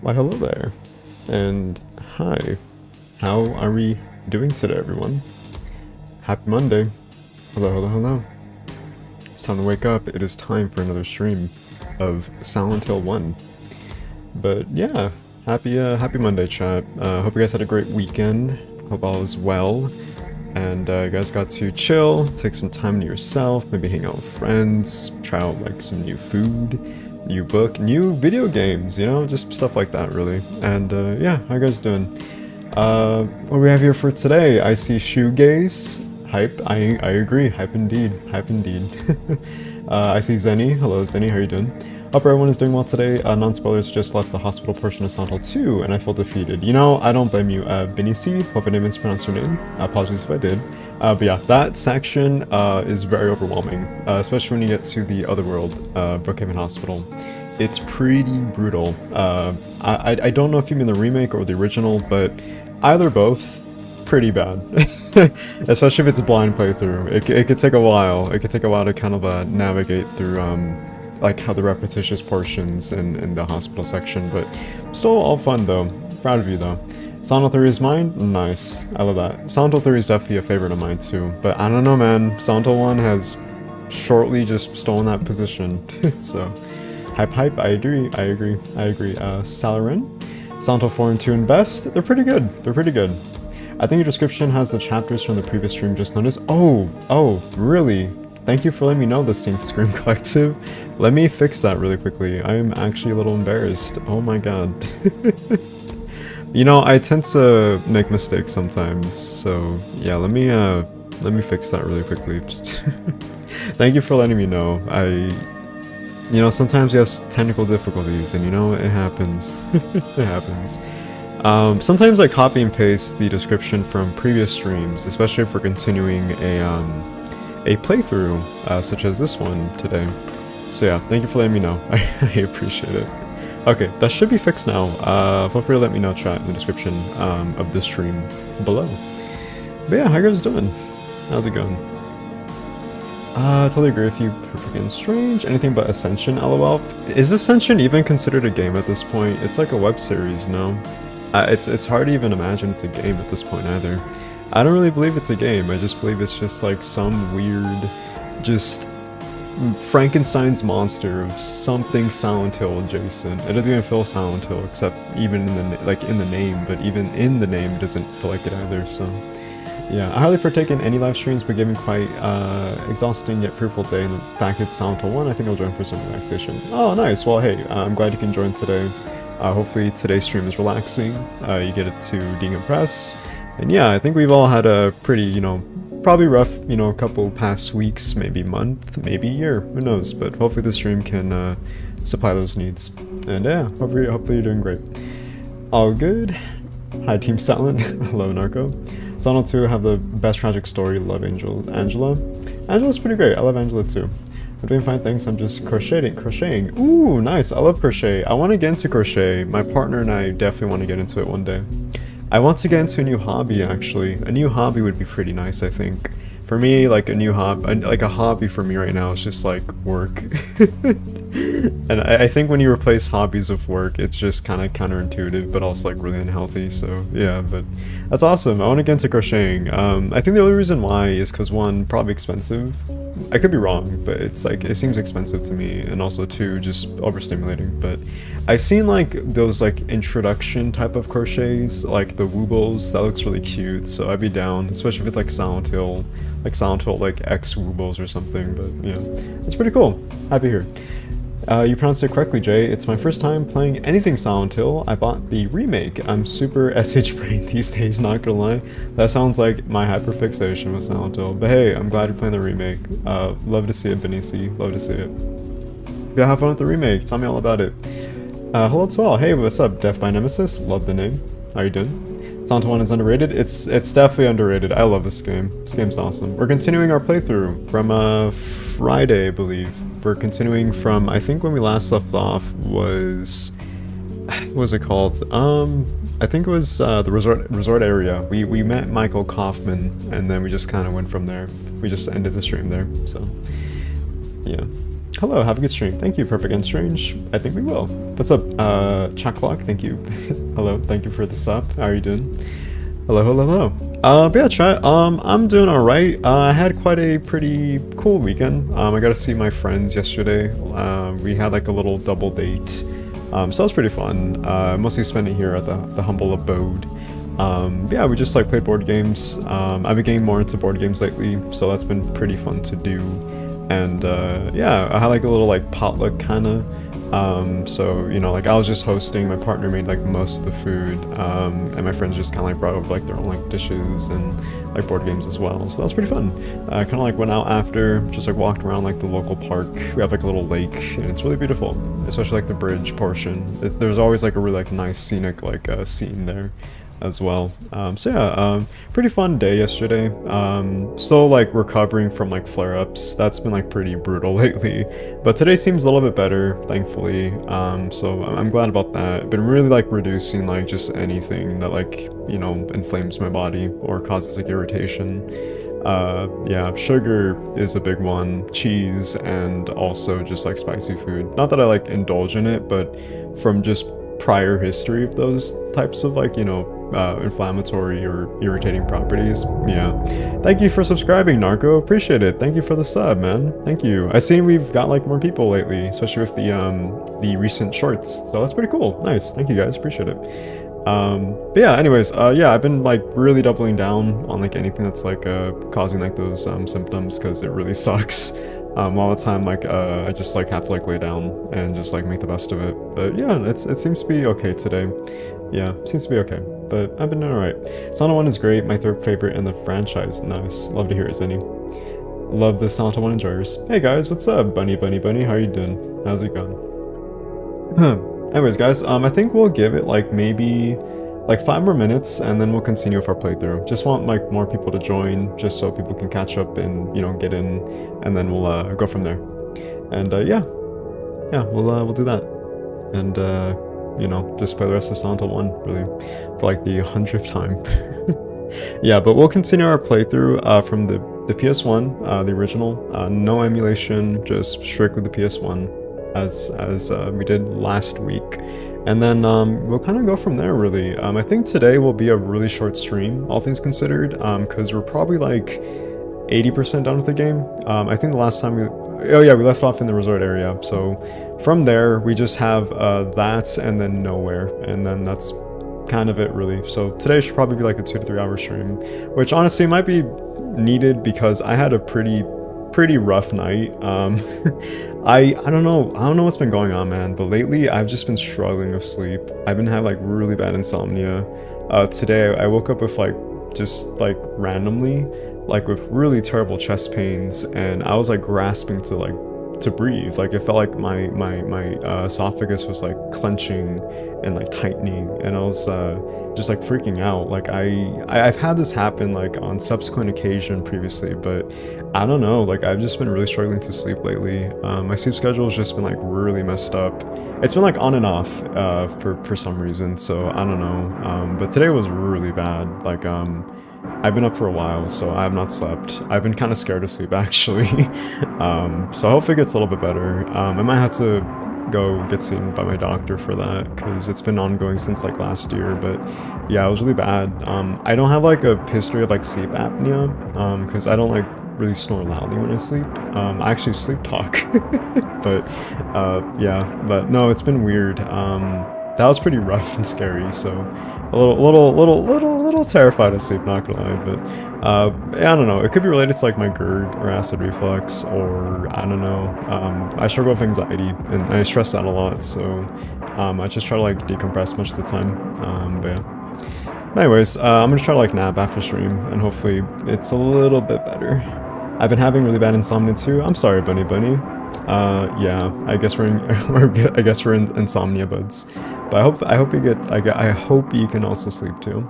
Why, hello there. And hi. How are we doing today, everyone? Happy Monday. Hello, hello, hello. It's time to wake up. It is time for another stream of Silent Hill 1. But yeah, happy Monday, chat. Hope you guys had a great weekend. Hope all is well. And you guys got to chill, take some time to yourself, maybe hang out with friends, try out like some new food, new book, new video games, you know, just stuff like that really. And yeah, how you guys doing? What do we have here for today? I see shoegaze. Hype. I agree. Hype indeed. Hype indeed. I see Zenny. Hello Zenny, how are you doing? Hope everyone is doing well today. Non-spoilers, just left the hospital portion of Silent Hill 2 and I feel defeated. You know, I don't blame you. Benici, hope I didn't mispronounce your name. Apologies if I did. But yeah, that section is very overwhelming, especially when you get to the other world, Brookhaven Hospital. It's pretty brutal. I don't know if you mean the remake or the original, but either both, pretty bad. Especially if it's a blind playthrough. It could take a while. It could take a while to kind of navigate through like how the repetitious portions in the hospital section, but still all fun though. Proud of you though. Silent Hill 3 is mine? Nice. I love that. Silent Hill 3 is definitely a favorite of mine too, but I don't know man, Silent Hill 1 has shortly just stolen that position. So, hype, I agree. Salarin? Silent Hill 4 and 2 and best? They're pretty good. I think your description has the chapters from the previous stream just noticed. Oh, really? Thank you for letting me know the Synced Scream Collective. Let me fix that really quickly. I am actually a little embarrassed. Oh my god. You know, I tend to make mistakes sometimes, so yeah, let me fix that really quickly. Thank you for letting me know. You know, sometimes we have technical difficulties, and you know, it happens. It happens. Sometimes I copy and paste the description from previous streams, especially if we're continuing a playthrough, such as this one today. So yeah, thank you for letting me know. I appreciate it. Okay, that should be fixed now. Feel free to let me know, chat, in the description of the stream below. But yeah, how you guys doing? How's it going? I totally agree with you. Perfect and Strange. Anything but Ascension, lol. Is Ascension even considered a game at this point? It's like a web series, no? It's hard to even imagine it's a game at this point either. I don't really believe it's a game, I just believe it's just like some weird, just Frankenstein's monster of something Silent Hill adjacent. It doesn't even feel Silent Hill, except even in the name, but even in the name it doesn't feel like it either, so... Yeah, I hardly partake in any live streams, but given quite exhausting yet fruitful day, and the fact it's Silent Hill 1, I think I'll join for some relaxation. Oh, nice! Well, hey, I'm glad you can join today. Hopefully today's stream is relaxing, you get it to decompress. And yeah, I think we've all had a pretty, you know, probably rough, you know, couple past weeks, maybe month, maybe year, who knows, but hopefully the stream can supply those needs. And yeah, hopefully you're doing great. All good. Hi Team Silent. Hello Narco. Silent 2 have the best tragic story, love Angela. Angela's pretty great, I love Angela too. I'm doing fine, thanks, I'm just crocheting. Ooh, nice, I love crochet. I want to get into crochet. My partner and I definitely want to get into it one day. I want to get into a new hobby, actually. A new hobby would be pretty nice, I think. For me, like a new hobby, like a hobby for me right now is just like work. And I think when you replace hobbies with work, it's just kind of counterintuitive, but also like really unhealthy, so yeah, but that's awesome. I want to get into crocheting. I think the only reason why is because one, probably expensive. I could be wrong, but it's like, it seems expensive to me, and also two, just overstimulating. But I've seen like those like introduction type of crochets, like the woobles, that looks really cute, so I'd be down, especially if it's like Silent Hill like X woobles or something, but yeah, it's pretty cool. Happy here. You pronounced it correctly, Jay. It's my first time playing anything Silent Hill. I bought the remake. I'm super SH brain these days, not gonna lie. That sounds like my hyperfixation with Silent Hill. But hey, I'm glad you're playing the remake. Love to see it, Benici. Love to see it. Yeah, have fun with the remake. Tell me all about it. Hello to all. Hey, what's up? Death by Nemesis. Love the name. How you doing? Silent Hill 1 is underrated. It's definitely underrated. I love this game. This game's awesome. We're continuing our playthrough from Friday, I believe. We're continuing from, I think when we last left off was, what was it called? I think it was the resort area. We met Michael Kaufman, and then we just kind of went from there. We just ended the stream there, so yeah. Hello, have a good stream. Thank you, Perfect and Strange. I think we will. What's up, Chat Clock? Thank you. Hello, thank you for the sub. How are you doing? Hello, hello, hello. But yeah, chat. I'm doing all right. I had quite a pretty cool weekend. I got to see my friends yesterday. We had like a little double date. So that was pretty fun. Mostly spent it here at the humble abode. Yeah, we just like played board games. I've been getting more into board games lately, so that's been pretty fun to do. And yeah, I had like a little like potluck kind of. So you know, like I was just hosting. My partner made like most of the food, and my friends just kind of like brought over like their own like dishes and like board games as well. So that was pretty fun. Kind of like went out after, just like walked around like the local park. We have like a little lake, and it's really beautiful, especially like the bridge portion. There's always like a really like nice scenic like scene there as well. So yeah, pretty fun day yesterday. Still like recovering from like flare-ups. That's been like pretty brutal lately, but today seems a little bit better, thankfully. So I'm glad about that. Been really like reducing like just anything that like, you know, inflames my body or causes like irritation. Yeah, sugar is a big one, cheese, and also just like spicy food. Not that I like indulge in it, but from just prior history of those types of like, you know, inflammatory or irritating properties. Yeah. Thank you for subscribing, Narco. Appreciate it. Thank you for the sub, man. Thank you. I've seen we've got like more people lately, especially with the recent shorts. So that's pretty cool. Nice. Thank you guys. Appreciate it. But yeah, anyways, yeah, I've been like really doubling down on like anything that's like causing like those symptoms, because it really sucks. All the time, like I just like have to like lay down and just like make the best of it. But yeah, it seems to be okay today. Yeah, seems to be okay. But I've been doing alright. Santa 1 is great, my third favorite in the franchise. Nice. Love to hear it, Zenny. Love the Santa 1 enjoyers. Hey guys, what's up? Bunny, bunny, bunny, how are you doing? How's it going? Anyways, guys, I think we'll give it like maybe like 5 more minutes, and then we'll continue with our playthrough. Just want like more people to join, just so people can catch up and, you know, get in, and then we'll go from there. And yeah, we'll do that, and you know, just play the rest of Santa 1 really for like the 100th time. Yeah, but we'll continue our playthrough from the PS1, the original. No emulation, just strictly the PS1, as we did last week. And then we'll kind of go from there, really. I think today will be a really short stream, all things considered, because we're probably like 80% done with the game. I think the last time we left off in the resort area. So from there, we just have that and then nowhere. And then that's kind of it, really. So today should probably be like a 2 to 3 hour stream, which honestly might be needed because I had a pretty rough night. I don't know what's been going on, man, but lately I've just been struggling with sleep. I've been having like really bad insomnia. Today I woke up with like just like randomly like with really terrible chest pains, and I was like grasping to breathe. Like it felt like my esophagus was like clenching and like tightening, and I was just like freaking out. Like I've had this happen like on subsequent occasion previously, but I don't know, like I've just been really struggling to sleep lately. My sleep schedule has just been like really messed up. It's been like on and off for some reason, so I don't know. But today was really bad. Like I've been up for a while, so I have not slept. I've been kind of scared to sleep, actually. So hopefully it gets a little bit better. I might have to go get seen by my doctor for that, because it's been ongoing since like last year. But yeah, it was really bad. I don't have like a history of like sleep apnea, because I don't like really snore loudly when I sleep. I actually sleep talk. But yeah, but no, it's been weird. That was pretty rough and scary, so a little terrified of sleep, not gonna lie. But I don't know, it could be related to like my GERD or acid reflux, or I don't know. I struggle with anxiety and I stress out a lot, so I just try to like decompress much of the time. But yeah. Anyways, I'm gonna try to like nap after stream, and hopefully it's a little bit better. I've been having really bad insomnia too. I'm sorry, Bunny Bunny. Yeah, I guess we're in insomnia buds. But I hope you get, I hope you can also sleep too.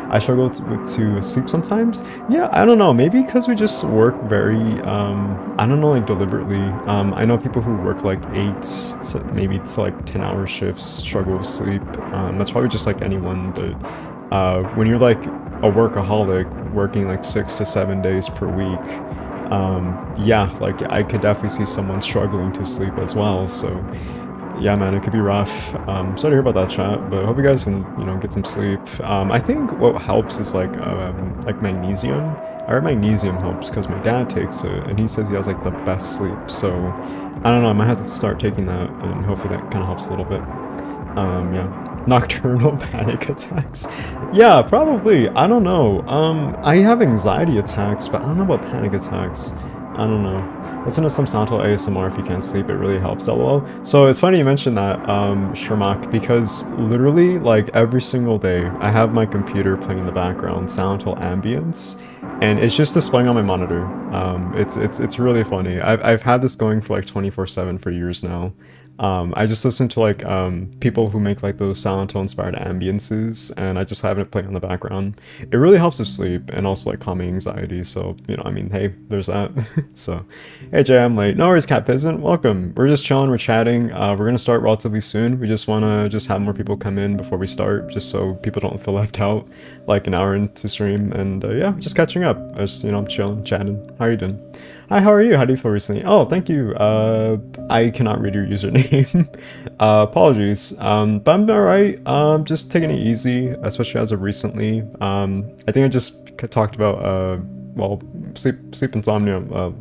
I struggle to sleep sometimes. Yeah, I don't know, maybe because we just work very, I don't know, like deliberately. I know people who work like 8 to maybe to like 10-hour shifts struggle with sleep. That's probably just like anyone, but when you're like a workaholic working like 6 to 7 days per week, Yeah, like I could definitely see someone struggling to sleep as well. So yeah, man, it could be rough. Sorry to hear about that, chat, but hope you guys can, get some sleep. I think what helps is like magnesium. I heard magnesium helps because my dad takes it, and he says he has like the best sleep. So I don't know, I might have to start taking that, and hopefully that kind of helps a little bit. Yeah. Nocturnal panic attacks. Yeah, probably. I don't know. I have anxiety attacks, but I don't know about panic attacks. I don't know. Listen to some Santo ASMR if you can't sleep. It really helps. LOL. So it's funny you mentioned that, Shermak, because literally, like, every single day, I have my computer playing in the background, Santo ambience, and it's just displaying on my monitor. It's really funny. I've had this going for like 24/7 for years now. I just listen to like people who make like those Silent Hill inspired ambiences, and I just have it playing on the background. It really helps with sleep and also like calming anxiety. So I mean, hey, there's that. So, hey Jay, I'm late. No worries, Cat Peasant. Welcome. We're just chilling. We're chatting. We're gonna start relatively soon. We just wanna have more people come in before we start, just so people don't feel left out. Like an hour into stream, and yeah, just catching up. I just I'm chilling, chatting. How are you doing? Hi, how are you? How do you feel recently? Oh, thank you. I cannot read your username. Apologies. But I'm alright. Just taking it easy, especially as of recently. I think I just talked about well, sleep insomnia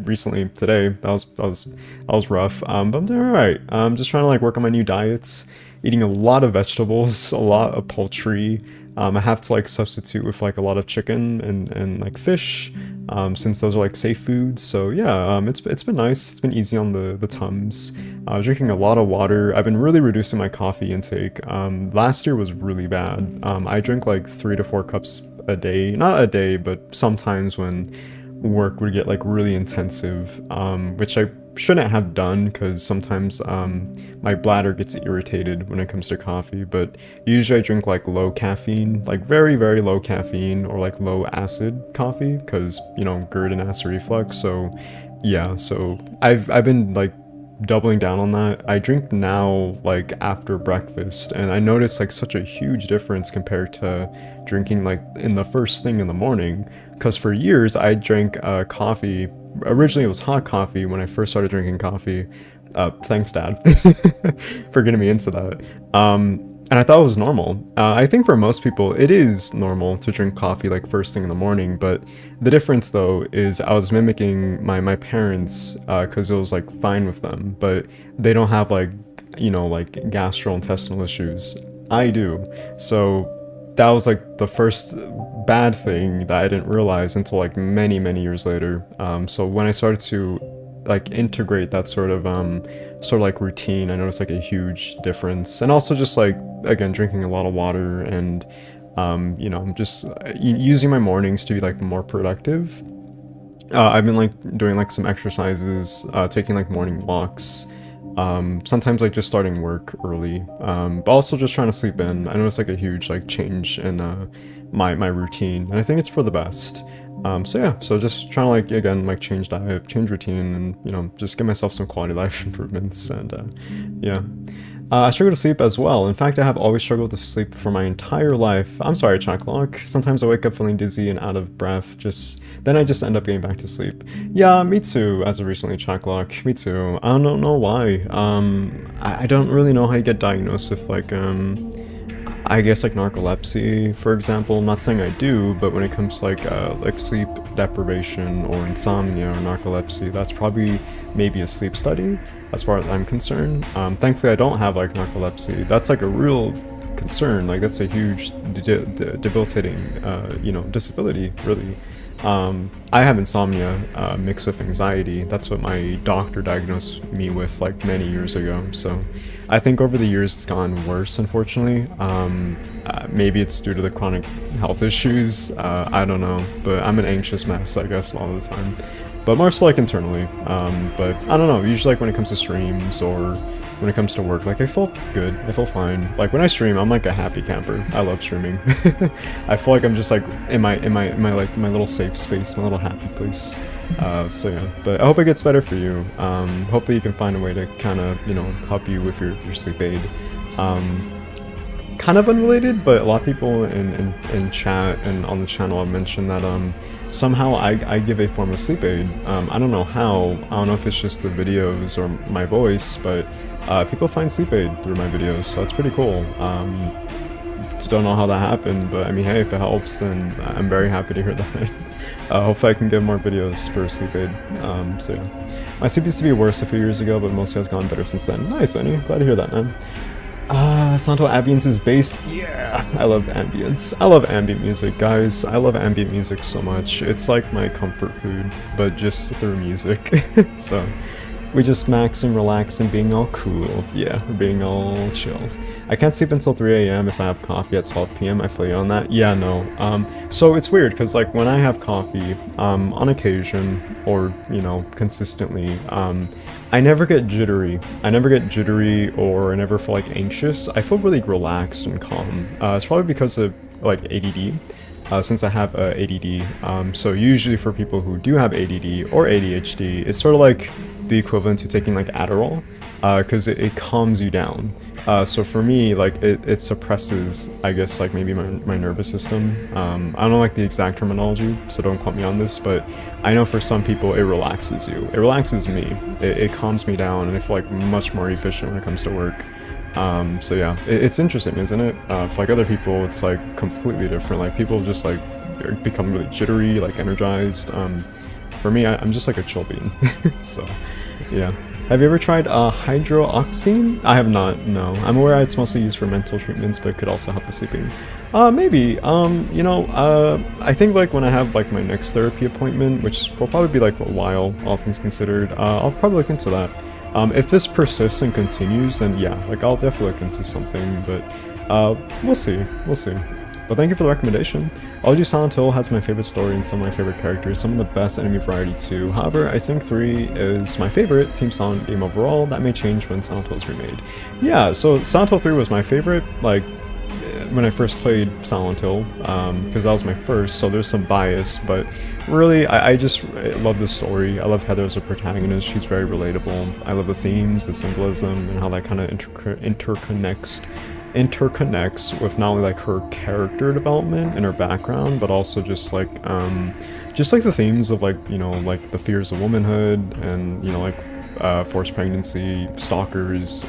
recently today. That was rough. But I'm doing alright. I'm just trying to like work on my new diets, eating a lot of vegetables, a lot of poultry. I have to like substitute with like a lot of chicken and like fish, since those are like safe foods. So yeah, it's been nice. It's been easy on the tums. Drinking a lot of water. I've been really reducing my coffee intake. Last year was really bad. I drink like 3 to 4 cups a day. Not a day, but sometimes when work would get like really intensive, which I shouldn't have done because sometimes my bladder gets irritated when it comes to coffee. But usually I drink like low caffeine, like very very low caffeine, or like low acid coffee, because GERD and acid reflux. So yeah, so I've been like doubling down on that. I drink now like after breakfast, and I notice like such a huge difference compared to drinking like in the first thing in the morning. Because for years I drank coffee. Originally it was hot coffee when I first started drinking coffee. Thanks, Dad, for getting me into that. And I thought it was normal. I think for most people it is normal to drink coffee like first thing in the morning, but the difference though is I was mimicking my parents, because it was like fine with them, but they don't have like like gastrointestinal issues. I do. So that was like the first bad thing that I didn't realize until like many years later. So when I started to like integrate that sort of like routine, I noticed like a huge difference. And also just like, again, drinking a lot of water, and just using my mornings to be like more productive. I've been like doing like some exercises, taking like morning walks, sometimes like just starting work early, but also just trying to sleep in. I noticed like a huge like change in my routine, and I think it's for the best. So yeah, so just trying to like, again, like change diet, change routine, and just give myself some quality life improvements. And yeah, I struggle to sleep as well. In fact, I have always struggled to sleep for my entire life. I'm sorry, Chalklock. Sometimes I wake up feeling dizzy and out of breath, then I just end up getting back to sleep. Yeah, me too, as of recently, Chalklock. Me too. I don't know why. I don't really know how you get diagnosed with like I guess like narcolepsy, for example. I'm not saying I do, but when it comes to like sleep deprivation or insomnia or narcolepsy, that's probably maybe a sleep study as far as I'm concerned. Thankfully I don't have like narcolepsy. That's like a real concern. Like that's a huge debilitating disability, really. I have insomnia mixed with anxiety. That's what my doctor diagnosed me with like many years ago. So I think over the years it's gotten worse, unfortunately. Maybe it's due to the chronic health issues. I don't know, but I'm an anxious mess, I guess, a lot of the time. But more so like internally. But I don't know, usually like when it comes to streams or when it comes to work, like I feel good, I feel fine. Like when I stream, I'm like a happy camper. I love streaming. I feel like I'm just like in my like my little safe space, my little happy place. So yeah, but I hope it gets better for you. Hopefully you can find a way to kind of help you with your sleep aid. kind of unrelated, but a lot of people in chat and on the channel have mentioned that somehow I give a form of sleep aid. I don't know how. I don't know if it's just the videos or my voice, but people find sleep aid through my videos, so it's pretty cool. Don't know how that happened, but I mean, hey, if it helps, then I'm very happy to hear that. Hopefully I can get more videos for sleep aid. So yeah. My sleep used to be worse a few years ago, but mostly has gotten better since then. Nice, Annie. Glad to hear that, man. Santo Ambience is based. Yeah, I love ambience. I love ambient music, guys. I love ambient music so much. It's like my comfort food, but just through music. So we just max and relax and being all cool. Yeah, we're being all chill. I can't sleep until 3 a.m. if I have coffee at 12 p.m. I feel you on that. Yeah, no. So it's weird because like when I have coffee, on occasion or you know consistently, I never get jittery. I never get jittery or I never feel like anxious. I feel really relaxed and calm. It's probably because of like ADD. Since I have ADD, so usually for people who do have ADD or ADHD, it's sort of like the equivalent to taking like Adderall, because it calms you down. So for me, like it suppresses, I guess, like maybe my nervous system. I don't know like the exact terminology, so don't quote me on this, but I know for some people it relaxes you. It relaxes me. It calms me down, and I feel like much more efficient when it comes to work. So yeah, it's interesting, isn't it? For like other people, it's like completely different. Like people just like become really jittery, like energized. For me, I'm just like a chill bean. So yeah. Have you ever tried hydroxine? I have not, no. I'm aware it's mostly used for mental treatments, but it could also help with sleeping. Maybe. You know, I think like when I have like my next therapy appointment, which will probably be like a while, all things considered, I'll probably look into that. If this persists and continues, then yeah, like I'll definitely look into something, but we'll see, we'll see. But thank you for the recommendation. OG Silent Hill has my favorite story and some of my favorite characters, some of the best enemy variety too. However, I think 3 is my favorite Team Silent game overall. That may change when Silent Hill is remade. Yeah, so Silent Hill 3 was my favorite, like, when I first played Silent Hill, because that was my first, so there's some bias, but really, I just love the story. I love Heather as a protagonist. She's very relatable. I love the themes, the symbolism, and how that kind of interconnects with not only like her character development and her background, but also just like the themes of like, you know, like the fears of womanhood and, you know, like forced pregnancy, stalkers,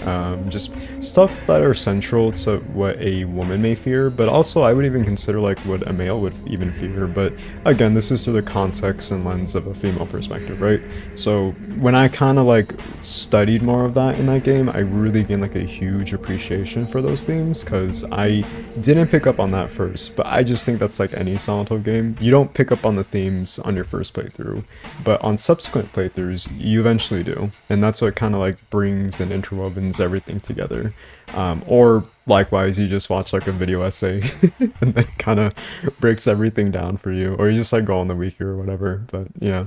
just stuff that are central to what a woman may fear, but also I would even consider like what a male would even fear. But again, this is through the context and lens of a female perspective, right? So when I kind of like studied more of that in that game, I really gained like a huge appreciation for those themes, because I didn't pick up on that first, but I just think that's like any Silent Hill game. You don't pick up on the themes on your first playthrough, but on subsequent playthroughs, you eventually do. And that's what kind of like brings and interwovens everything together. Or likewise, you just watch like a video essay and then kind of breaks everything down for you, or you just like go on the wiki or whatever. But yeah.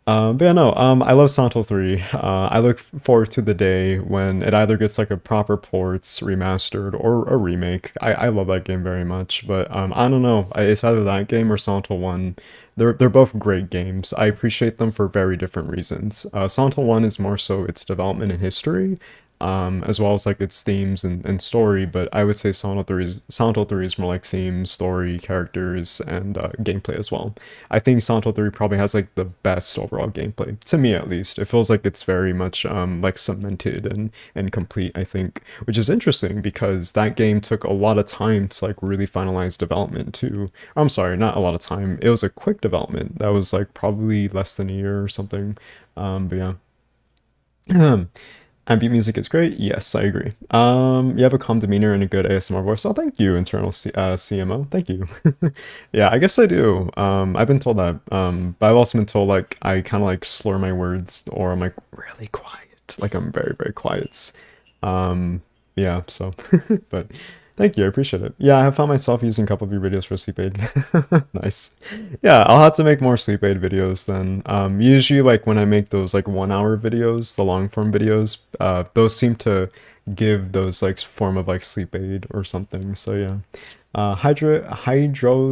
But yeah, no, I love Silent Hill 3. I look forward to the day when it either gets like a proper ports, remastered, or a remake. I love that game very much, but I don't know. It's either that game or Silent Hill 1. They're both great games. I appreciate them for very different reasons. Silent Hill 1 is more so its development and history, as well as like its themes and story, but I would say Silent Hill 3 is more like themes, story, characters, and gameplay as well. I think Silent Hill 3 probably has like the best overall gameplay, to me at least. It feels like it's very much like cemented and complete, I think, which is interesting because that game took a lot of time to like really finalize development too. I'm sorry, not a lot of time. It was a quick development. That was like probably less than a year or something. But yeah. Ambient music is great. Yes, I agree. You have a calm demeanor and a good ASMR voice. Oh, thank you, internal CMO. Thank you. Yeah, I guess I do. I've been told that. But I've also been told like I kind of like slur my words, or I'm like really quiet. Like I'm very, very quiet. Yeah. So, but thank you. I appreciate it. Yeah, I have found myself using a couple of your videos for sleep aid. Nice. Yeah, I'll have to make more sleep aid videos then. Usually like when I make those like 1 hour videos, the long form videos, those seem to give those like form of like sleep aid or something. So yeah. Hydroxine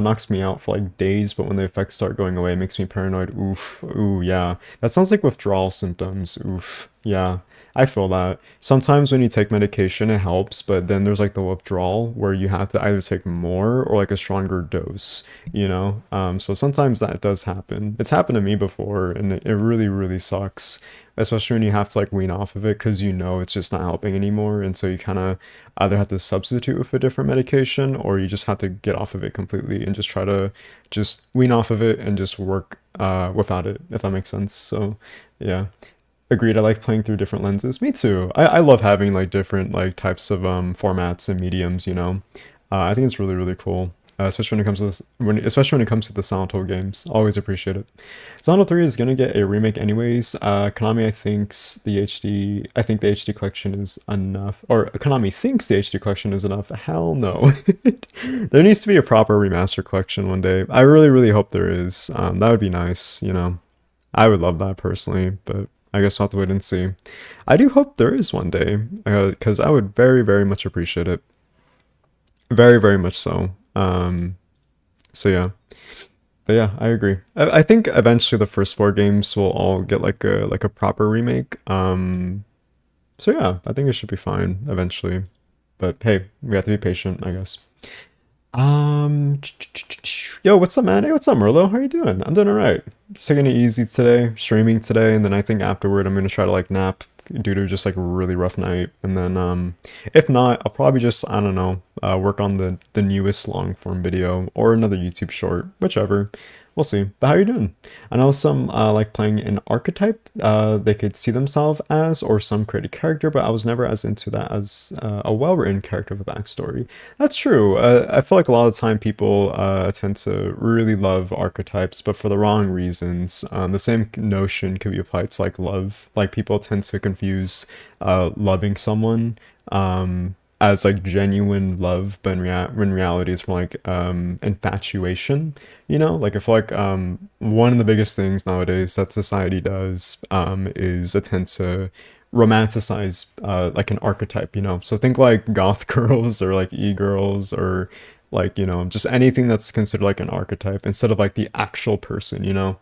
knocks me out for like days, but when the effects start going away, it makes me paranoid. Oof. Ooh, yeah. That sounds like withdrawal symptoms. Oof. Yeah. I feel that. Sometimes when you take medication, it helps, but then there's like the withdrawal where you have to either take more or like a stronger dose, you know? So sometimes that does happen. It's happened to me before, and it really, really sucks, especially when you have to like wean off of it because you know it's just not helping anymore. And so you kind of either have to substitute with a different medication or you just have to get off of it completely and just try to just wean off of it and just work without it, if that makes sense. So, yeah. Agreed. I like playing through different lenses. Me too. I love having like different like types of formats and mediums. You know, I think it's really really cool. Especially when it comes to especially when it comes to the Silent Hill games. Always appreciate it. Silent Hill 3 is gonna get a remake anyways. Konami I think the HD collection is enough, or Konami thinks the HD collection is enough. Hell no. There needs to be a proper remaster collection one day. I really really hope there is. That would be nice. You know. I would love that personally, but I guess we'll have to wait and see. I do hope there is one day, because I would very, very much appreciate it. Very, very much so. So yeah. But yeah, I agree. I think eventually the first four games will all get like a proper remake. So yeah, I think it should be fine eventually. But hey, we have to be patient, I guess. Um, Yo, what's up, man? Hey, what's up, Merlo? How are you doing? I'm doing all right. Just taking it easy today, streaming today, and then I think afterward I'm gonna try to like nap due to just like a really rough night, and then if not, I'll probably just I don't know, work on the newest long form video or another YouTube short, whichever. We'll see. But how are you doing? I know some like playing an archetype they could see themselves as, or some created character, but I was never as into that as a well-written character with a backstory. That's true. I feel like a lot of the time people tend to really love archetypes, but for the wrong reasons. The same notion can be applied to like love. Like people tend to confuse loving someone as like genuine love, but in reality it's more like infatuation. You know, like I feel like one of the biggest things nowadays that society does is attempt to romanticize like an archetype, you know. So think like goth girls or like e-girls or like, you know, just anything that's considered like an archetype instead of like the actual person, you know.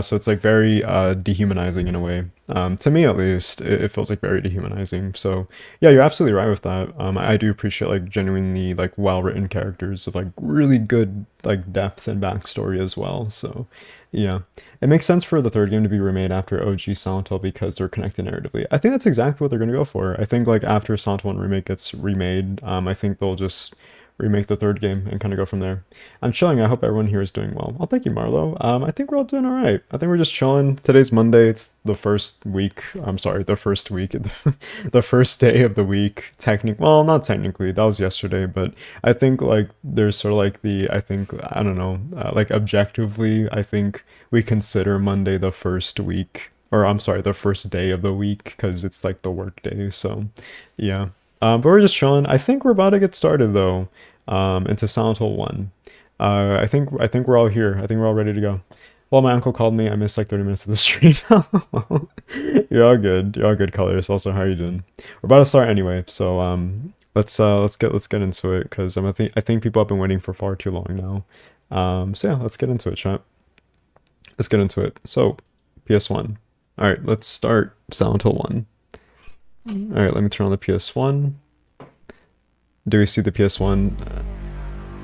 So it's like very dehumanizing in a way. To me at least, it feels like very dehumanizing. So yeah, you're absolutely right with that. I do appreciate like genuinely like well-written characters with like really good like depth and backstory as well. So yeah, it makes sense for the third game to be remade after OG Silent Hill because they're connected narratively. I think that's exactly what they're gonna go for. I think like after Silent Hill 1 remake gets remade, I think they'll just remake the third game and kind of go from there. I'm chilling. I hope everyone here is doing well. Oh, thank you, Marlo. I think we're all doing all right. I think we're just chilling. Today's Monday. It's the first week. I'm sorry, the first week, the first day of the week. Well, not technically. That was yesterday, but I think like there's sort of like I don't know, like objectively, I think we consider Monday the first week, or I'm sorry, the first day of the week because it's like the work day. So, yeah. But we're just chilling. I think we're about to get started though, into Silent Hill 1. I think we're all here. I think we're all ready to go. Well, my uncle called me. I missed like 30 minutes of the stream. You're all good. You're all good, colors. Also, how are you doing? We're about to start anyway, so let's get into it because I think people have been waiting for far too long now. So yeah, let's get into it, chat. Let's get into it. So, PS1. All right, let's start Silent Hill 1. All right, let me turn on the PS1. Do we see the PS1?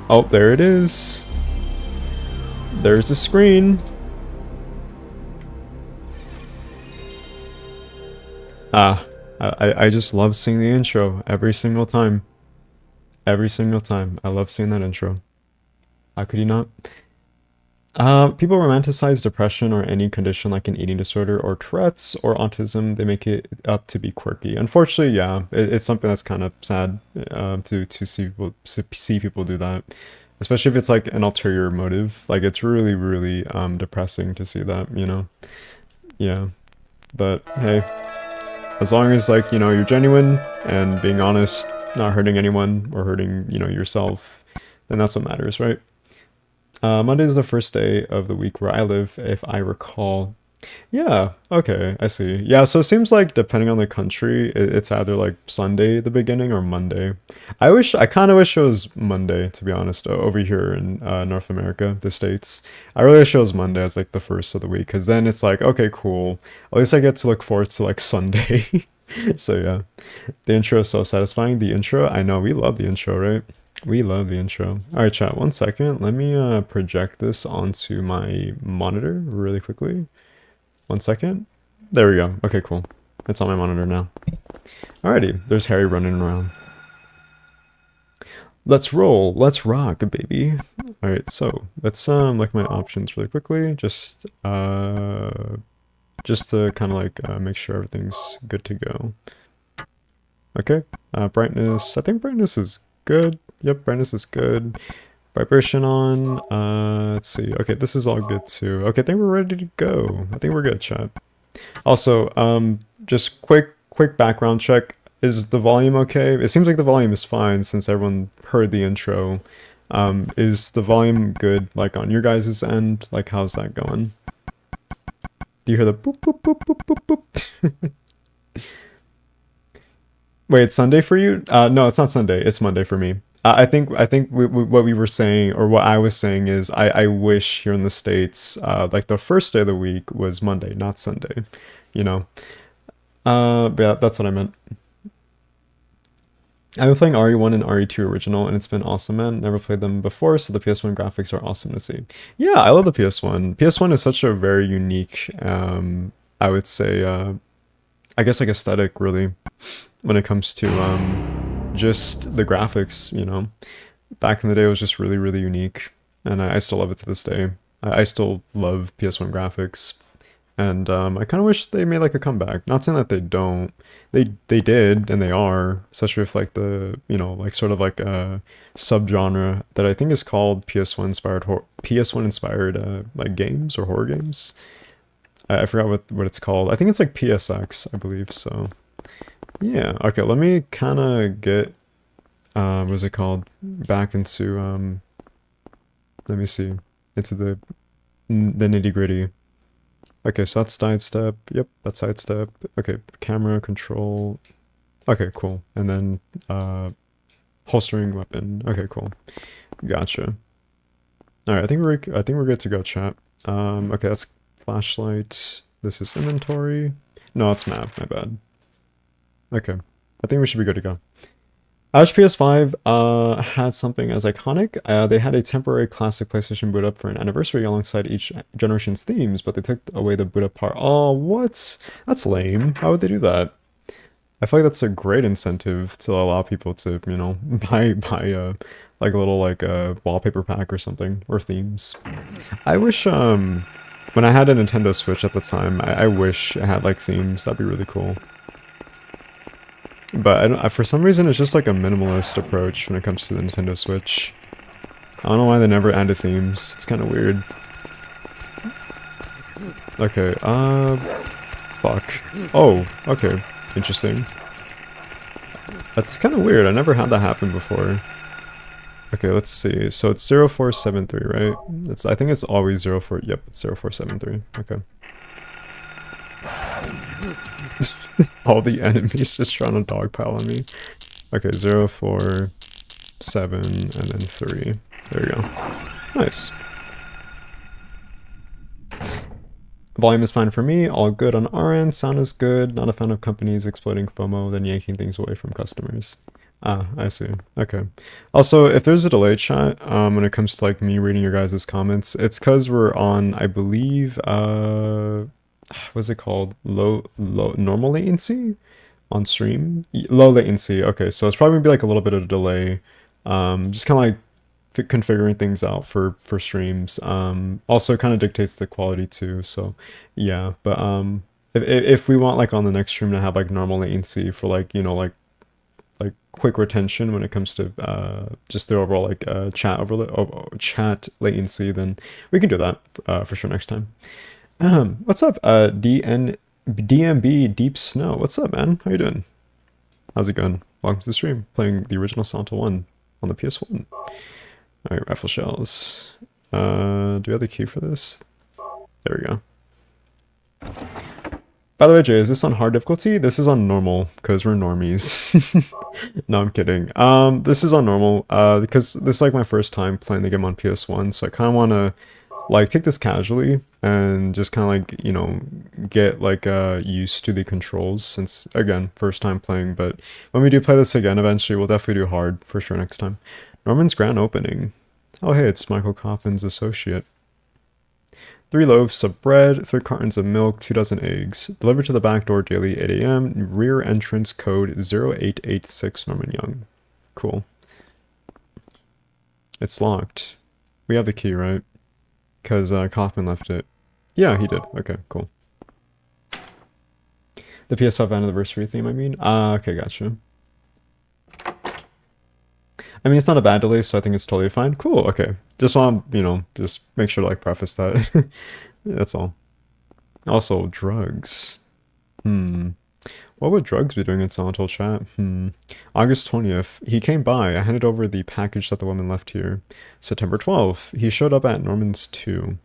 Oh, there it is. There's the screen. I just love seeing the intro every single time. Every single time. I love seeing that intro. How could you not? People romanticize depression or any condition like an eating disorder or Tourette's or autism. They make it up to be quirky. Unfortunately, yeah, it's something that's kind of sad to see people do that, especially if it's like an ulterior motive. Like it's really really depressing to see that, you know. Yeah, but hey, as long as like you know you're genuine and being honest, not hurting anyone or hurting you know yourself, then that's what matters, right? Monday is the first day of the week where I live, if I recall. Yeah, okay, I see. Yeah, so it seems like depending on the country, it's either like Sunday the beginning or Monday. I kind of wish it was Monday, to be honest, over here in North America, the States. I really wish it was Monday as like the first of the week, because then it's like, okay, cool. At least I get to look forward to like Sunday. So yeah, the intro is so satisfying. The intro, I know, we love the intro, right? We love the intro. All right, chat, one second. Let me project this onto my monitor really quickly. One second. There we go. Okay, cool. It's on my monitor now. Alrighty, there's Harry running around. Let's roll. Let's rock, baby. Alright, so let's like my options really quickly. Just to kind of like make sure everything's good to go. Okay. Brightness. I think brightness is good. Yep, brightness is good. Vibration on. Let's see. Okay, this is all good too. Okay, I think we're ready to go. I think we're good, chat. Also, just quick background check. Is the volume okay? It seems like the volume is fine since everyone heard the intro. Is the volume good, like on your guys' end? Like, how's that going? Do you hear the boop boop boop boop boop boop? Wait, it's Sunday for you? No, it's not Sunday. It's Monday for me. I think what we were saying, or what I was saying, is I wish here in the States, like the first day of the week was Monday, not Sunday. You know. But yeah, that's what I meant. I've been playing RE1 and RE2 original, and it's been awesome, man. Never played them before, so the PS1 graphics are awesome to see. Yeah, I love the PS1. PS1 is such a very unique, I would say, I guess like aesthetic, really, when it comes to just the graphics, you know. Back in the day, it was just really, really unique, and I still love it to this day. I still love PS1 graphics, and I kind of wish they made like a comeback. Not saying that they don't. They did, and they are, especially with like the, you know, like sort of like a subgenre that I think is called PS1 inspired like games or horror games. I forgot what it's called. I think it's like PSX, I believe. So yeah, okay. Let me kind of get what's it called, back into let me see, into the nitty gritty. Okay, so that's sidestep. Yep, that's sidestep. Okay, camera control. Okay, cool. And then holstering weapon. Okay, cool. Gotcha. All right, I think we're good to go, chat. Okay, that's flashlight. This is inventory. No, that's map. My bad. Okay, I think we should be good to go. Ouch, PS5 had something as iconic. They had a temporary classic PlayStation boot up for an anniversary alongside each generation's themes, but they took away the boot up part. Oh, what? That's lame. How would they do that? I feel like that's a great incentive to allow people to, you know, buy like a little like a wallpaper pack or something, or themes. I wish when I had a Nintendo Switch at the time, I wish it had like themes. That'd be really cool. But for some reason, it's just like a minimalist approach when it comes to the Nintendo Switch. I don't know why they never added themes. It's kind of weird. Okay, fuck. Oh, okay. Interesting. That's kind of weird. I never had that happen before. Okay, let's see. So it's 0473, right? I think it's always 04. Yep, it's 0473. Okay. All the enemies just trying to dogpile on me. Okay, 0, 4, 7, and then 3. There we go. Nice. Volume is fine for me. All good on our end. Sound is good. Not a fan of companies exploiting FOMO, then yanking things away from customers. Ah, I see. Okay. Also, if there's a delay, chat, when it comes to like me reading your guys' comments, it's because we're on, I believe, what's it called? Normal latency on stream? Low latency. Okay, so it's probably gonna be like a little bit of a delay. Just kind of like configuring things out for streams. Also kind of dictates the quality too. So yeah, but if we want like on the next stream to have like normal latency for like, you know, like quick retention when it comes to just the overall like chat latency, then we can do that for sure next time. What's up, DMB Deep Snow? What's up, man? How you doing? How's it going? Welcome to the stream. Playing the original Santa 1 on the PS1. Alright, rifle shells. Do we have the key for this? There we go. By the way, Jay, is this on hard difficulty? This is on normal, because we're normies. No, I'm kidding. This is on normal, because this is like my first time playing the game on PS1, so I kind of want to, like, take this casually and just kind of like, you know, get like used to the controls since, again, first time playing. But when we do play this again, eventually we'll definitely do hard for sure next time. Norman's grand opening. Oh, hey, it's Michael Coffin's associate. 3 loaves of bread, 3 cartons of milk, 2 dozen eggs. Delivered to the back door daily, 8 a.m. Rear entrance code 0886 Norman Young. Cool. It's locked. We have the key, right? Because Kaufman left it. Yeah, he did. Okay, cool. The PS5 anniversary theme, I mean? Okay, gotcha. I mean, it's not a bad delay, so I think it's totally fine. Cool, okay. Just want to, you know, just make sure to, like, preface that. That's all. Also, drugs. What would drugs be doing in Silent Hill chat? August 20th. He came by. I handed over the package that the woman left here. September 12th. He showed up at Norman's too.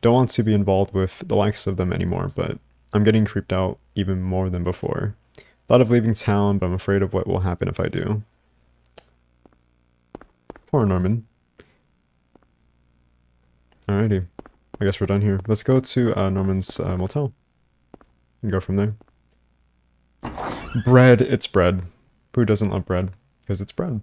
Don't want to be involved with the likes of them anymore, but I'm getting creeped out even more than before. Thought of leaving town, but I'm afraid of what will happen if I do. Poor Norman. Alrighty. I guess we're done here. Let's go to Norman's motel. And go from there. Bread. It's bread. Who doesn't love bread? Because it's bread.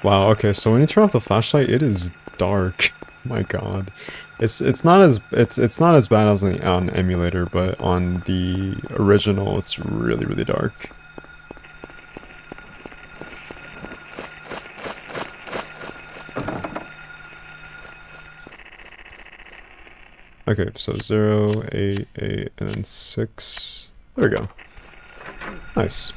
Wow, okay, so when you turn off the flashlight, it is dark. My god. It's not as it's not as bad as on emulator, but on the original it's really, really dark. Okay, so 0, 8, 8, and then 6. There we go. Nice.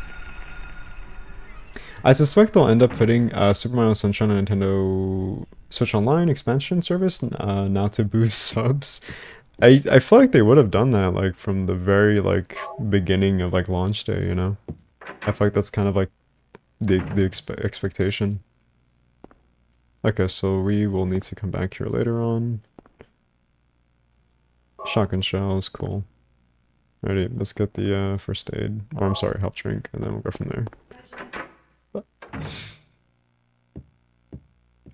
I suspect they'll end up putting Super Mario Sunshine on Nintendo Switch Online expansion service now to boost subs. I feel like they would have done that like from the very like beginning of like launch day, you know? I feel like that's kind of like the expectation. Okay, so we will need to come back here later on. Shotgun shells, cool. Alrighty, let's get the first aid. Or I'm sorry, health drink, and then we'll go from there.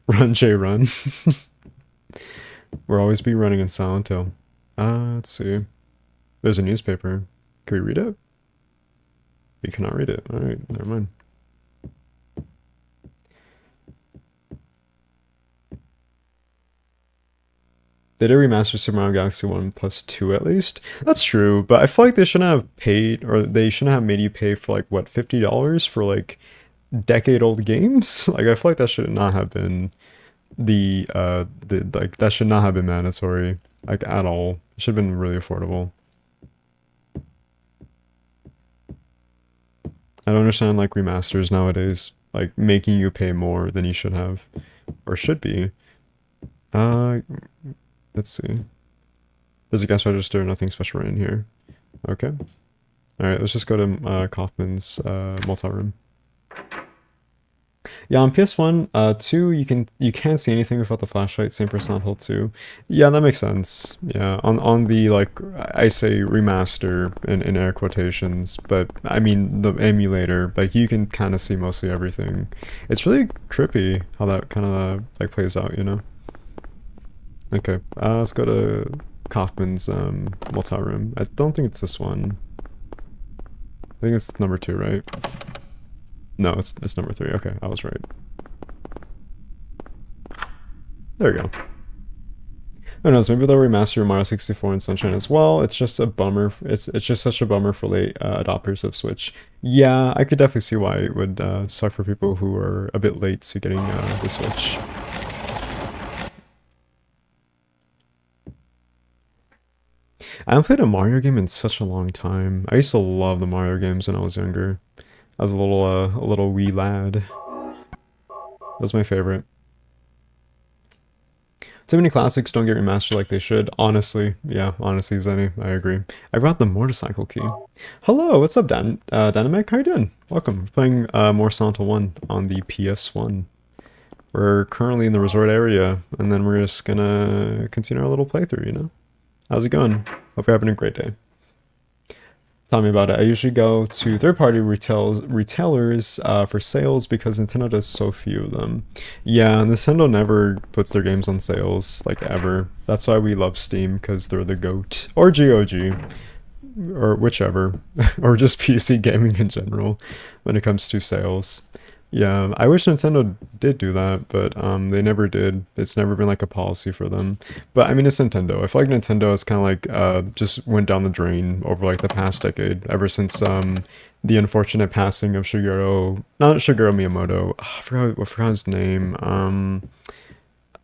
Run, Jay, run. We'll always be running in Silent Hill. Let's see. There's a newspaper. Can we read it? We cannot read it. Alright, never mind. They did remaster Super Mario Galaxy 1 plus 2 at least. That's true, but I feel like they shouldn't have paid, or they shouldn't have made you pay for like, what, $50 for like decade-old games? Like, I feel like that should not have been like, that should not have been mandatory, like, at all. It should have been really affordable. I don't understand, like, remasters nowadays, like, making you pay more than you should have, or should be. Let's see. There's a guest register, nothing special right in here. Okay. Alright, let's just go to Kaufman's motel room. Yeah, on PS1, 2, you can't see anything without the flashlight, same for Silent Hill 2. Yeah, that makes sense. Yeah, on the, like, I say remaster in air quotations, but I mean the emulator, like, you can kind of see mostly everything. It's really trippy how that kind of, like, plays out, you know? Okay, let's go to Kaufman's motel room. I don't think it's this one. I think it's number 2, right? No, it's number 3. Okay, I was right. There we go. Who knows, maybe they'll remaster Mario 64 and Sunshine as well. It's just a bummer. It's just such a bummer for late adopters of Switch. Yeah, I could definitely see why it would suck for people who are a bit late to getting the Switch. I haven't played a Mario game in such a long time. I used to love the Mario games when I was younger. I was a little wee lad. That was my favorite. Too many classics don't get remastered like they should. Honestly, yeah, honestly, Zenny, I agree. I brought the motorcycle key. Hello, what's up, Dynamic? How you doing? Welcome. We're playing more Silent Hill 1 on the PS1. We're currently in the resort area, and then we're just gonna continue our little playthrough, you know? How's it going? Hope you're having a great day. Tell me about it. I usually go to third-party retailers for sales because Nintendo does so few of them. Yeah, Nintendo never puts their games on sales, like ever. That's why we love Steam, because they're the GOAT. Or GOG. Or whichever. Or just PC gaming in general when it comes to sales. Yeah, I wish Nintendo did do that, but they never did. It's never been like a policy for them. But I mean, it's Nintendo. I feel like Nintendo is kind of like just went down the drain over like the past decade, ever since the unfortunate passing of not Shigeru Miyamoto. I forgot his name.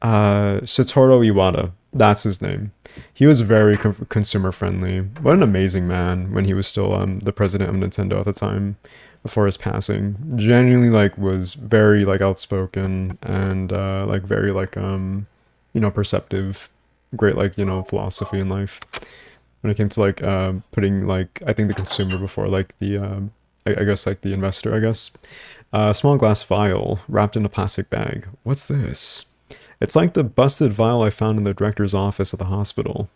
Satoru Iwata. That's his name. He was very consumer friendly. What an amazing man when he was still the president of Nintendo at the time before his passing. Genuinely like was very like outspoken and like very like perceptive. Great like philosophy in life when it came to like putting like I think the consumer before like the I guess like the investor, I guess. Small glass vial wrapped in a plastic bag. What's this? It's like the busted vial I found in the director's office at the hospital.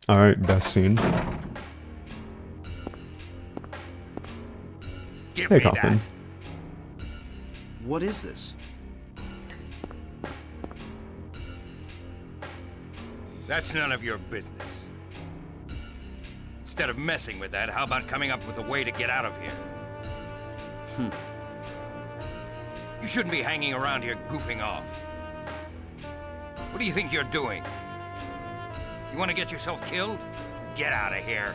Alright, best scene. Give Hey, me Kaufman. that. What is this? That's none of your business. Instead of messing with that, how about coming up with a way to get out of here? You shouldn't be hanging around here goofing off. What do you think you're doing? You want to get yourself killed? Get out of here.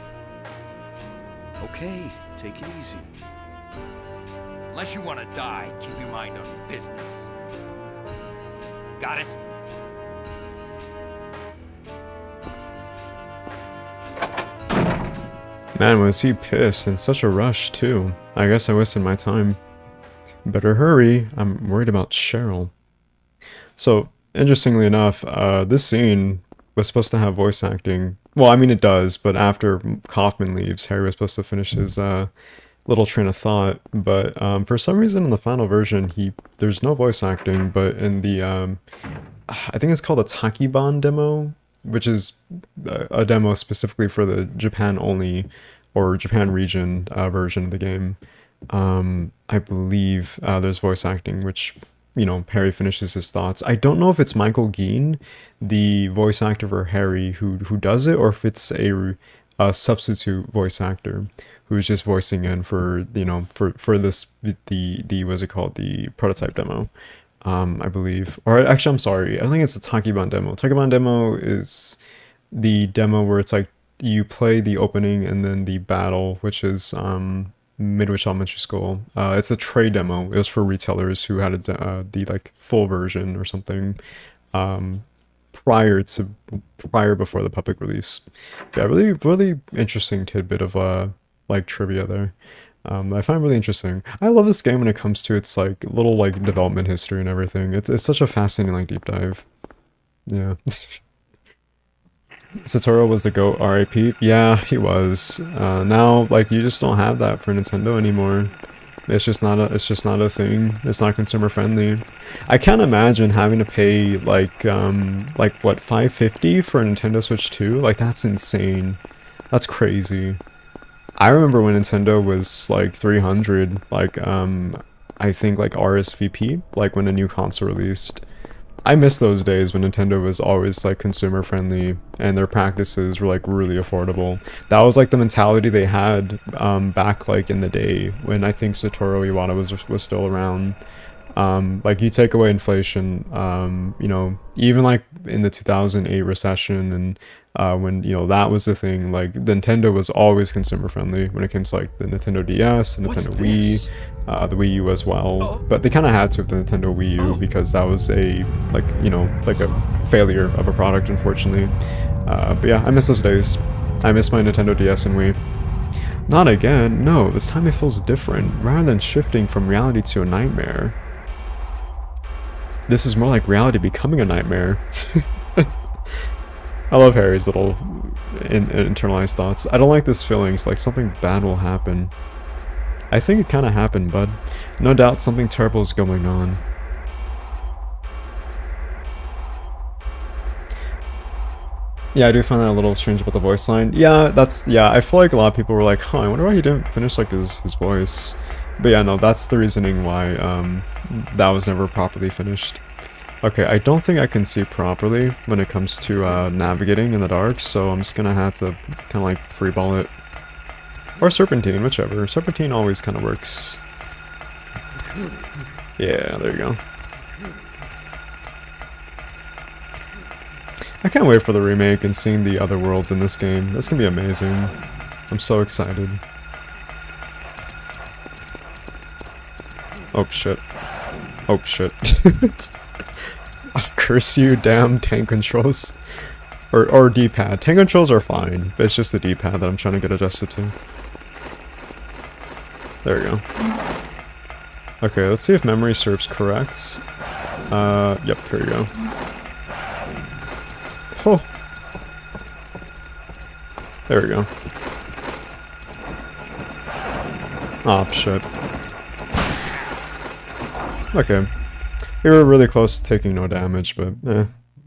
Okay, take it easy. Unless you want to die, keep your mind on business. Got it? Man, was he pissed in such a rush too. I guess I wasted my time. Better hurry, I'm worried about Cheryl. So, interestingly enough, this scene was supposed to have voice acting. Well, I mean it does, but after Kaufman leaves, Harry was supposed to finish his little train of thought. But for some reason in the final version, there's no voice acting, but in the, I think it's called a Takiban demo, which is a demo specifically for the Japan only, or Japan region version of the game. I believe there's voice acting, which, Harry finishes his thoughts. I don't know if it's Michael Gein, the voice actor for Harry, who does it, or if it's a substitute voice actor who's just voicing in for, for this, the what's it called, the prototype demo, I believe. Or actually, I'm sorry, I don't think it's a Takiban demo. Takiban demo is the demo where it's like you play the opening and then the battle, which is Midwich Elementary School. It's a trade demo. It was for retailers who had the like full version or something prior before the public release. Yeah, really interesting tidbit of like trivia there. I find really interesting. I love this game when it comes to its like little like development history and everything. It's such a fascinating like deep dive. Yeah. Satoru was the GOAT, RIP. Yeah, he was. Now, like, you just don't have that for Nintendo anymore. It's just not a thing. It's not consumer friendly. I can't imagine having to pay like what, $550 for a Nintendo Switch 2? Like, that's insane. That's crazy. I remember when Nintendo was like 300, like I think like RSVP, like when a new console released. I miss those days when Nintendo was always like consumer friendly and their practices were like really affordable. That was like the mentality they had back like in the day when I think Satoru Iwata was still around. Like you take away inflation, even like in the 2008 recession and when that was the thing, like Nintendo was always consumer friendly when it came to like the Nintendo DS, the Nintendo Wii, the Wii U as well. But they kind of had to with the Nintendo Wii U because that was a like a failure of a product, unfortunately. But yeah, I miss those days. I miss my Nintendo DS and Wii. Not again. No, this time it feels different. Rather than shifting from reality to a nightmare, this is more like reality becoming a nightmare. I love Harry's little internalized thoughts. I don't like this feeling. It's like something bad will happen. I think it kind of happened, bud. No doubt something terrible is going on. Yeah, I do find that a little strange about the voice line. Yeah, yeah, I feel like a lot of people were like, huh, I wonder why he didn't finish like his voice. But yeah, no, that's the reasoning why that was never properly finished. Okay, I don't think I can see properly when it comes to navigating in the dark, so I'm just gonna have to kind of like freeball it. Or Serpentine, whichever. Serpentine always kind of works. Yeah, there you go. I can't wait for the remake and seeing the other worlds in this game. That's gonna be amazing. I'm so excited. Oh shit. Oh shit. Oh, curse you, damn tank controls. Or D-pad. Tank controls are fine, but it's just the D-pad that I'm trying to get adjusted to. There we go. Okay, let's see if memory serves correct. Yep, here we go. Oh. There we go. Oh, shit. Okay. We were really close to taking no damage, but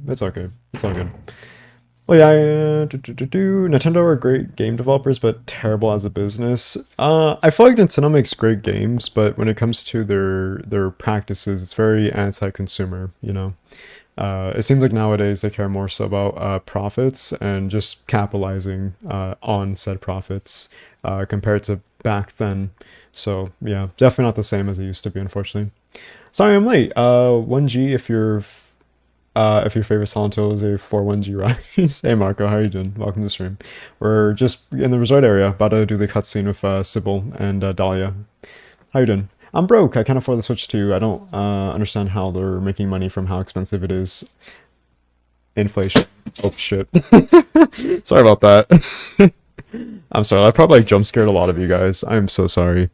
it's okay. It's all good. Well, yeah, Nintendo are great game developers, but terrible as a business. I feel like Nintendo makes great games, but when it comes to their practices, it's very anti-consumer, you know? It seems like nowadays they care more so about profits and just capitalizing on said profits compared to back then. So, yeah, definitely not the same as it used to be, unfortunately. Sorry I'm late. 1G if your favorite Silent Hill is a 4-1G rise. Hey Marco, how you doing? Welcome to the stream. We're just in the resort area, about to do the cutscene with Sybil and Dahlia. How you doing? I'm broke. I can't afford the Switch 2. I don't understand how they're making money from how expensive it is. Inflation. Oh shit. Sorry about that. I'm sorry. I probably like jump scared a lot of you guys. I'm so sorry.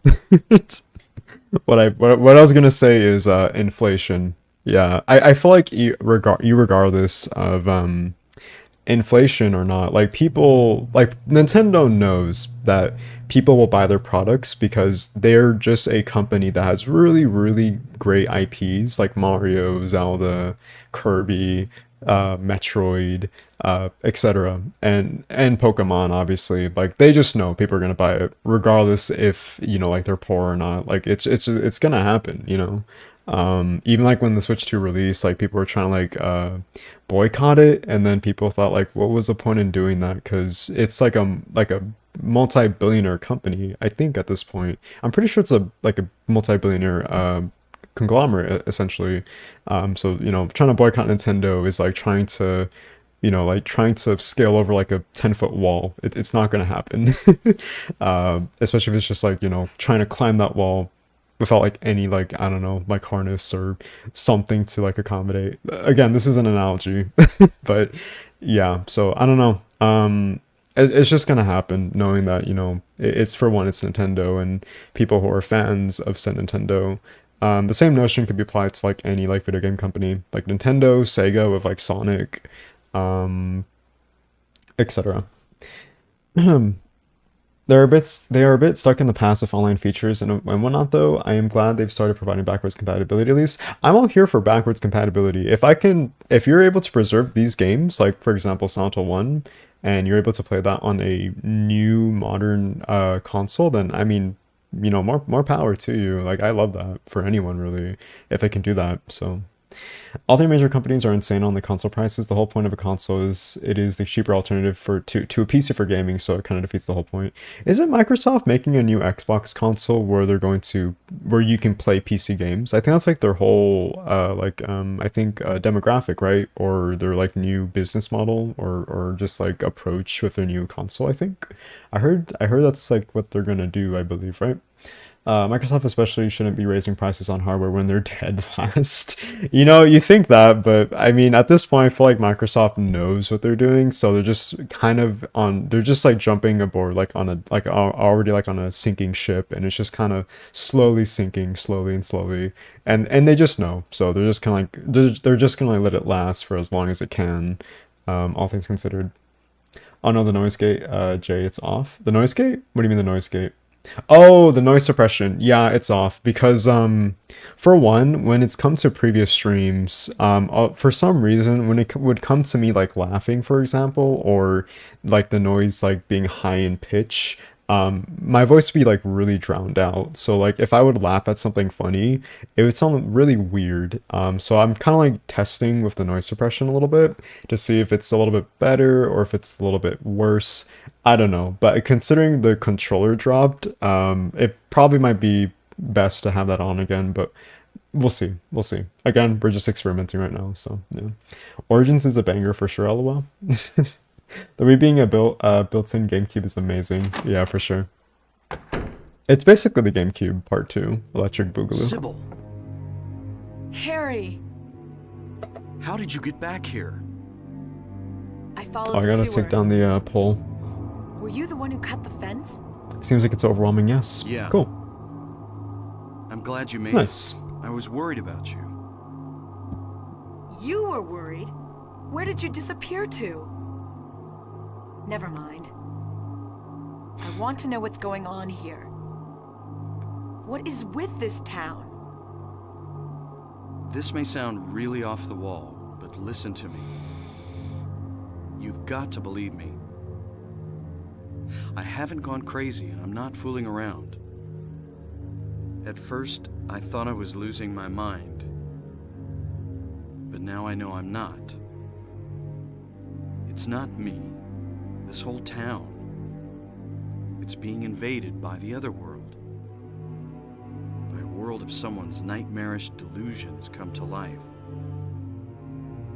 What I was gonna say is inflation. Yeah, I feel like regardless of inflation or not, like people like Nintendo knows that people will buy their products because they're just a company that has really great IPs like Mario, Zelda, Kirby, Metroid, etc. and Pokemon obviously. Like they just know people are gonna buy it regardless if you know like they're poor or not. Like it's gonna happen, you know. Even like when the Switch 2 released, like people were trying to boycott it, and then people thought like, what was the point in doing that? Because it's like a multi-billionaire company, I think at this point. I'm pretty sure it's a multi-billionaire conglomerate essentially. So you know, trying to boycott Nintendo is like trying to trying to scale over like a 10-foot wall. It's not gonna happen. Especially if it's just like, you know, trying to climb that wall without like any like I don't know like harness or something to like accommodate. Again, this is an analogy, but yeah. So I don't know. It's just gonna happen, knowing that you know it's for one, it's Nintendo and people who are fans of said Nintendo. The same notion could be applied to like any like video game company, like Nintendo, Sega with like Sonic, etc. They are a bit stuck in the past with online features and whatnot though. I am glad they've started providing backwards compatibility at least. I'm all here for backwards compatibility. If you're able to preserve these games, like for example Silent Hill 1, and you're able to play that on a new modern console, then I mean, you know, more power to you. Like I love that for anyone really, if they can do that. So all three major companies are insane on the console prices. The whole point of a console is it is the cheaper alternative to a PC for gaming, so it kind of defeats the whole point. Isn't Microsoft making a new Xbox console where where you can play PC games? I think that's like their whole I think demographic, right? Or their like new business model or just like approach with their new console, I think. I heard that's like what they're gonna do, I believe, right? Microsoft especially shouldn't be raising prices on hardware when they're dead last. You know, you think that, but I mean, at this point, I feel like Microsoft knows what they're doing, so they're just they're just like jumping aboard, like on a, already like on a sinking ship, and it's just kind of slowly sinking, slowly and slowly, and they just know, so they're just kind of like, they're just gonna let it last for as long as it can, all things considered. Oh no, the noise gate, Jay, it's off. The noise gate? What do you mean the noise gate? Oh, the noise suppression. Yeah, it's off because for one, when it's come to previous streams, for some reason when it would come to me like laughing, for example, or like the noise like being high in pitch, my voice would be like really drowned out. So like if I would laugh at something funny, it would sound really weird. So I'm kind of like testing with the noise suppression a little bit to see if it's a little bit better or if it's a little bit worse. I don't know, but considering the controller dropped, it probably might be best to have that on again, but we'll see. We'll see. Again, we're just experimenting right now, so yeah. Origins is a banger for sure, lol. The Wii being a built-in GameCube is amazing. Yeah, for sure. It's basically the GameCube Part 2, Electric Boogaloo. Sybil, Harry, how did you get back here? I followed Oh, I the gotta sewer. take down the pole. Were you the one who cut the fence? Seems like it's overwhelming, yes. Yeah. Cool. I'm glad you made Nice. it. I was worried about you. You were worried. Where did you disappear to? Never mind. I want to know what's going on here. What is with this town? This may sound really off the wall, but listen to me. You've got to believe me. I haven't gone crazy and I'm not fooling around. At first, I thought I was losing my mind. But now I know I'm not. It's not me. This whole town. It's being invaded by the other world. By a world of someone's nightmarish delusions come to life.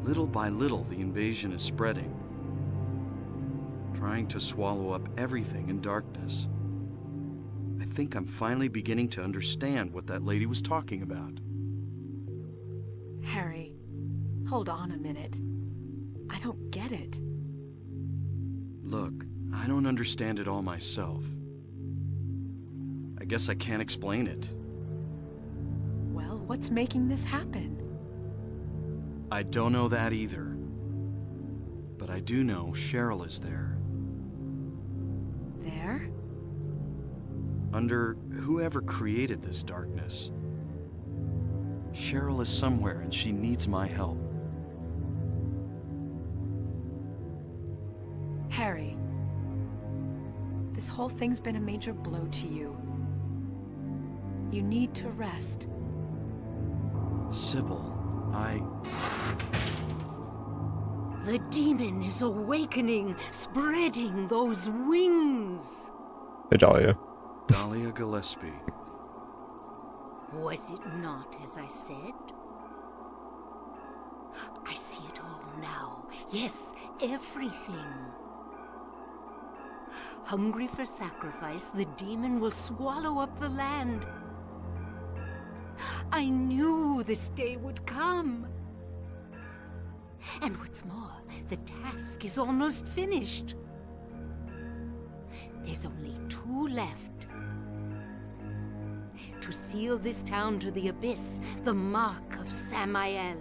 Little by little, the invasion is spreading, trying to swallow up everything in darkness. I think I'm finally beginning to understand what that lady was talking about. Harry, hold on a minute. I don't get it. Look, I don't understand it all myself. I guess I can't explain it. Well, what's making this happen? I don't know that either. But I do know Cheryl is there. There? Under whoever created this darkness. Cheryl is somewhere and she needs my help. Harry, this whole thing's been a major blow to you. You need to rest. Sybil, The demon is awakening, spreading those wings. Hey, Dahlia. Dahlia Gillespie. Was it not as I said? I see it all now. Yes, everything. Hungry for sacrifice, the demon will swallow up the land. I knew this day would come. And what's more, the task is almost finished. There's only 2 left. To seal this town to the abyss, the mark of Samael.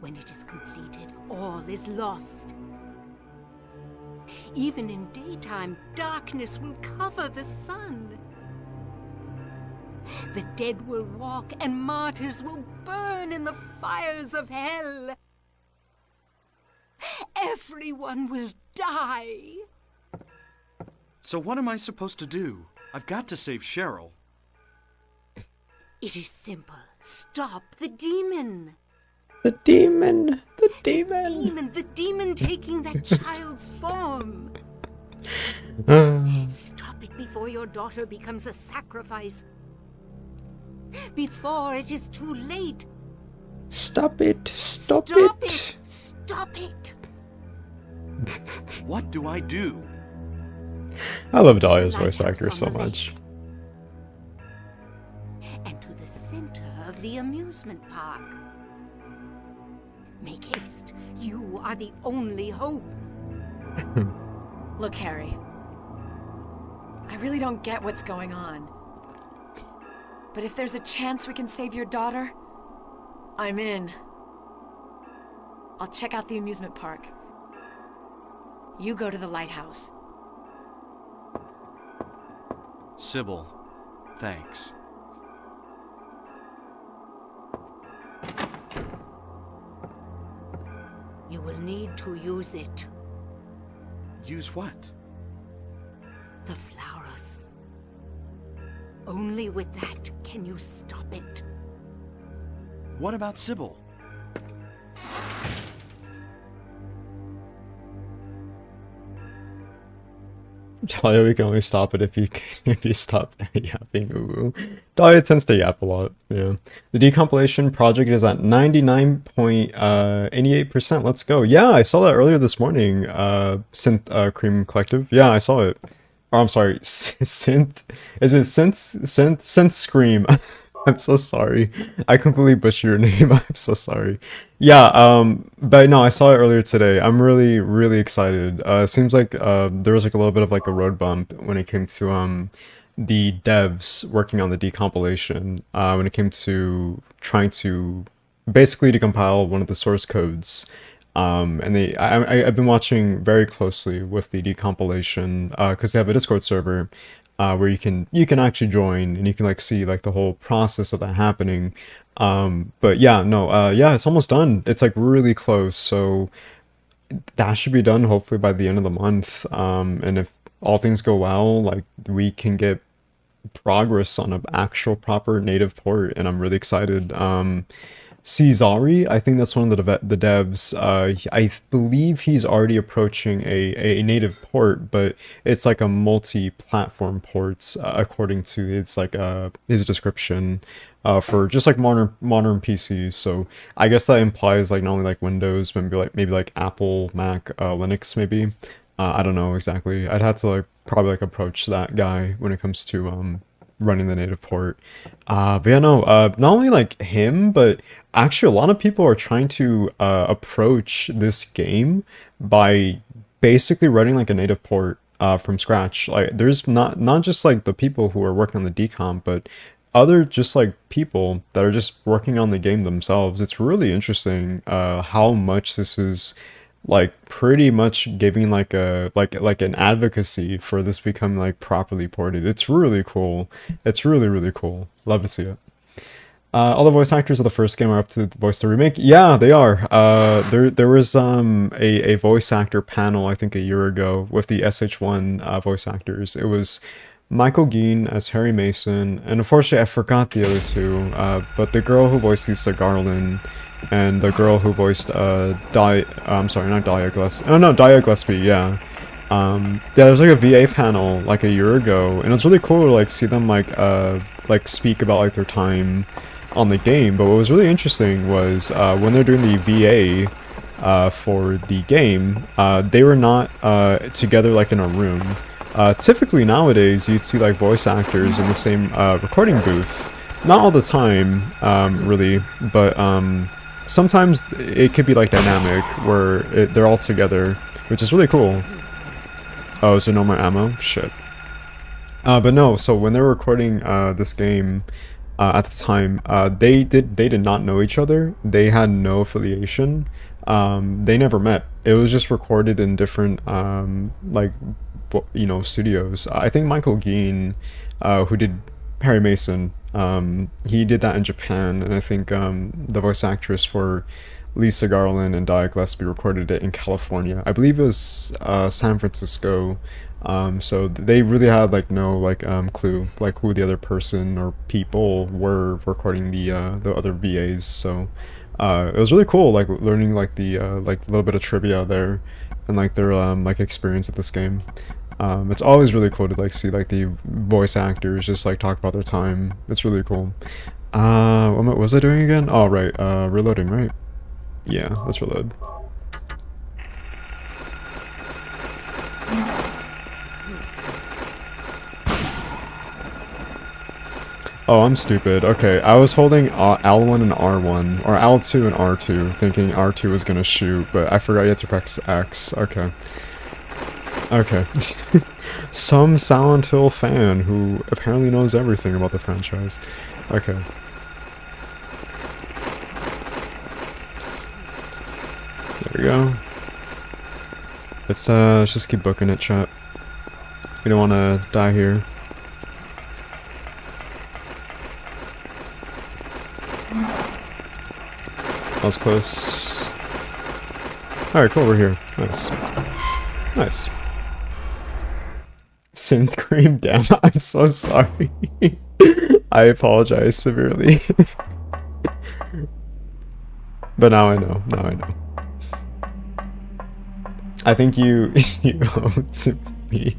When it is completed, all is lost. Even in daytime, darkness will cover the sun. The dead will walk, and martyrs will burn in the fires of hell. Everyone will die. So what am I supposed to do? I've got to save Cheryl. It is simple. Stop the demon. The demon! The demon! The demon taking that child's form. Stop it before your daughter becomes a sacrifice. Before it is too late. Stop it! Stop Stop it! it! Stop it! What do I do? I love Dahlia's voice actor so much. And to the center of the amusement park. Make haste. You are the only hope. Look, Harry. I really don't get what's going on. But if there's a chance we can save your daughter, I'm in. I'll check out the amusement park. You go to the lighthouse. Sybil, thanks. You will need to use it. Use what? The flowers. Only with that can you stop it. What about Sybil? Dahlia, we can only stop it if you stop yapping. Ooh. Dahlia tends to yap a lot. Yeah. The decompilation project is at 99.88%. Let's go. Yeah, I saw that earlier this morning. Synth Cream Collective. Yeah, I saw it. Or I'm sorry, Synth. Is it Synth Scream? I'm so sorry. I completely butchered your name. I'm so sorry. Yeah, but no, I saw it earlier today. I'm really, really excited. It seems like there was like a little bit of like a road bump when it came to the devs working on the decompilation. When it came to trying to basically decompile one of the source codes. And I've been watching very closely with the decompilation because they have a Discord server where you can actually join and you can like see like the whole process of that happening. But yeah, no, yeah, it's almost done. It's like really close, so that should be done hopefully by the end of the month. And if all things go well, like we can get progress on an actual proper native port, and I'm really excited. Cesari, I think that's one of the devs. I believe he's already approaching a native port, but it's like a multi-platform port, according to his like his description, for just like modern PCs. So I guess that implies like not only like Windows, but maybe like Apple, Mac, Linux, maybe. I don't know exactly. I'd have to like probably like approach that guy when it comes to running the native port. But yeah, no, not only like him, but actually a lot of people are trying to approach this game by basically running like a native port from scratch. Like there's not just like the people who are working on the decomp, but other just like people that are just working on the game themselves. It's really interesting how much this is like pretty much giving like a like an advocacy for this becoming like properly ported. It's really cool. It's really, really cool. Love to see it. All the voice actors of the first game are up to voice the remake. Yeah, they are. There was a voice actor panel I think a year ago with the SH1 voice actors. It was Michael Gein as Harry Mason, and unfortunately I forgot the other two. But the girl who voiced Lisa Garland and the girl who voiced I'm sorry, not Dahlia Gillespie. Oh no, Dahlia Gillespie. Yeah. Yeah, there was like a VA panel like a year ago, and it was really cool to like see them like speak about like their time on the game. But what was really interesting was when they're doing the VA for the game, they were not together like in a room. Typically nowadays you'd see like voice actors in the same recording booth. Not all the time, really, but sometimes it could be like dynamic where they're all together, which is really cool. Oh, is there no more ammo? Shit. But no, so when they were recording this game at the time, they did not know each other. They had no affiliation. They never met. It was just recorded in different like studios. I think Michael Gein, who did Harry Mason, he did that in Japan, and I think the voice actress for Lisa Garland and Dahlia Gillespie recorded it in California. I believe it was San Francisco. So they really had like no like clue like who the other person or people were recording the other VAs. So it was really cool like learning like the like a little bit of trivia there and like their like experience at this game. It's always really cool to like see like the voice actors just like talk about their time. It's really cool. What was I doing again? Oh right, reloading, right? Yeah, let's reload. Oh, I'm stupid. Okay, I was holding L1 and R1, or L2 and R2, thinking R2 was gonna shoot, but I forgot you had to press X. Okay. Okay. Some Silent Hill fan who apparently knows everything about the franchise. Okay. There we go. Let's just keep booking it, chat. We don't want to die here. was close. Alright, cool, we're here. Nice. Nice. Synth cream, damn, I'm so sorry. I apologize severely. But now I know, I think you owe to me.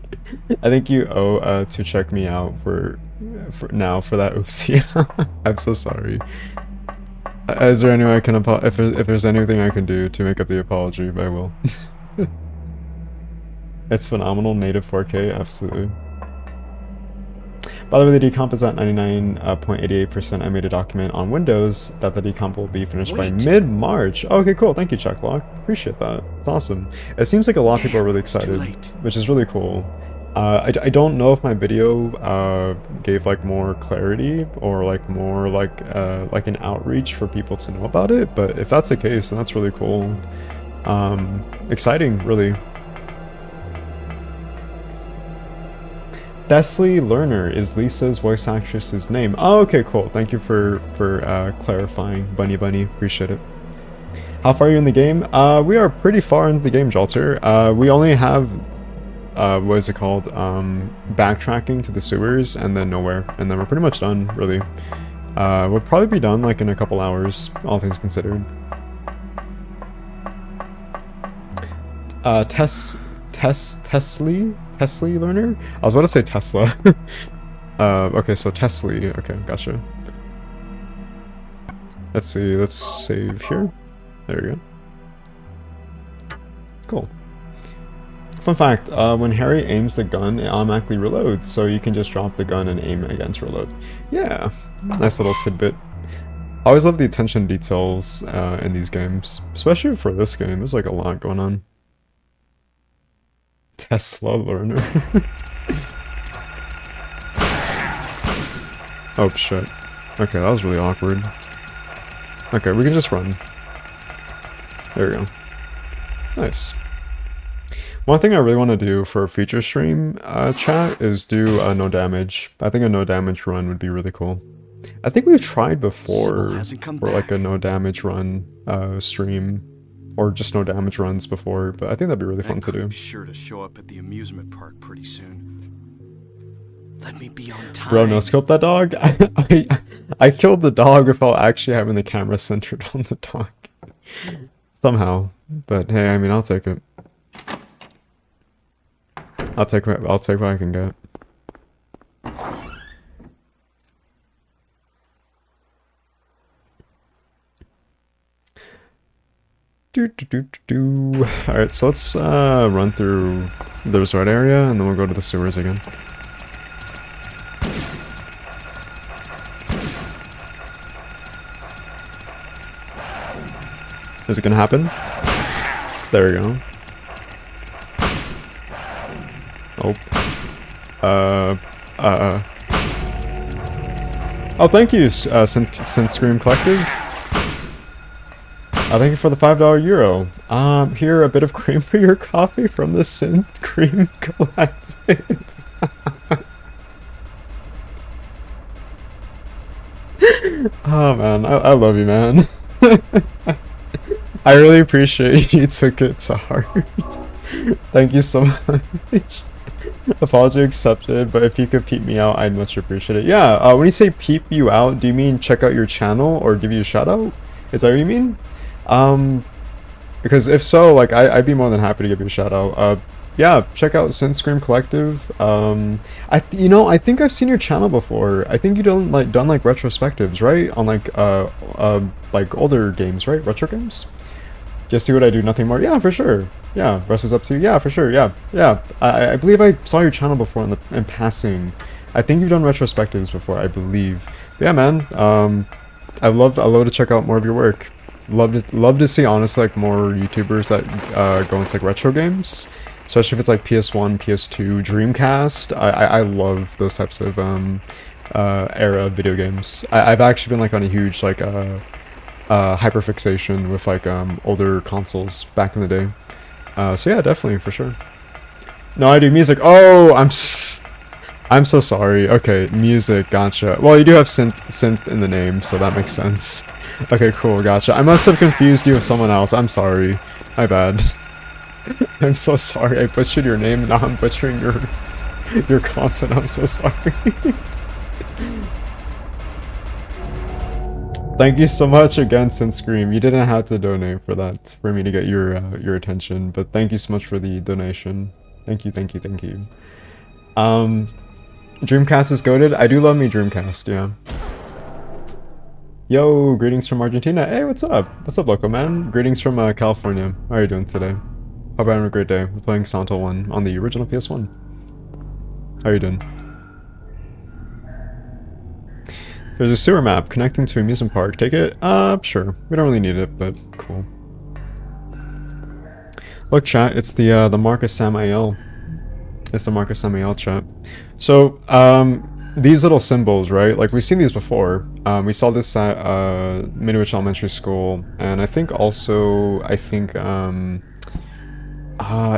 I think you owe to check me out for that oopsie. I'm so sorry. Is there any way I can if there's anything I can do to make up the apology, I will. It's phenomenal, native 4K, absolutely. By the way, the decomp is at 99.88%. I made a document on Windows that the decomp will be finished by mid-March. Okay, cool. Thank you, Chucklock. Appreciate that. It's awesome. It seems like a lot of people are really excited, which is really cool. I don't know if my video gave like more clarity or like more like an outreach for people to know about it, but if that's the case, then that's really cool. Exciting, really. Desley Lerner is Lisa's voice actress's name. Oh, okay, cool. Thank you for clarifying, Bunny. Appreciate it. How far are you in the game? We are pretty far in the game, Jalter. We only have, what is it called? Backtracking to the sewers and then nowhere. And then we're pretty much done, really. We'll probably be done like in a couple hours, all things considered. Tesla learner? I was about to say Tesla. Okay, so Tesla. Okay, gotcha. Let's see, let's save here. There we go. Cool. Fun fact, when Harry aims the gun, it automatically reloads, so you can just drop the gun and aim it again to reload. Yeah, nice little tidbit. I always love the attention to details in these games, especially for this game. There's like a lot going on. Tesla learner. Oh shit. Okay, that was really awkward. Okay, we can just run. There we go. Nice. One thing I really want to do for a future stream chat is do a no damage. I think a no damage run would be really cool. I think we've tried before for like a no damage run stream. Or just no damage runs before, but I think that'd be really fun to do. Sure to show up at the amusement park pretty soon. Let me be on time. Bro, no scope that dog. I killed the dog without actually having the camera centered on the dog. Somehow, but hey, I mean, I'll take it. I'll take what I can get. Alright, so let's run through the resort area and then we'll go to the sewers again. Is it gonna happen? There we go. Oh, thank you, Synth Scream Collective. Thank you for the $5 euro. Here, a bit of cream for your coffee from the Synth Cream Collective. Oh man, I love you, man. I really appreciate you took it to heart. Thank you so much. Apology accepted, but if you could peep me out, I'd much appreciate it. Yeah, when you say peep you out, do you mean check out your channel or give you a shout out? Is that what you mean? Because if so, like, I'd be more than happy to give you a shout out. Yeah, check out Synth Scream Collective. I think I've seen your channel before. I think you done like retrospectives, right? On like older games, right? Retro games? Just see what I do, nothing more. Yeah, for sure. Yeah, rest is up to you. Yeah, for sure. Yeah. I believe I saw your channel before in passing. I think you've done retrospectives before, I believe. But yeah, man. I love to check out more of your work. Love to see, honestly, like more YouTubers that go into like retro games, especially if it's like PS1, PS2, Dreamcast. I love those types of era video games. I've actually been like on a huge like hyperfixation with like older consoles back in the day. So yeah, definitely, for sure. No, I do music. Oh, I'm so sorry. Okay, music, gotcha. Well, you do have synth in the name, so that makes sense. Okay, cool, gotcha. I must have confused you with someone else. I'm sorry. My bad. I'm so sorry. I butchered your name, and now I'm butchering your content. I'm so sorry. Thank you so much again, Scream. You didn't have to donate for that, for me to get your attention, but thank you so much for the donation. Thank you, thank you, thank you. Dreamcast is goated. I do love me Dreamcast, yeah. Yo, greetings from Argentina. Hey, what's up? What's up, local man? Greetings from California. How are you doing today? Hope you're having a great day. We're playing Silent Hill 1 on the original PS1. How are you doing? There's a sewer map connecting to amusement park. Take it? Sure. We don't really need it, but cool. Look, chat, it's the Marcus Samael. It's the Marcus Samael chat. So, these little symbols, right? Like, we've seen these before. We saw this at Midwich Elementary School, and I think also, it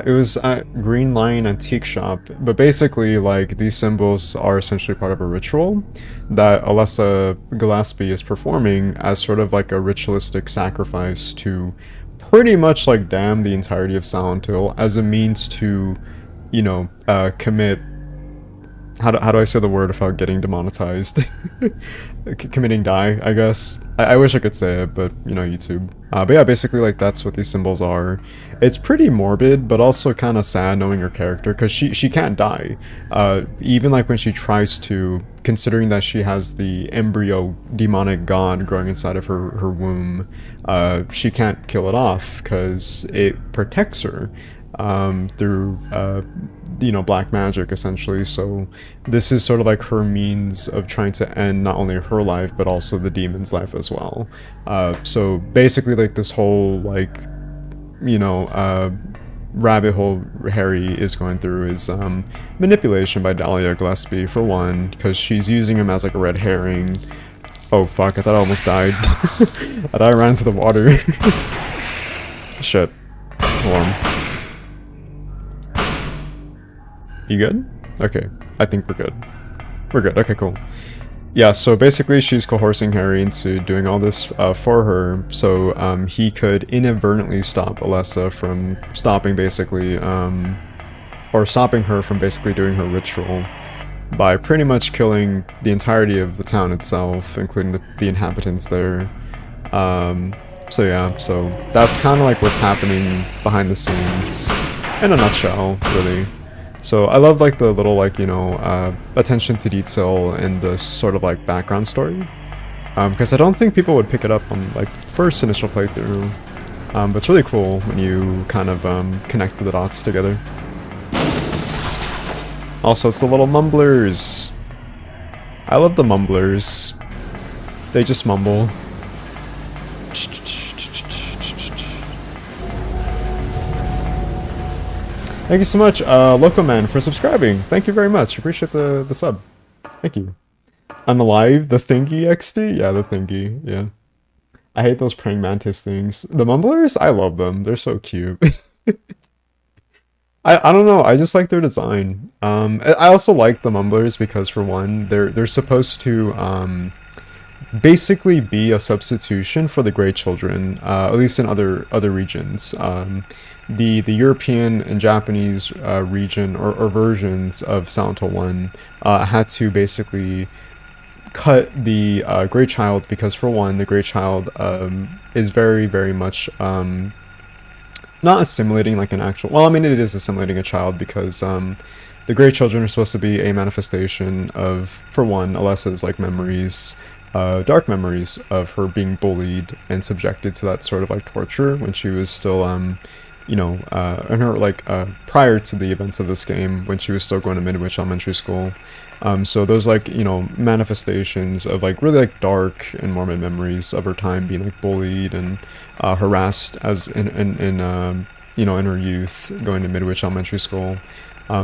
was at Green Lion Antique Shop. But basically, like, these symbols are essentially part of a ritual that Alessa Gillespie is performing as sort of like a ritualistic sacrifice to pretty much like damn the entirety of Silent Hill as a means to, you know, commit... How do I say the word without getting demonetized? Committing die, I guess. I wish I could say it, but, you know, YouTube. But yeah, basically, like, that's what these symbols are. It's pretty morbid, but also kind of sad knowing her character, because she can't die. Even, like, when she tries to, considering that she has the embryo demonic god growing inside of her womb, she can't kill it off, because it protects her. Through, you know, black magic, essentially. So this is sort of like her means of trying to end not only her life, but also the demon's life as well. So basically, like, this whole, like, you know, rabbit hole Harry is going through is manipulation by Dahlia Gillespie, for one, because she's using him as, like, a red herring. Oh, fuck, I thought I almost died. I thought I ran into the water. Shit. Hold on. You good? Okay, I think we're good. We're good, okay, cool. Yeah, so basically she's coercing Harry into doing all this for her, so he could inadvertently stop Alessa from stopping basically, or stopping her from basically doing her ritual by pretty much killing the entirety of the town itself, including the inhabitants there. So yeah, so that's kind of like what's happening behind the scenes, in a nutshell, really. So I love, like, the little, like, you know, attention to detail in this sort of, like, background story. Because I don't think people would pick it up on, like, first initial playthrough. But it's really cool when you kind of connect the dots together. Also, it's the little mumblers. I love the mumblers. They just mumble. Thank you so much, Loco Man, for subscribing. Thank you very much. Appreciate the sub. Thank you. I'm alive. The thingy XD? Yeah, the thingy. Yeah. I hate those praying mantis things. The mumblers? I love them. They're so cute. I don't know. I just like their design. I also like the mumblers because, for one, they're supposed to basically be a substitution for the Grey Children, at least in other regions. The European and Japanese region or versions of Silent Hill 1 had to basically cut the Grey Child because, for one, the Grey Child is very, very much not assimilating like an actual... Well, I mean, it is assimilating a child because the Grey Children are supposed to be a manifestation of, for one, Alessa's, like, memories, dark memories of her being bullied and subjected to that sort of, like, torture when she was still... you know, in her, like, prior to the events of this game, when she was still going to Midwich Elementary School. So those, like, you know, manifestations of, like, really, like, dark and morbid memories of her time being, like, bullied and harassed as in you know, in her youth, going to Midwich Elementary School.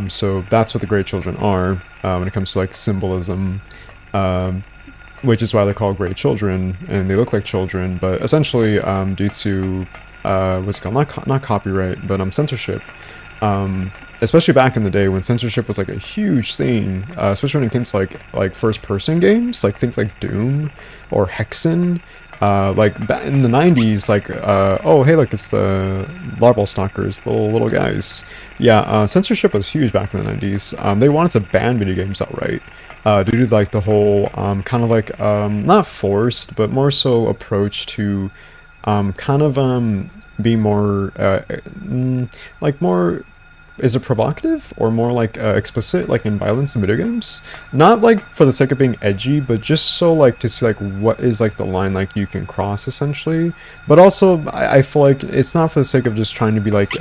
So that's what the Grey Children are, when it comes to, like, symbolism, which is why they're called Grey Children, and they look like children, but essentially, due to what's it called? Not copyright, but censorship. Especially back in the day when censorship was like a huge thing, especially when it came to like first-person games, like think like Doom or Hexen. Like back in the 90s, like oh hey look, it's the larval stalkers, the little guys. Yeah, censorship was huge back in the 90s. They wanted to ban video games outright, due to like the whole kind of like not forced but more so approach to kind of be more like more, is it provocative or more like explicit, like in violence in video games? Not like for the sake of being edgy, but just so like to see like what is like the line like you can cross essentially. But also I feel like it's not for the sake of just trying to be like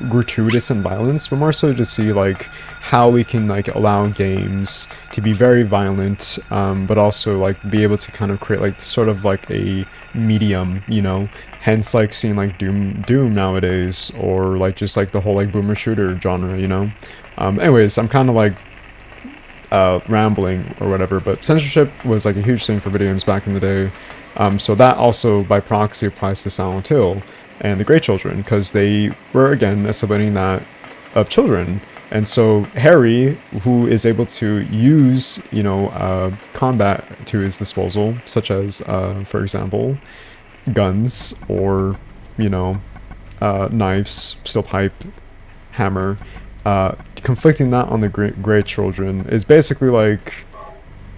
gratuitous in violence, but more so to see like how we can like allow games to be very violent, but also like be able to kind of create like sort of like a medium, you know, hence like seeing like Doom nowadays, or like just like the whole like boomer shooter genre, you know. Anyways, I'm kind of like rambling or whatever, but censorship was like a huge thing for video games back in the day. So that also by proxy applies to Silent Hill and the Grey Children, because they were again assimilating that of children. And so Harry, who is able to use, you know, combat to his disposal, such as for example guns or, you know, knives, steel pipe, hammer, conflicting that on the Grey Children is basically like,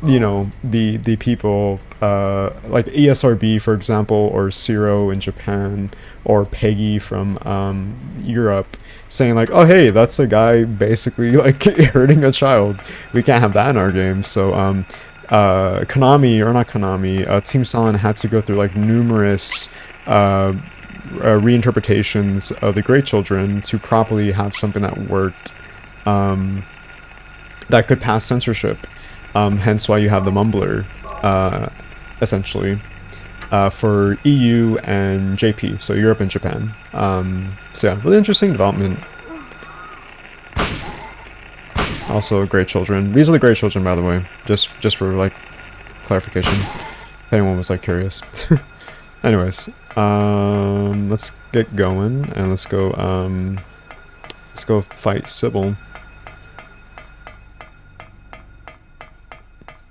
you know, the people like ESRB for example, or Zero in Japan, or Peggy from Europe, saying like, oh hey, that's a guy basically like hurting a child, we can't have that in our game. So Konami, or not Konami, Team Silent had to go through like numerous reinterpretations of the Grey Children to properly have something that worked, that could pass censorship. Hence why you have the Mumbler, essentially, for EU and JP, so Europe and Japan. So yeah, really interesting development. Also, Grey Children. These are the Grey Children, by the way, just for like clarification, if anyone was like curious. Anyways, let's get going and let's go fight Sybil.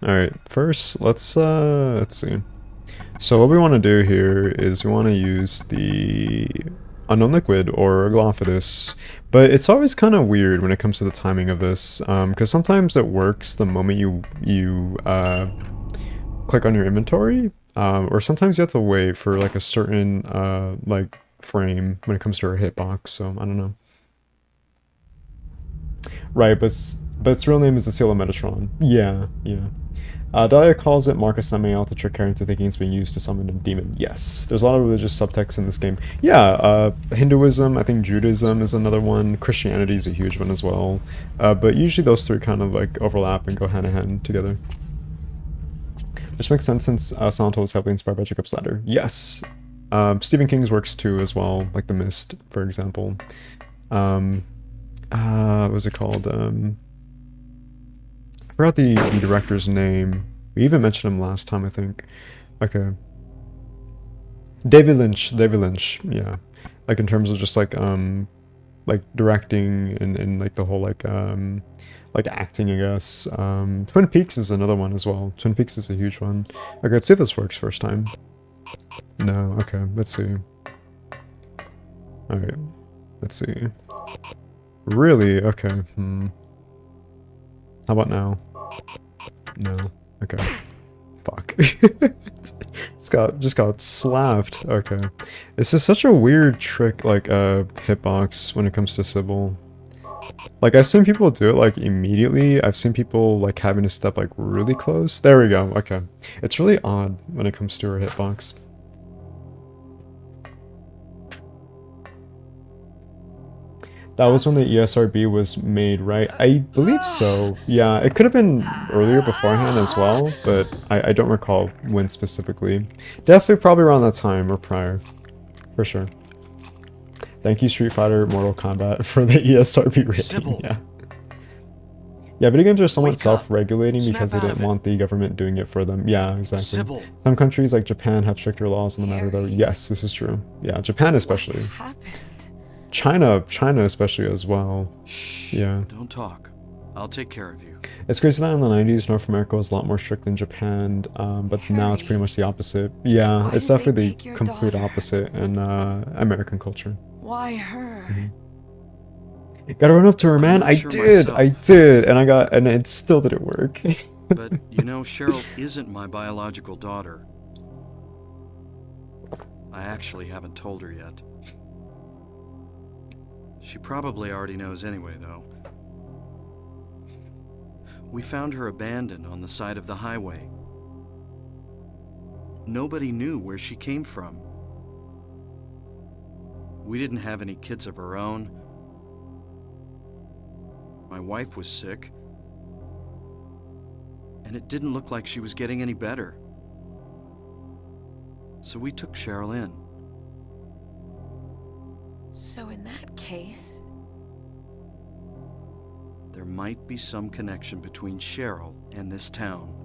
Alright, first let's see. So what we want to do here is we want to use the Unknown Liquid, or Glophodus, but it's always kind of weird when it comes to the timing of this, because sometimes it works the moment you click on your inventory, or sometimes you have to wait for like a certain like frame when it comes to our hitbox, so I don't know. Right, but its real name is the Seal of Metatron. Yeah. Dahlia calls it Marcus Samael to trick her into thinking it's being used to summon a demon. Yes, there's a lot of religious subtext in this game. Yeah, Hinduism, I think Judaism is another one. Christianity is a huge one as well. But usually those three kind of like overlap and go hand in hand together. Which makes sense since Silent Hill was heavily inspired by Jacob's Ladder. Yes. Stephen King's works too as well, like The Mist, for example. What was it called? I forgot the director's name. We even mentioned him last time, I think. Okay. David Lynch, yeah. Like in terms of just like directing and like the whole like acting, I guess. Twin Peaks is another one as well. Twin Peaks is a huge one. Okay, let's see if this works first time. No, okay, let's see. Alright, let's see. Really? Okay, How about now? No. Okay. Fuck. just got slapped. Okay. It's just such a weird trick, like hitbox when it comes to Sybil. Like I've seen people do it like immediately. I've seen people like having to step like really close. There we go. Okay. It's really odd when it comes to her hitbox. That was when the ESRB was made, right? I believe so. Yeah, it could have been earlier beforehand as well, but I don't recall when specifically. Definitely probably around that time or prior. For sure. Thank you, Street Fighter, Mortal Kombat, for the ESRB rating. Sybil. Yeah. Yeah, video games are somewhat self-regulating because they didn't want the government doing it for them. Yeah, exactly. Sybil. Some countries like Japan have stricter laws on the matter though. Yes, this is true. Yeah, Japan especially. What happened? China especially as well. Shh. Yeah. Don't talk. I'll take care of you. It's crazy that in the 90s, North America was a lot more strict than Japan, but now it's pretty much the opposite. Yeah, Why it's did they definitely take the your complete daughter? opposite in American culture. Why her? Gotta run up to her, man. not I sure did, myself. I did, and it still didn't work. But, you know, Cheryl isn't my biological daughter. I actually haven't told her yet. She probably already knows anyway, though. We found her abandoned on the side of the highway. Nobody knew where she came from. We didn't have any kids of our own. My wife was sick. And it didn't look like she was getting any better. So we took Cheryl in. So in that case, There might be some connection between Cheryl and this town.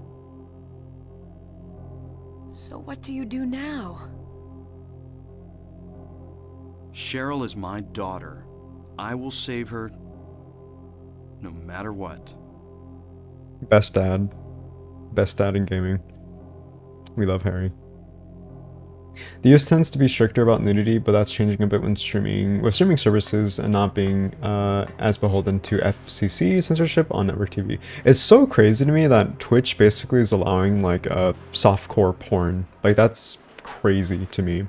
so what do you do now? Cheryl is my daughter. I will save her no matter what. Best dad. Best dad in gaming. We love Harry. The US tends to be stricter about nudity, but that's changing a bit with streaming services and not being as beholden to FCC censorship on network TV. It's so crazy to me that Twitch basically is allowing like softcore porn. Like that's crazy to me.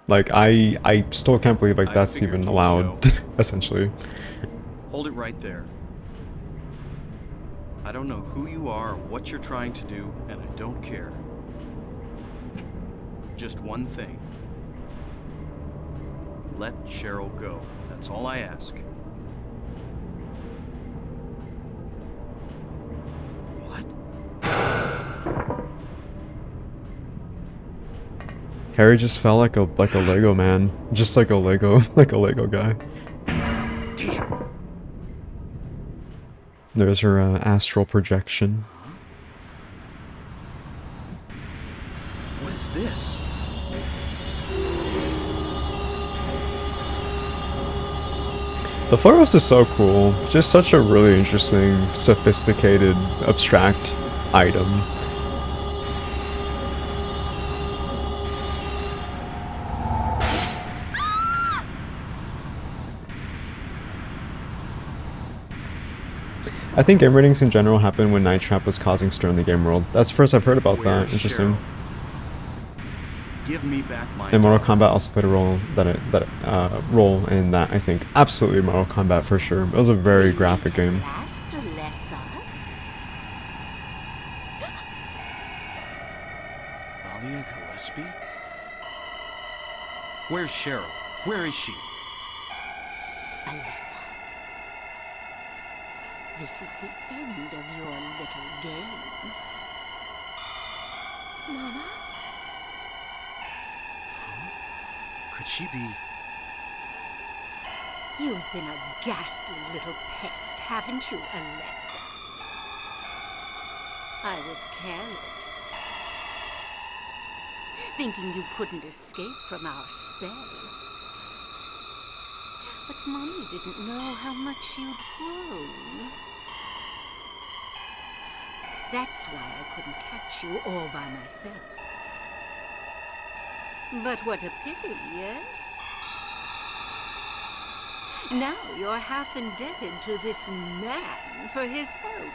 Like I still can't believe like I that's figured even you'd allowed, show. essentially. Hold it right there. I don't know who you are or what you're trying to do, and I don't care. Just one thing. Let Cheryl go. That's all I ask. What? Harry just felt like a Lego man, just like a Lego guy. Damn. There's her astral projection. What is this? The Floros is so cool. Just such a really interesting, sophisticated, abstract item. I think game ratings in general happened when Night Trap was causing stir in the game world. That's the first I've heard about that. Where's Interesting. Cheryl? Give me back my And Mortal daughter. Kombat also played a role in that. I think absolutely Mortal Kombat for sure. It was a very graphic game. Last, Alessa. Alia Gillespie? Where's Cheryl? Where is she? Alessa. This is the end of your little game. Mama? Could she be? You've been a ghastly little pest, haven't you, Alessa? I was careless, thinking you couldn't escape from our spell. But Mommy didn't know how much you'd grown. That's why I couldn't catch you all by myself. But what a pity, yes? Now you're half indebted to this man for his help.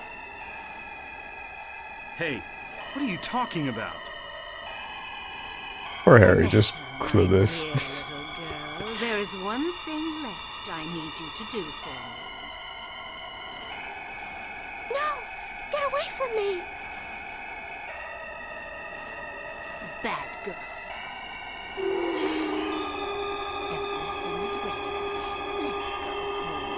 Hey, what are you talking about? Poor Harry, just Alessa, clueless. my dear little girl, there is one thing left I need you to do for me. No! Get away from me! Bad girl. Everything is ready. Let's go home.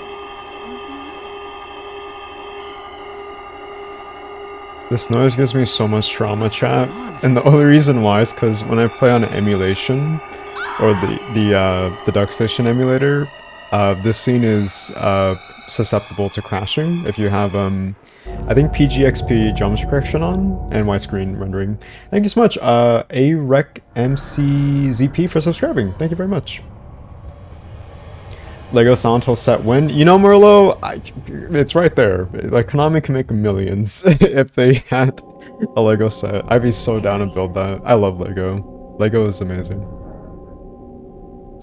This noise gives me so much trauma, chat, and the only reason why is because when I play on emulation, or the DuckStation emulator, this scene is susceptible to crashing if you have I think PGXP geometry correction on and widescreen rendering. Thank you so much, ARECMCZP for subscribing. Thank you very much. Lego Silent Hill set win. You know, Merlot, it's right there. Like, Konami can make millions if they had a Lego set. I'd be so down to build that. I love Lego. Lego is amazing.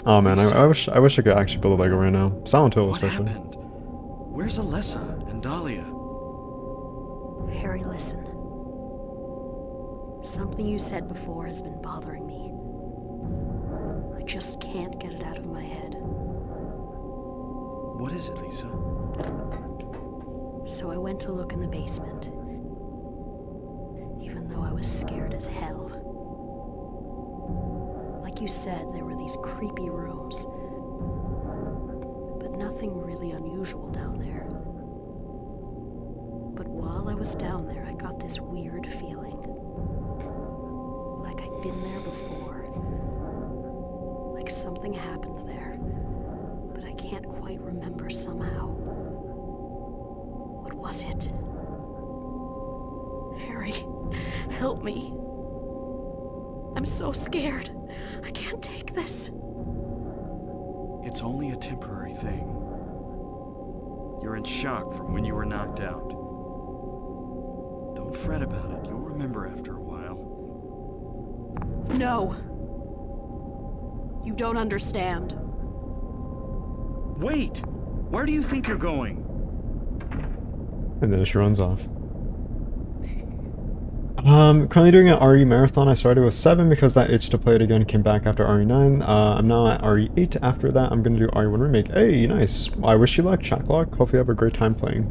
Oh man, I wish I could actually build a Lego right now. Silent Hill What especially. happened? Where's Alessa and Dahlia? Harry, listen. Something you said before has been bothering me. I just can't get it out of my head. What is it, Lisa? So I went to look in the basement, even though I was scared as hell. Like you said, there were these creepy rooms, but nothing really unusual down there. But while I was down there, I got this weird feeling. Like I'd been there before. Like something happened there, but I can't quite remember somehow. What was it? Harry, help me. I'm so scared. I can't take this. It's only a temporary thing. You're in shock from when you were knocked out. Don't fret about it. You'll remember after a while. No. You don't understand. Wait! Where do you think you're going? And then she runs off. Currently doing an RE marathon. I started with 7 because that itch to play it again came back after RE9. I'm now at RE8. After that, I'm gonna do RE1 remake. Hey, nice. Well, I wish you luck, Shacklock. Hopefully you have a great time playing.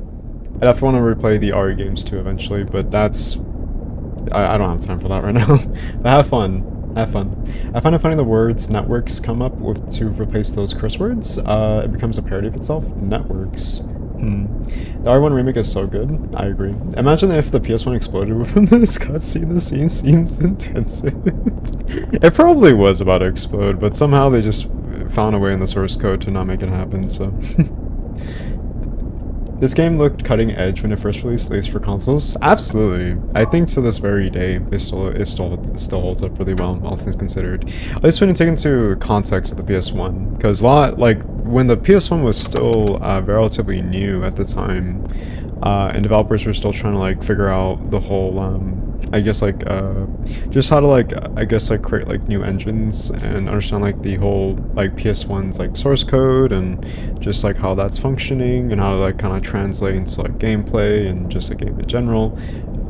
I definitely want to replay the RE games too eventually, but that's... I don't have time for that right now. But have fun. Have fun. I find it funny the words networks come up with to replace those curse words. It becomes a parody of itself. Networks. The R1 remake is so good. I agree. Imagine if the PS1 exploded within this cutscene. The scene seems intensive. It probably was about to explode, but somehow they just found a way in the source code to not make it happen, so... This game looked cutting edge when it first released, at least for consoles. Absolutely. I think to this very day, it still holds up really well, all things considered. At least when you take into context of the PS1, because when the PS1 was still relatively new at the time, and developers were still trying to figure out the whole just how to create new engines and understand the whole PS1's source code and just how that's functioning and how to kind of translate into gameplay and just a game in general.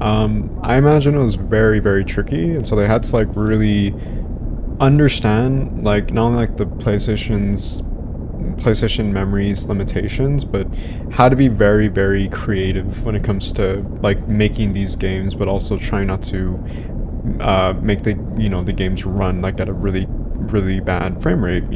I imagine it was very, very tricky, and so they had to really understand not only the PlayStation memory's limitations, but how to be very, very creative when it comes to making these games, but also trying not to make the games run at a really, really bad frame rate,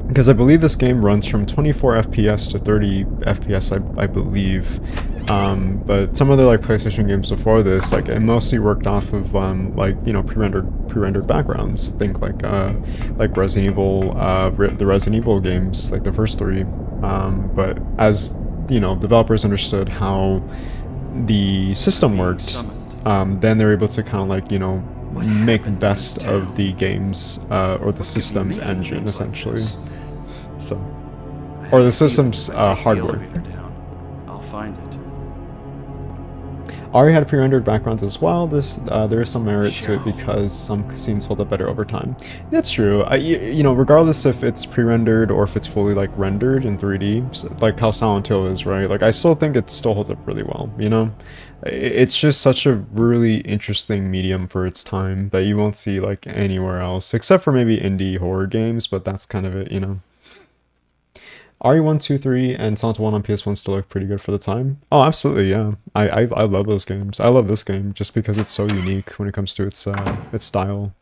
because I believe this game runs from 24 FPS to 30 FPS, I believe. But some other PlayStation games before this, it mostly worked off of pre-rendered backgrounds. Think Resident Evil, the Resident Evil games, the first 3. But as developers understood how the system worked, then they're able to kind of make best of the games or the system's engine essentially. So, or the system's hardware. I'll find it. RE had pre-rendered backgrounds as well. There is some merit to it because some scenes hold up better over time. That's true. Regardless if it's pre-rendered or if it's fully rendered in 3D, like how Silent Hill is, right? I still think it still holds up really well. It's just such a really interesting medium for its time that you won't see anywhere else, except for maybe indie horror games. But that's kind of it, RE1, 2, 3, and Silent Hill 1 on PS1 still look pretty good for the time. Oh, absolutely, yeah. I love those games. I love this game just because it's so unique when it comes to its style,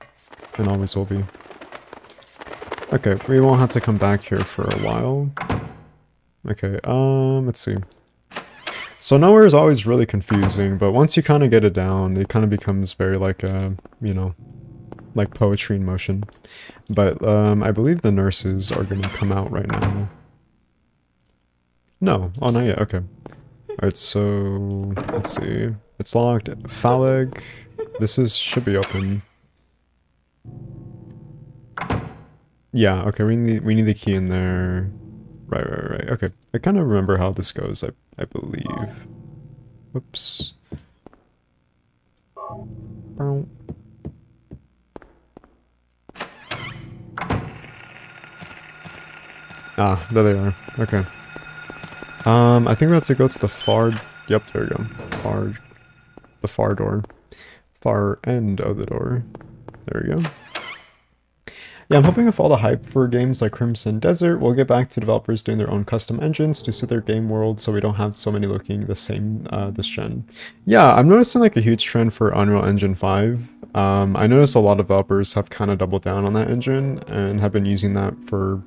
and always will be. Okay, we won't have to come back here for a while. Okay, let's see. So nowhere is always really confusing, but once you kind of get it down, it kind of becomes very poetry in motion. But I believe the nurses are going to come out right now. No. Oh, not yet. Okay. Alright, so... let's see. It's locked. Phaleg. This should be open. Yeah, okay, we need the key in there. Right. Okay, I kind of remember how this goes, I believe. Whoops. Bow. Ah, there they are. Okay. I think we have to go to the far... Yep, there we go. The far door. Far end of the door. There we go. Yeah, I'm hoping with all the hype for games like Crimson Desert, we'll get back to developers doing their own custom engines to suit their game world so we don't have so many looking the same this gen. Yeah, I'm noticing like a huge trend for Unreal Engine 5. I noticed a lot of developers have kind of doubled down on that engine and have been using that for,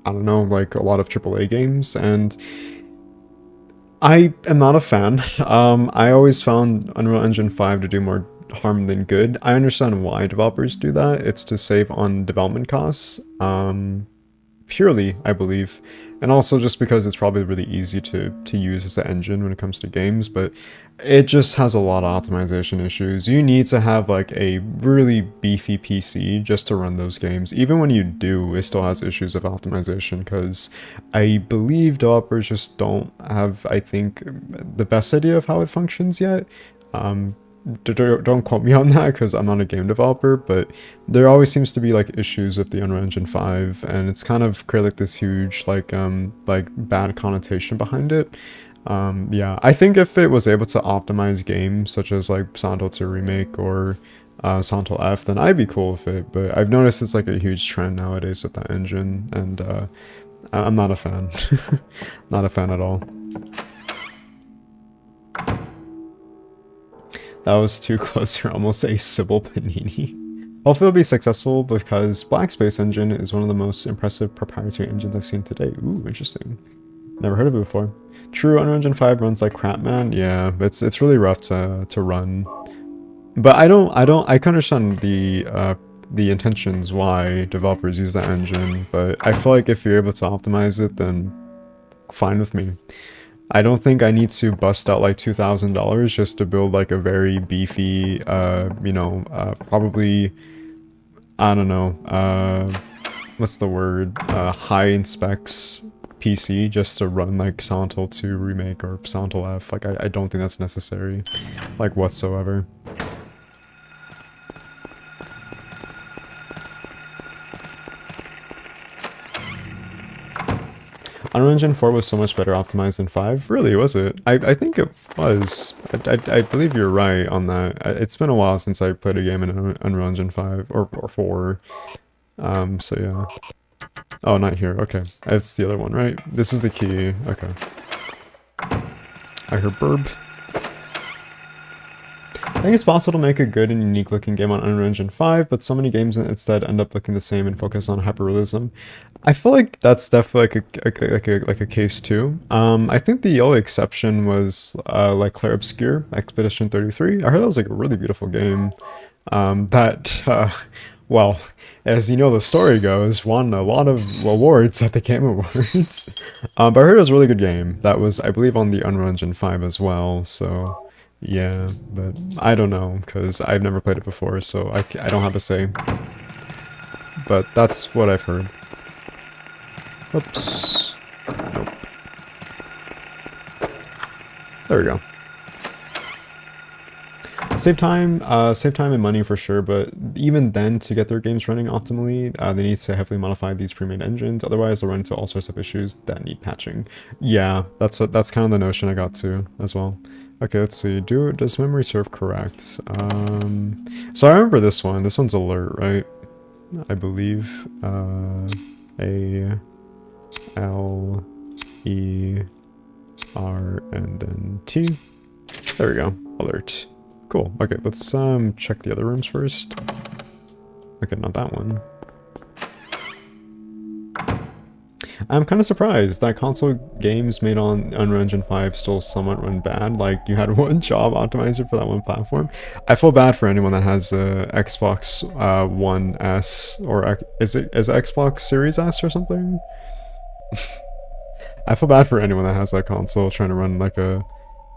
I don't know, like a lot of AAA games, and I am not a fan. I always found Unreal Engine 5 to do more harm than good. I understand why developers do that. It's to save on development costs, purely, I believe. And also just because it's probably really easy to use as an engine when it comes to games, but it just has a lot of optimization issues. You need to have like a really beefy PC just to run those games. Even when you do, it still has issues of optimization because I believe developers just don't have, I think, the best idea of how it functions yet. Don't quote me on that because I'm not a game developer, but there always seems to be like issues with the Unreal Engine 5, and it's kind of created like this huge like bad connotation behind it. Yeah, I think if it was able to optimize games such as like Silent Hill 2 Remake or Silent Hill F, then I'd be cool with it. But I've noticed it's like a huge trend nowadays with that engine, and I'm not a fan. Not a fan at all. That was too close for almost a Sybil Panini. Hopefully it'll be successful because Black Space Engine is one of the most impressive proprietary engines I've seen today. Ooh, interesting. Never heard of it before. True, Unreal Engine 5 runs like crap, man. Yeah, it's really rough to run. But I can understand the intentions why developers use that engine, but I feel like if you're able to optimize it, then fine with me. I don't think I need to bust out like $2,000 just to build like a very beefy, probably, I don't know, what's the word, high in specs PC just to run like Silent Hill 2 Remake or Silent Hill F. Like, I don't think that's necessary, like, whatsoever. Unreal Engine 4 was so much better optimized than 5? Really, was it? I think it was. I believe you're right on that. It's been a while since I played a game in Unreal Engine 5 or 4. So yeah. Oh, not here. Okay. It's the other one, right? This is the key. Okay. I heard burb. I think it's possible to make a good and unique looking game on Unreal Engine 5, but so many games instead end up looking the same and focus on hyperrealism. I feel like that's definitely like a case too. I think the only exception was like Clair Obscur, Expedition 33. I heard that was like a really beautiful game. Well, as you know, the story goes, won a lot of awards at the Game Awards. But I heard it was a really good game. That was, I believe, on the Unreal Engine 5 as well. So yeah, but I don't know because I've never played it before, so I don't have a say. But that's what I've heard. Oops. Nope. There we go. Save time and money for sure, but even then, to get their games running optimally, they need to heavily modify these pre-made engines. Otherwise, they'll run into all sorts of issues that need patching. Yeah, that's kind of the notion I got to as well. Okay, let's see. Does memory serve correct? So I remember this one. This one's alert, right? I believe. A L E R and then T. There we go. Alert. Cool. Okay, let's check the other rooms first. Okay, not that one. I'm kind of surprised that console games made on Unreal Engine 5 still somewhat run bad. Like, you had one job optimizer for that one platform. I feel bad for anyone that has a Xbox One S, or is it Xbox Series S or something? I feel bad for anyone that has that console trying to run like a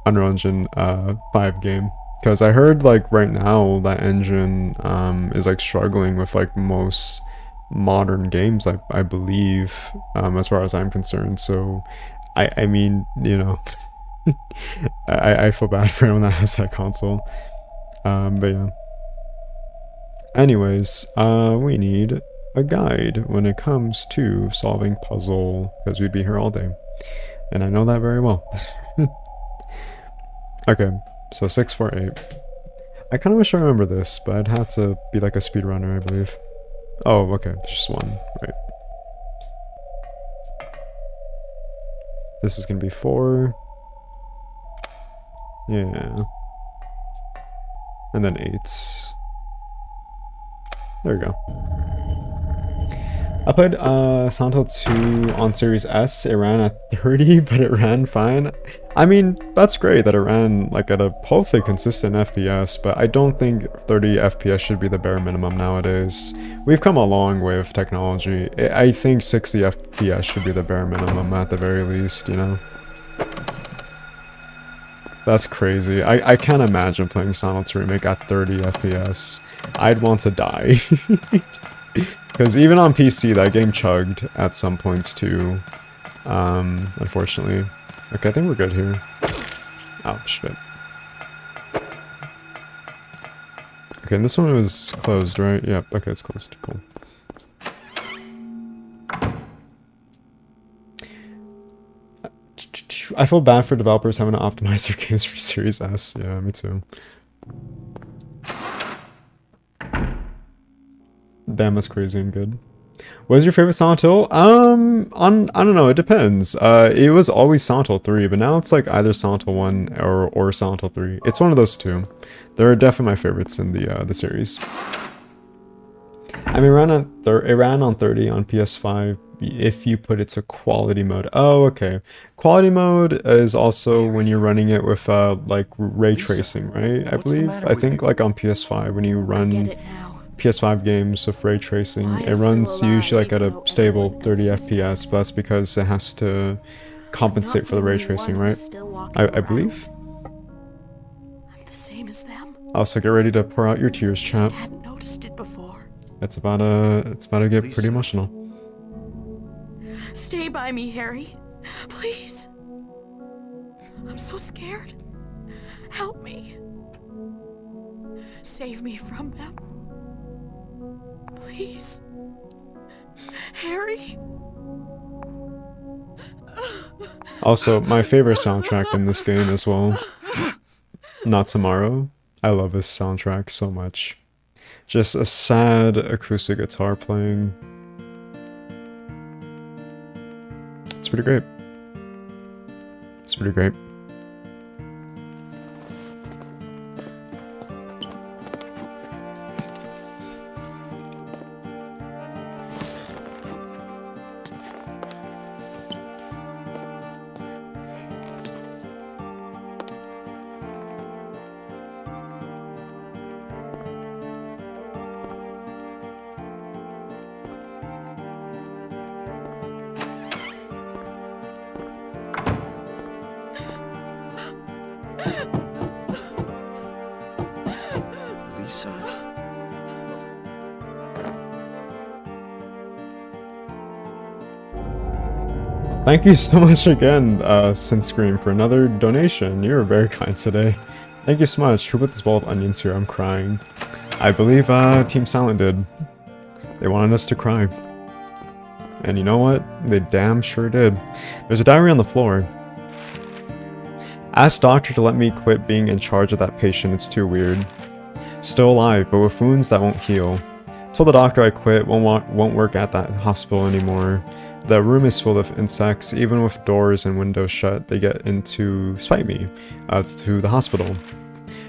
Unreal Engine 5 game. Because I heard like right now that engine is like struggling with like most modern games, I believe, as far as I'm concerned. So, I mean, you know, I feel bad for anyone that has that console. But yeah. Anyways, we need a guide when it comes to solving puzzle, because we'd be here all day. And I know that very well. Okay, so 648. I kind of wish I remember this, but I'd have to be like a speedrunner, I believe. Oh, okay, just one, right. This is gonna be 4. Yeah. And then 8. There we go. I played Silent Hill 2 on Series S. It ran at 30, but it ran fine. I mean, that's great that it ran like at a hopefully consistent FPS, but I don't think 30 FPS should be the bare minimum nowadays. We've come a long way with technology. I think 60 FPS should be the bare minimum at the very least, you know? That's crazy. I can't imagine playing Silent Hill Remake at 30 FPS. I'd want to die. Because even on PC, that game chugged at some points too. Unfortunately. Okay, I think we're good here. Oh, shit. Okay, and this one was closed, right? Yep, okay, it's closed. Cool. I feel bad for developers having to optimize their games for Series S. Yeah, me too. Damn, that's crazy and good. What is your favorite Silent Hill? I don't know, it depends. It was always Silent Hill 3, but now it's like either Silent Hill 1 or Silent Hill 3. It's one of those two. They're definitely my favorites in the series. I mean, it ran on 30 on PS5 if you put it to quality mode. Oh, okay. Quality mode is also when you're running it with like ray tracing, right? I believe. I think like on PS5 when you run PS5 games with ray tracing, it runs usually like at a stable 30 FPS, but that's because it has to compensate for the ray tracing, right? I believe. I'm the same as them. Also, get ready to pour out your tears, chat. Hadn't noticed it before. It's about to get pretty emotional. Stay by me, Harry. Please. I'm so scared. Help me. Save me from them. Please. Harry. Also, my favorite soundtrack in this game as well. Not Tomorrow. I love this soundtrack so much. Just a sad acoustic guitar playing. It's pretty great. It's pretty great. Lisa? Thank you so much again, Sinscream, for another donation. You were very kind today. Thank you so much. Who put this bowl of onions here? I'm crying. I believe Team Silent did. They wanted us to cry. And you know what? They damn sure did. There's a diary on the floor. Asked doctor to let me quit being in charge of that patient, it's too weird. Still alive, but with wounds that won't heal. Told the doctor I quit, won't work at that hospital anymore. The room is full of insects, even with doors and windows shut, they get in to spite me, to the hospital.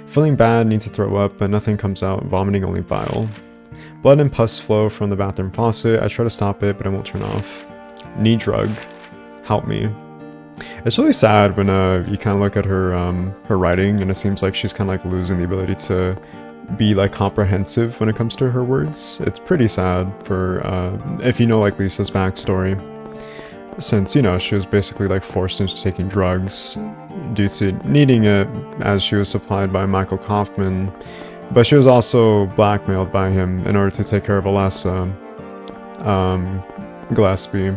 Feeling bad, need to throw up, but nothing comes out, vomiting only bile. Blood and pus flow from the bathroom faucet, I try to stop it, but it won't turn off. Need drug. Help me. It's really sad when you kind of look at her her writing, and it seems like she's kind of like losing the ability to be like comprehensive when it comes to her words. It's pretty sad for if you know like Lisa's backstory, since you know she was basically like forced into taking drugs due to needing it as she was supplied by Michael Kaufman, but she was also blackmailed by him in order to take care of Alessa. Gillespie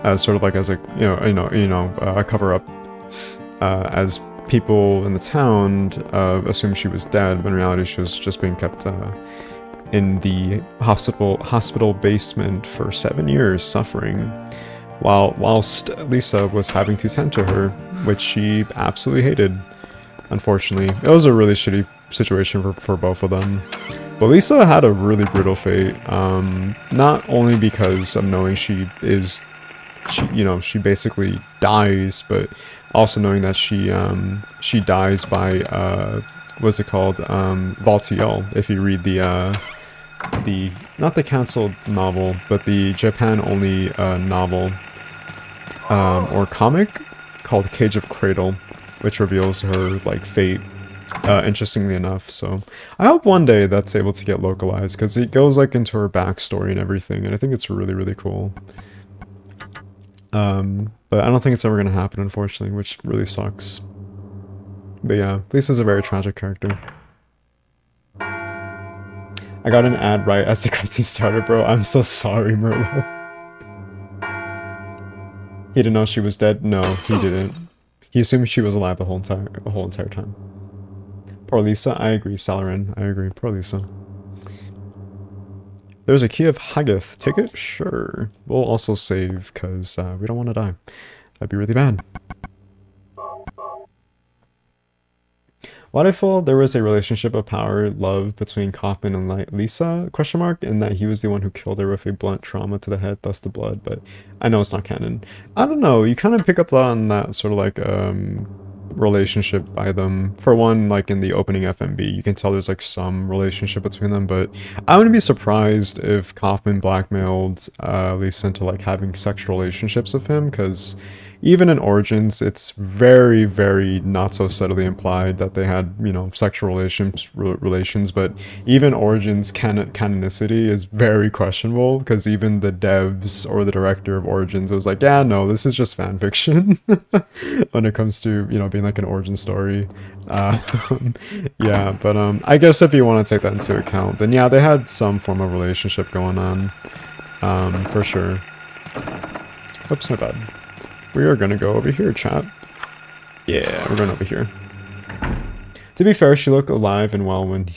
as sort of like as a a cover up, as people in the town assumed she was dead, but in reality she was just being kept in the hospital basement for 7 years, suffering, whilst Lisa was having to tend to her, which she absolutely hated. Unfortunately, it was a really shitty situation for both of them. But Lisa had a really brutal fate, not only because of knowing she basically dies, but also knowing that she dies by what's it called, Valtiel. If you read the not the canceled novel, but the Japan only novel or comic called Cage of Cradle, which reveals her like fate. Interestingly enough, so I hope one day that's able to get localized, because it goes like into her backstory and everything, and I think it's really, really cool. But I don't think it's ever gonna happen, unfortunately, which really sucks. But yeah, Lisa's a very tragic character. I got an ad right as the cutscene started, bro. I'm so sorry, Merlo. He didn't know she was dead? No, he didn't. He assumed she was alive the whole entire time. Poor Lisa, I agree. Salarin, I agree. Poor Lisa. There's a key of Haggith. Take it? Sure. We'll also save, because we don't want to die. That'd be really bad. Why do I feel there was a relationship of power, love between Kaufman and Lisa, question mark, in that he was the one who killed her with a blunt trauma to the head, thus the blood, but I know it's not canon. I don't know, you kind of pick up on that sort of like, relationship by them. For one, like in the opening FMB, you can tell there's like some relationship between them, but I wouldn't be surprised if Kaufman blackmailed Lisa into like having sexual relationships with him, because even in Origins, it's very, very not so subtly implied that they had, you know, sexual relations, but even Origins canonicity is very questionable, because even the devs or the director of Origins was like, yeah, no, this is just fan fiction when it comes to, you know, being like an origin story. Yeah, but I guess if you want to take that into account, then yeah, they had some form of relationship going on, for sure. Oops, my bad. We are gonna go over here, chat. Yeah, we're going over here. To be fair, she looked alive and well when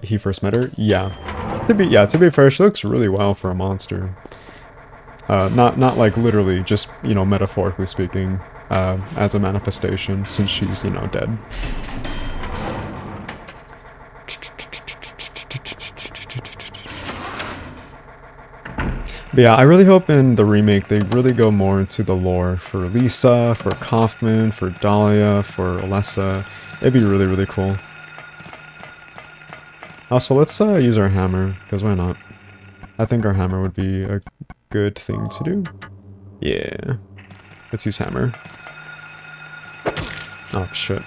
he first met her. Yeah. To be fair, she looks really well for a monster. Not like literally, just, you know, metaphorically speaking, as a manifestation, since she's, you know, dead. But yeah, I really hope in the remake they really go more into the lore for Lisa, for Kaufman, for Dahlia, for Alessa. It'd be really, really cool. Also, let's use our hammer, because why not? I think our hammer would be a good thing to do. Yeah. Let's use hammer. Oh, shit.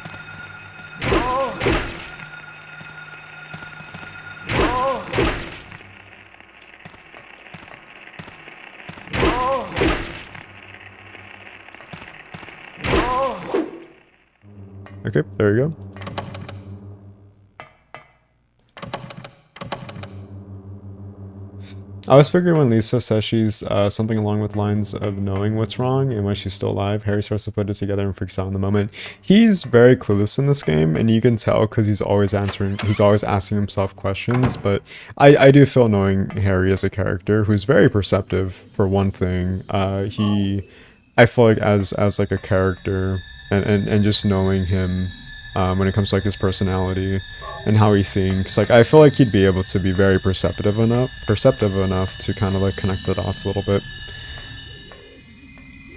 Okay, there you go. I was figuring when Lisa says she's something along with lines of knowing what's wrong and when she's still alive, Harry starts to put it together and freaks out in the moment. He's very clueless in this game, and you can tell because he's always asking himself questions, but I do feel knowing Harry as a character who's very perceptive, for one thing. I feel like as like a character and just knowing him when it comes to like his personality and how he thinks, like I feel like he'd be able to be very perceptive enough to kind of like connect the dots a little bit.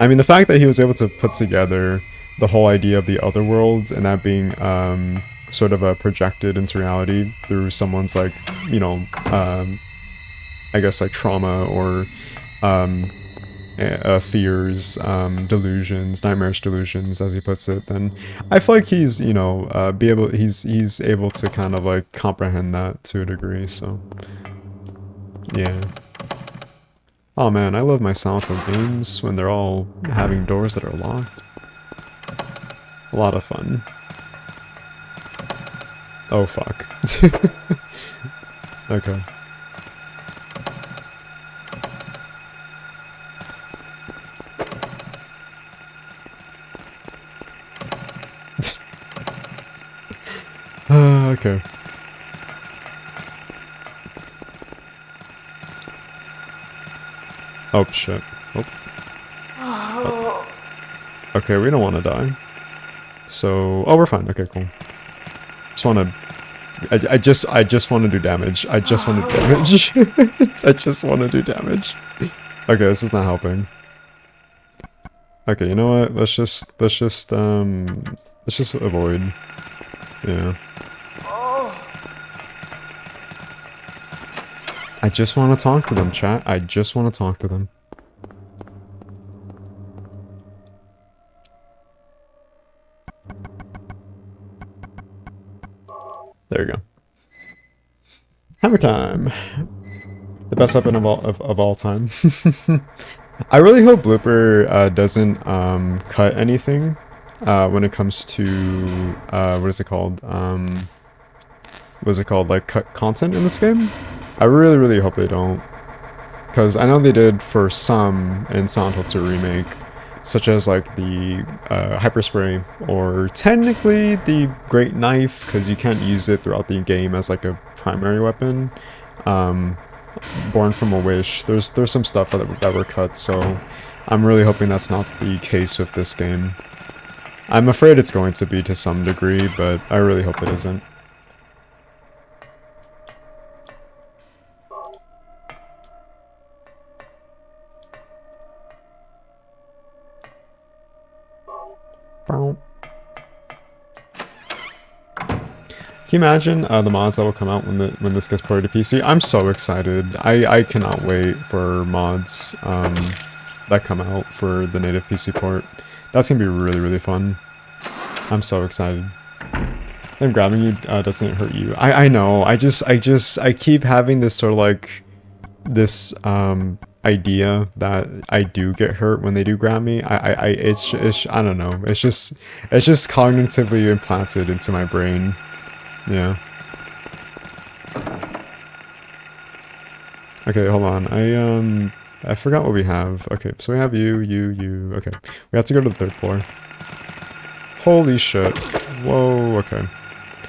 I mean, the fact that he was able to put together the whole idea of the other worlds and that being sort of projected into reality through someone's like, you know, I guess like trauma or fears, delusions, nightmarish delusions, as he puts it, then I feel like he's, you know, he's able to kind of like comprehend that to a degree, so yeah. Oh man, I love my Silent Hill games when they're all having doors that are locked. A lot of fun. Oh fuck. Okay. Okay. Oh shit. Oh. Okay, we don't want to die. So, oh, we're fine. Okay, cool. Just want to. I just want to do damage. I just want to do damage. I just want to do damage. Okay, this is not helping. Okay, you know what? Let's just avoid. Yeah. I just want to talk to them, chat. I just want to talk to them. There you go. Hammer time. The best weapon of all time. I really hope Blooper doesn't cut anything when it comes to what is it called? What is it called? Like cut content in this game? I really hope they don't, because I know they did for some in Silent Hill 2 Remake, such as like the hyper spray, or technically the great knife, because you can't use it throughout the game as like a primary weapon. Born from a Wish. There's some stuff that were cut, so I'm really hoping that's not the case with this game. I'm afraid it's going to be to some degree, but I really hope it isn't. Can you imagine the mods that will come out when this gets ported to PC? I'm so excited. I cannot wait for mods that come out for the native PC port. That's gonna be really fun. I'm so excited. Them grabbing you doesn't hurt you. I know. I keep having this sort of like this idea that I do get hurt when they do grab me. It's I don't know. It's just cognitively implanted into my brain. Yeah. Okay, hold on. I forgot what we have. Okay, so we have you. Okay. We have to go to the 3rd floor. Holy shit. Whoa, okay.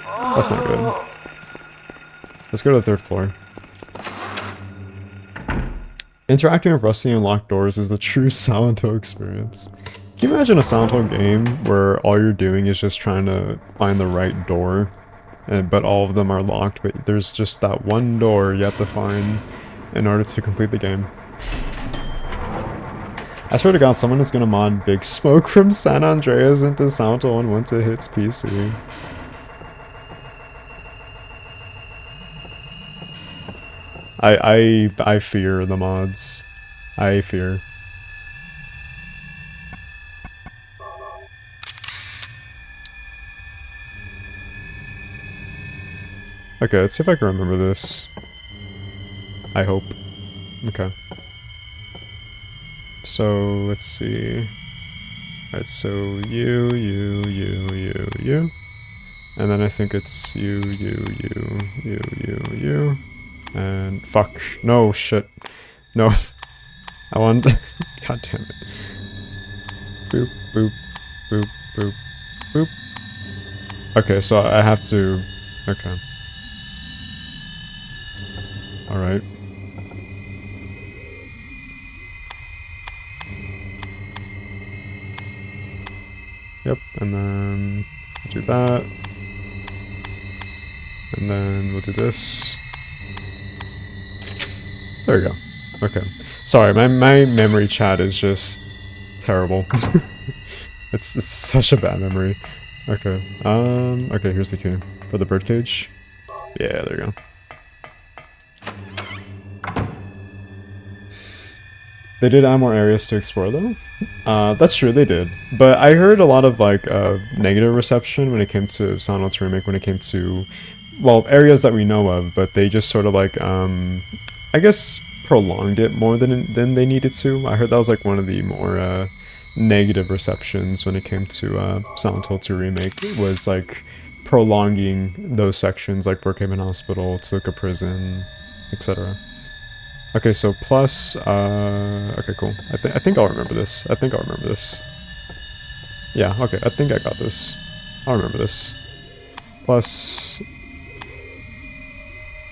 That's not good. Let's go to the 3rd floor. Interacting with rusty and locked doors is the true Silent Hill experience. Can you imagine a Silent Hill game where all you're doing is just trying to find the right door? But all of them are locked, but there's just that one door you have to find in order to complete the game. I swear to God, someone is gonna mod Big Smoke from San Andreas into Silent Hill 1 once it hits PC. I fear the mods. I fear. Okay, let's see if I can remember this. I hope. Okay. So, let's see. Alright, so you. And then I think it's you. And fuck. No, shit. No. I want... God damn it. Boop, boop, boop, boop, boop. Okay, so I have to... Okay. Alright. Yep, and then do that. And then we'll do this. There we go. Okay. Sorry, my memory chat is just terrible. It's such a bad memory. Okay. Okay, here's the key. For the birdcage. Yeah, there you go. They did add more areas to explore though. That's true, they did. But I heard a lot of like negative reception when it came to Silent Hill 2 Remake, when it came to, well, areas that we know of, but they just sort of like I guess prolonged it more than they needed to. I heard that was like one of the more negative receptions when it came to Silent Hill 2 Remake, was like prolonging those sections like Brookhaven Hospital, Toluca Prison, etc. Okay, so plus, okay, cool. I think I'll remember this. I think I'll remember this. Yeah, okay, I think I got this. I'll remember this. Plus,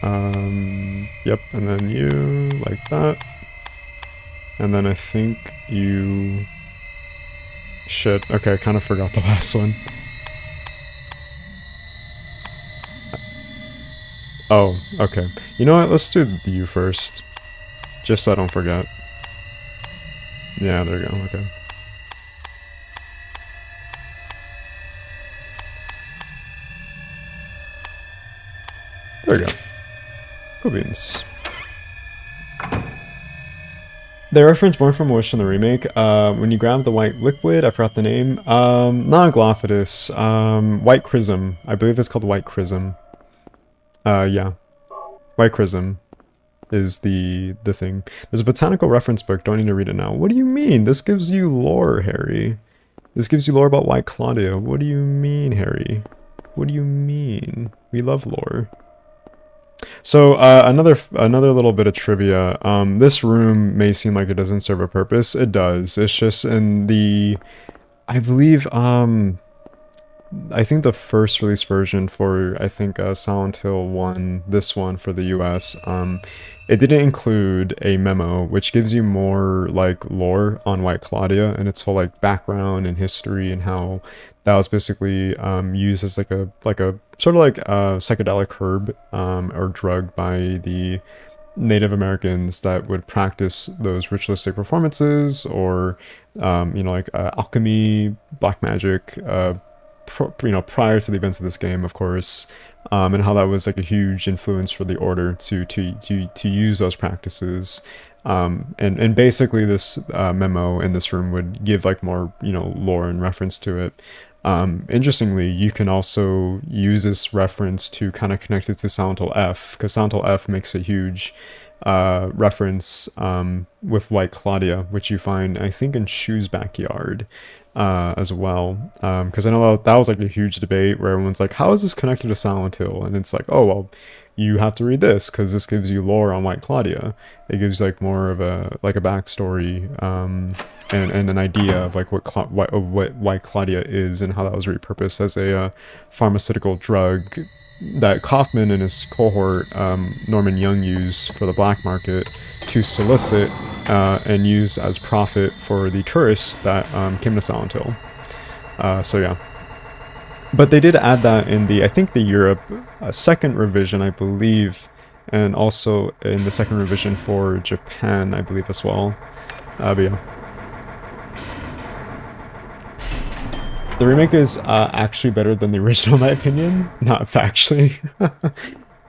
Yep, and then you, like that. And then I think you... Shit, okay, I kind of forgot the last one. Oh, okay. You know what, let's do you first. Just so I don't forget. Yeah, there you go, okay. There we go. Cool beans. They reference Born from a Wish in the remake. When you grab the white liquid, I forgot the name. Not Glophodus. White Chrism. I believe it's called White Chrism. Yeah. White Chrism is the thing. There's a botanical reference book. Don't need to read it now. What do you mean? This gives you lore, Harry. This gives you lore about White Claudia. What do you mean, Harry? What do you mean? We love lore. So another little bit of trivia. This room may seem like it doesn't serve a purpose. It does. It's just in the, I believe, I think the first release version for, I think, Silent Hill 1, this one for the US, it didn't include a memo, which gives you more, like, lore on White Claudia and its whole, like, background and history and how that was basically used as, like a sort of like a psychedelic herb or drug by the Native Americans that would practice those ritualistic performances or, you know, like alchemy, black magic, you know, prior to the events of this game, of course, and how that was like a huge influence for the Order to use those practices. And basically this memo in this room would give like more, you know, lore and reference to it. Interestingly, you can also use this reference to kind of connect it to Silent Hill F, because Silent Hill F makes a huge reference with White Claudia, which you find, I think, in Shu's backyard as well. Because I know that was like a huge debate where everyone's like, how is this connected to Silent Hill? And it's like, oh, well, you have to read this because this gives you lore on White Claudia. It gives like more of a backstory and an idea of like what White Claudia is and how that was repurposed as a pharmaceutical drug that Kaufman and his cohort Norman Young used for the black market to solicit and use as profit for the tourists that came to Silent Hill. So yeah. But they did add that in the, I think the Europe second revision, I believe, and also in the second revision for Japan, I believe as well. But yeah. The remake is actually better than the original in my opinion, not factually.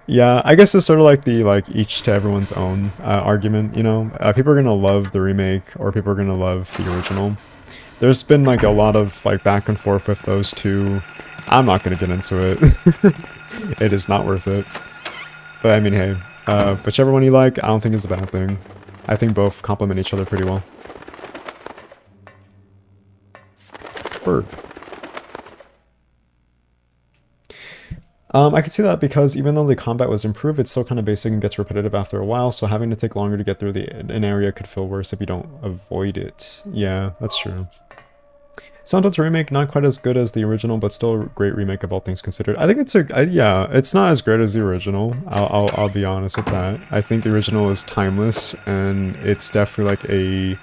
Yeah, I guess it's sort of like the each to everyone's own argument, you know? People are gonna love the remake or people are gonna love the original. There's been like a lot of like back and forth with those two. I'm not gonna get into it. It is not worth it. But I mean, hey, whichever one you like, I don't think is a bad thing. I think both complement each other pretty well. Burp. I could see that because even though the combat was improved, it's still kind of basic and gets repetitive after a while, so having to take longer to get through an area could feel worse if you don't avoid it. Yeah, that's true. Silent Hill 2 remake, not quite as good as the original, but still a great remake of all things considered. I think it's yeah, it's not as great as the original. I'll be honest with that. I think the original is timeless, and it's definitely like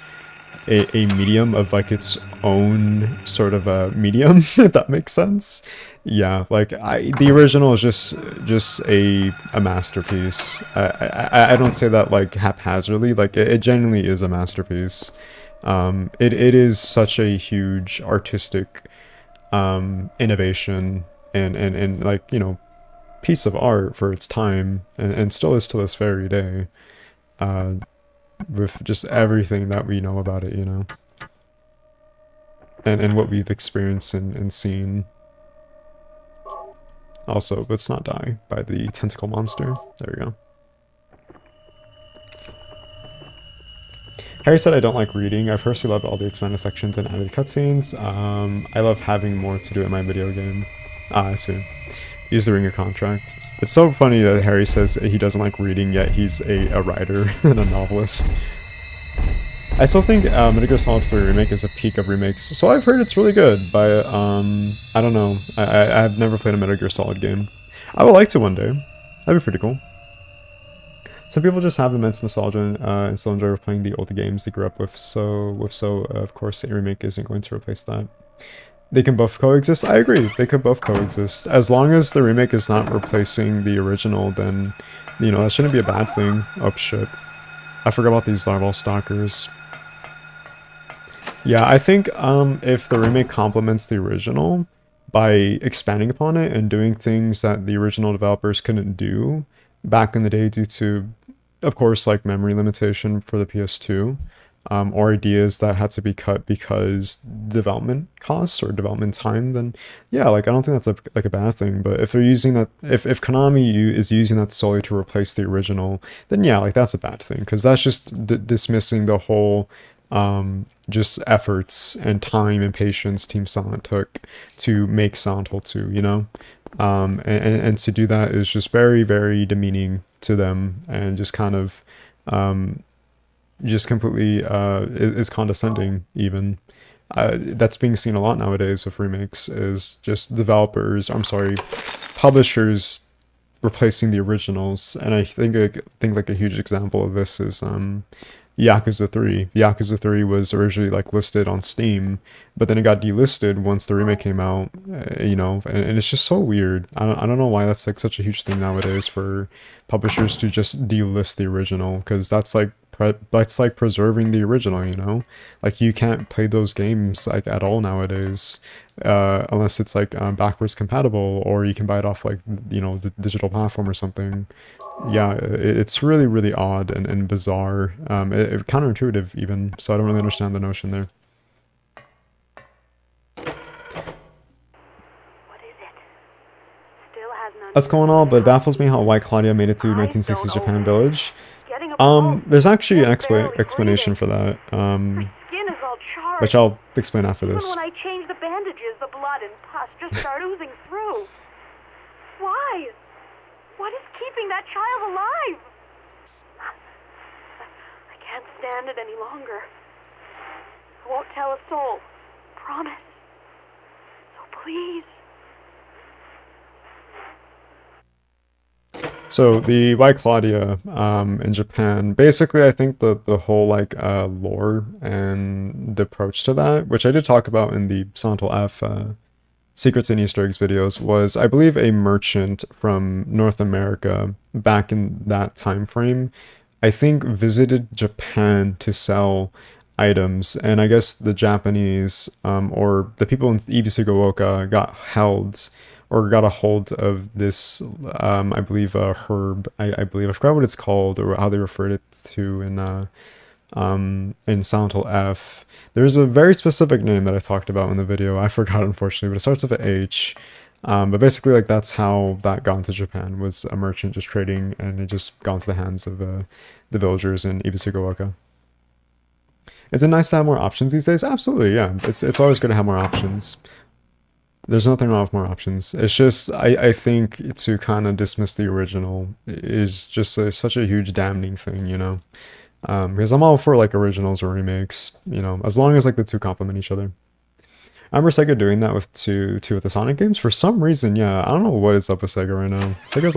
a medium of like its own sort of a medium, if that makes sense. Yeah, like the original is just a masterpiece. I don't say that like haphazardly. Like it genuinely is a masterpiece. It is such a huge artistic innovation and like, you know, piece of art for its time, and still is to this very day. With just everything that we know about it, you know, and what we've experienced and seen. Also, let's not die by the tentacle monster. There we go. Harry said I don't like reading. I personally love all the expanded sections and added cutscenes. I love having more to do in my video game. I see. Use the ringer contract. It's so funny that Harry says he doesn't like reading, yet he's a writer and a novelist. I still think Metal Gear Solid 3 Remake is a peak of remakes, so I've heard it's really good, but I don't know. I've never played a Metal Gear Solid game. I would like to one day. That'd be pretty cool. Some people just have immense nostalgia and still enjoy playing the older games they grew up with. Of course, a remake isn't going to replace that. They can both coexist. I agree. They could both coexist. As long as the remake is not replacing the original, then, you know, that shouldn't be a bad thing. Oh, shit. I forgot about these larval stalkers. Yeah, I think if the remake complements the original by expanding upon it and doing things that the original developers couldn't do back in the day due to, of course, like memory limitation for the PS2, or ideas that had to be cut because development costs or development time, then yeah, like I don't think that's like a bad thing. But if they're using that, if Konami is using that solely to replace the original, then yeah, like that's a bad thing, because that's just dismissing the whole just efforts and time and patience Team Silent took to make Silent Hill 2, you know? And to do that is just very, very demeaning to them, and just kind of just completely is condescending even. That's being seen a lot nowadays with remakes, is just publishers replacing the originals. And I think like a huge example of this is Yakuza 3. Yakuza 3 was originally like listed on Steam, but then it got delisted once the remake came out, you know, and it's just so weird. I don't know why that's like such a huge thing nowadays for publishers to just delist the original, because that's like preserving the original, you know? Like you can't play those games like at all nowadays, unless it's like backwards compatible, or you can buy it off like, you know, the digital platform or something. Yeah, it's really, really odd and bizarre, counterintuitive even, so I don't really understand the notion there. That's going on, but it baffles me how White Claudia made it to 1960s Japan Village. There's actually an explanation for that, which I'll explain after this. Even when I change the bandages, the blood and pus just start oozing through. Why? What is keeping that child alive? I can't stand it any longer. I won't tell a soul. Promise. So please. So the White Claudia in Japan, basically I think the whole like lore and the approach to that, which I did talk about in the Silent Hill F Secrets and Easter Eggs videos, was I believe a merchant from North America back in that time frame, I think visited Japan to sell items, and I guess the Japanese or the people in Ibisugaoka got a hold of this, I believe, a herb. I believe, I forgot what it's called or how they referred it to in Silent Hill F. There's a very specific name that I talked about in the video. I forgot, unfortunately, but it starts with an H. But basically, like, that's how that got into Japan, was a merchant just trading, and it just got into the hands of the villagers in Ibisugaoka. Is it nice to have more options these days? Absolutely, yeah. It's always good to have more options. There's nothing wrong with more options. It's just, I think to kind of dismiss the original is just such a huge damning thing, you know? Because I'm all for like originals or remakes, you know, as long as like the two complement each other. I remember Sega doing that with two of the Sonic games for some reason. Yeah, I don't know what is up with Sega right now. Sega's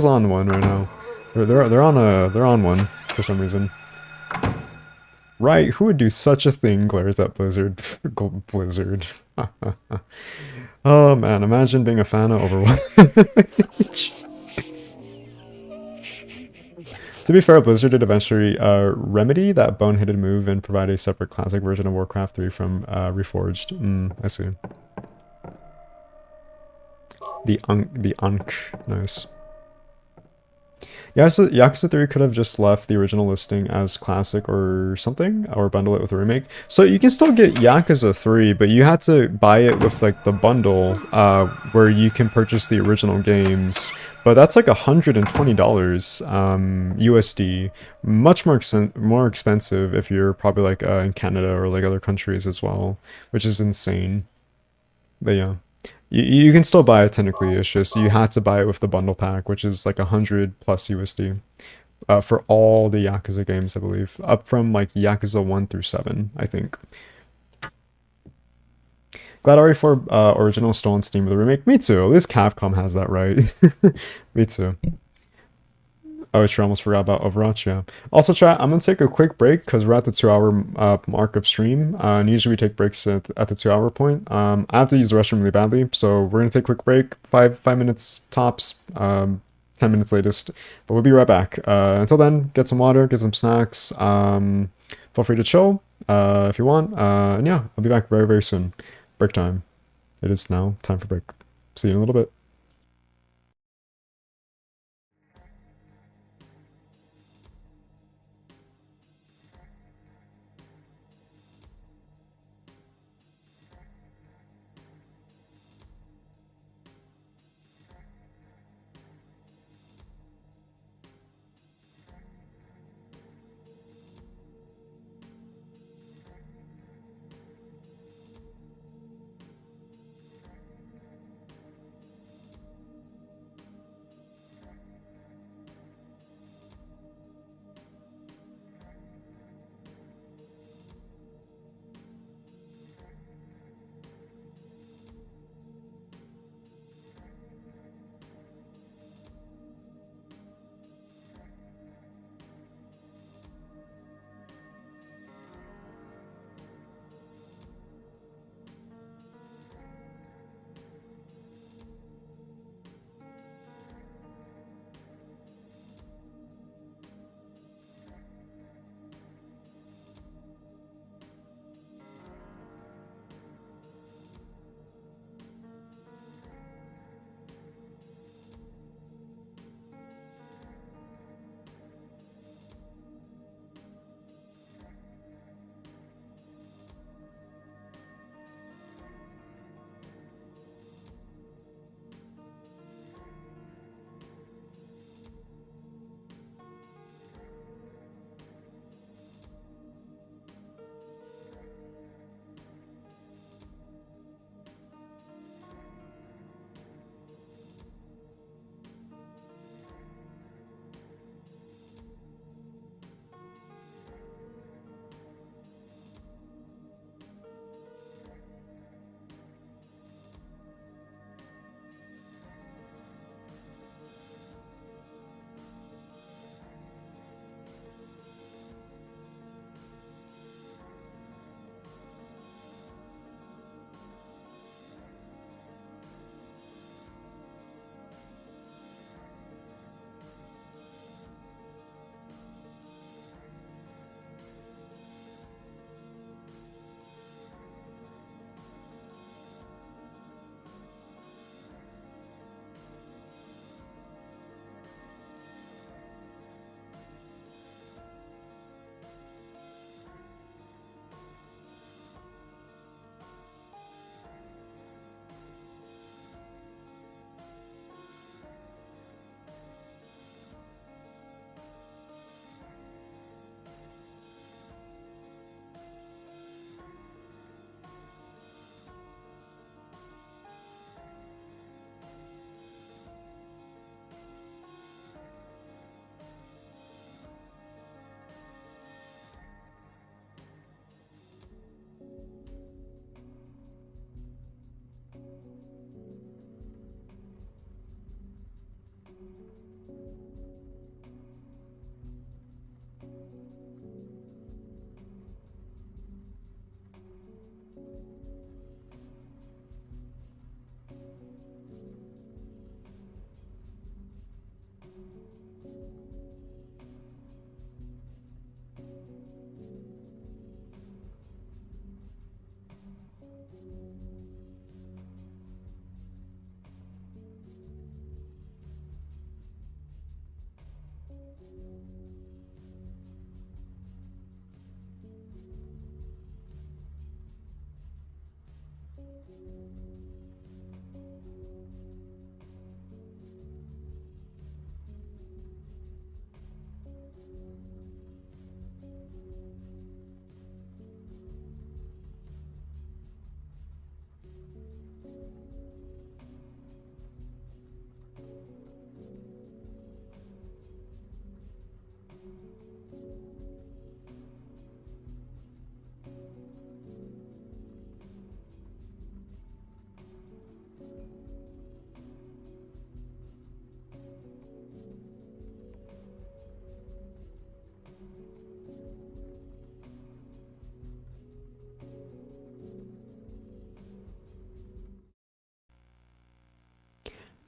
on one right now. They're on one for some reason. Right, who would do such a thing, glares at Blizzard. Blizzard. Oh man, imagine being a fan of Overwatch. To be fair, Blizzard did eventually remedy that boneheaded move and provide a separate classic version of Warcraft 3 from Reforged. I see. The Ankh. Nice. Yakuza 3 could have just left the original listing as classic or something, or bundle it with a remake. So you can still get Yakuza 3, but you had to buy it with like the bundle, where you can purchase the original games. But that's like $120 USD, much more expensive if you're probably like in Canada or like other countries as well, which is insane. But yeah. You can still buy it technically, it's just you had to buy it with the bundle pack, which is like 100 plus USD for all the Yakuza games, I believe. Up from like Yakuza 1 through 7, I think. Glad RE4 original still on Steam with the remake. Me too, at least Capcom has that right. Me too. Oh, sure, almost forgot about Overwatch, yeah. Also, chat, I'm gonna take a quick break because we're at the 2 hour mark of stream. And usually we take breaks at the 2 hour point. I have to use the restroom really badly, so we're gonna take a quick break, 5 minutes tops, 10 minutes latest. But we'll be right back. Until then, get some water, get some snacks. Feel free to chill if you want. And yeah, I'll be back very, very soon. Break time. It is now time for break. See you in a little bit.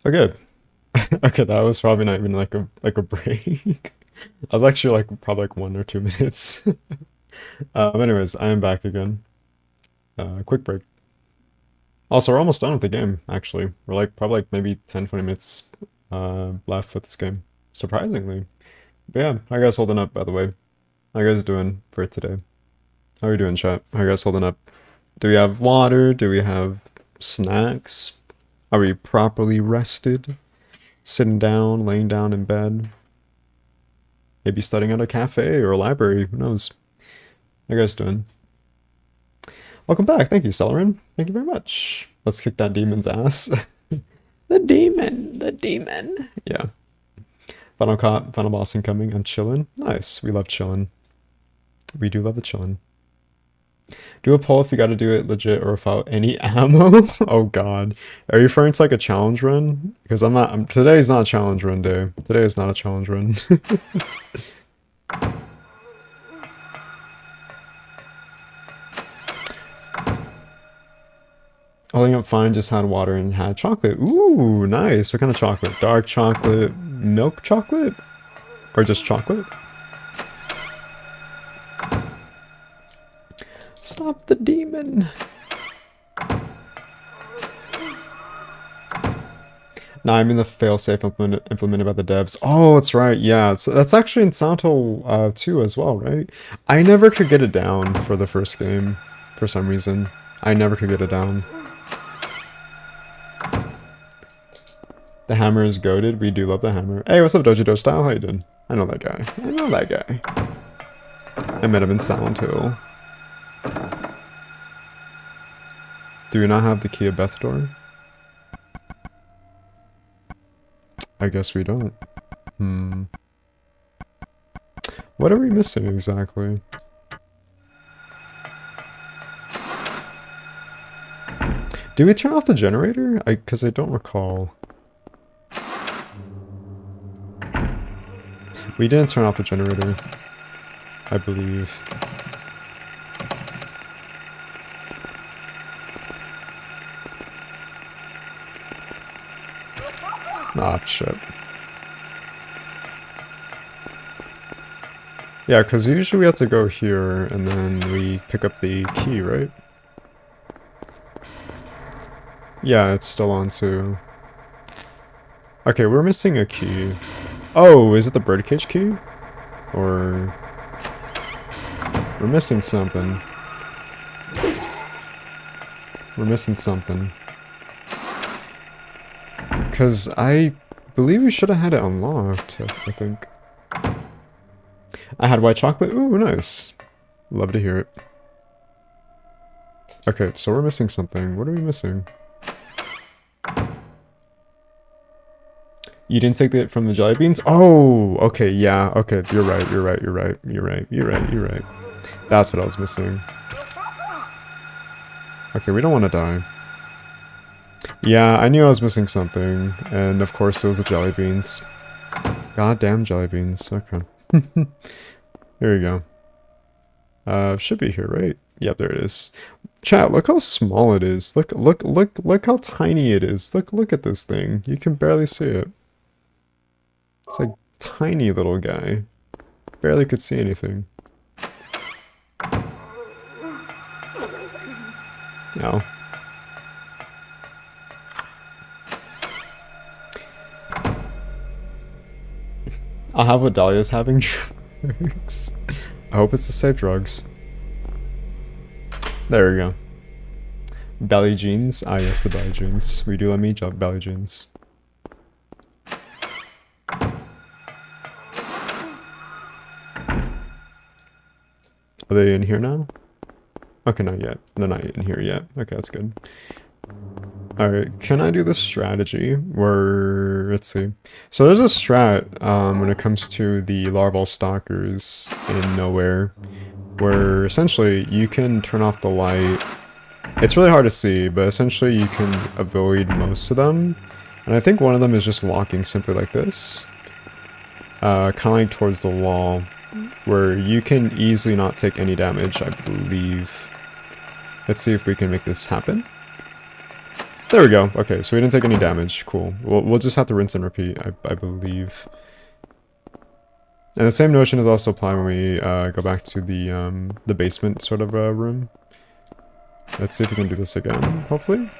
Okay. Okay, that was probably not even like a break. I was actually like probably like 1 or 2 minutes. Anyways, I am back again. Quick break. Also, we're almost done with the game, actually. We're like probably like maybe 10-20 minutes left with this game. Surprisingly. But yeah, how you guys holding up, by the way? How you guys doing for today? How are you doing, chat? How you guys holding up? Do we have water? Do we have snacks? Are we properly rested? Sitting down, laying down in bed? Maybe studying at a cafe or a library, who knows? How you guys doing? Welcome back, thank you, Celerin. Thank you very much. Let's kick that demon's ass. The demon. Yeah. Final boss incoming, I'm chillin'. Nice, we love chillin'. We do love the chillin'. Do a poll if you gotta do it legit or without any ammo. Oh god. Are you referring to like a challenge run? Because today's not a challenge run day. Today is not a challenge run. Holding up fine, just had water and had chocolate. Ooh, nice. What kind of chocolate? Dark chocolate, milk chocolate? Or just chocolate? Stop the demon. Nah, I'm in the failsafe implemented by the devs. Oh, that's right. Yeah, so that's actually in Santo 2 as well, right? I never could get it down for the first game for some reason. I never could get it down. The hammer is goated. We do love the hammer. Hey, what's up, Dojo Style? How you doing? I know that guy. I met him in Silent Hill. Do we not have the key of Bethador? I guess we don't. What are we missing exactly? Do we turn off the generator? Because I don't recall. We didn't turn off the generator, I believe. Ah, shit. Yeah, because usually we have to go here, and then we pick up the key, right? Yeah, it's still on too. Okay, we're missing a key. Oh, is it the birdcage key? Or... we're missing something. We're missing something. Because I believe we should have had it unlocked, I think. I had white chocolate. Ooh, nice. Love to hear it. Okay, so we're missing something. What are we missing? You didn't take it from the jelly beans? Oh, okay, yeah, okay, you're right. That's what I was missing. Okay, we don't want to die. Yeah, I knew I was missing something, and of course it was the jelly beans. Goddamn jelly beans, okay. Here we go. Should be here, right? Yep, there it is. Chat, look how small it is. Look how tiny it is. Look at this thing. You can barely see it. It's like tiny little guy. Barely could see anything. No. I'll have what Dahlia's having. Drugs. I hope it's the safe drugs. There we go. Belly jeans. Ah, yes, the belly jeans. We do let me jump belly jeans. Are they in here now? Okay, not yet. They're not in here yet. Okay, that's good. Alright, can I do the strategy where, let's see. So there's a strat when it comes to the larval stalkers in Nowhere, where essentially you can turn off the light. It's really hard to see, but essentially you can avoid most of them. And I think one of them is just walking simply like this. Kind of like towards the wall, where you can easily not take any damage, I believe. Let's see if we can make this happen. There we go. Okay, so we didn't take any damage. Cool. We'll just have to rinse and repeat, I believe. And the same notion is also applied when we go back to the basement sort of room. Let's see if we can do this again, hopefully.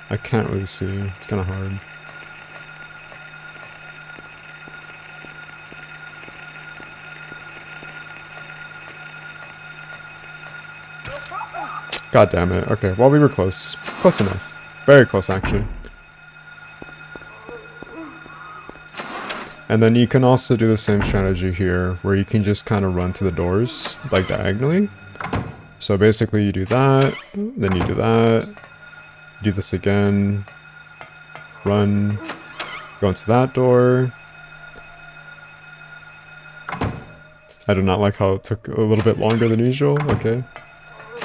I can't really see. It's kind of hard. God damn it. Okay, well, we were close. Close enough. Very close, actually. And then you can also do the same strategy here, where you can just kind of run to the doors, like diagonally. So basically you do that, then you do that, do this again, run, go into that door. I do not like how it took a little bit longer than usual, okay.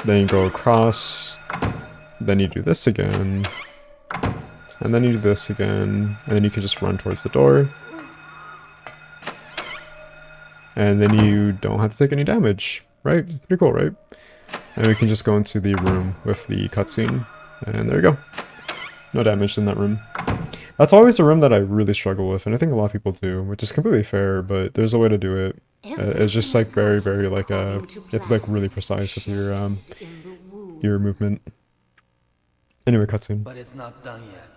Then you go across, then you do this again, and then you do this again, and then you can just run towards the door. And then you don't have to take any damage, right? Pretty cool, right? And we can just go into the room with the cutscene. And there you go. No damage in that room. That's always a room that I really struggle with, and I think a lot of people do, which is completely fair, but there's a way to do it. It's just like very, very like you have to be like really precise with your movement. Anyway, cutscene. But it's not done yet.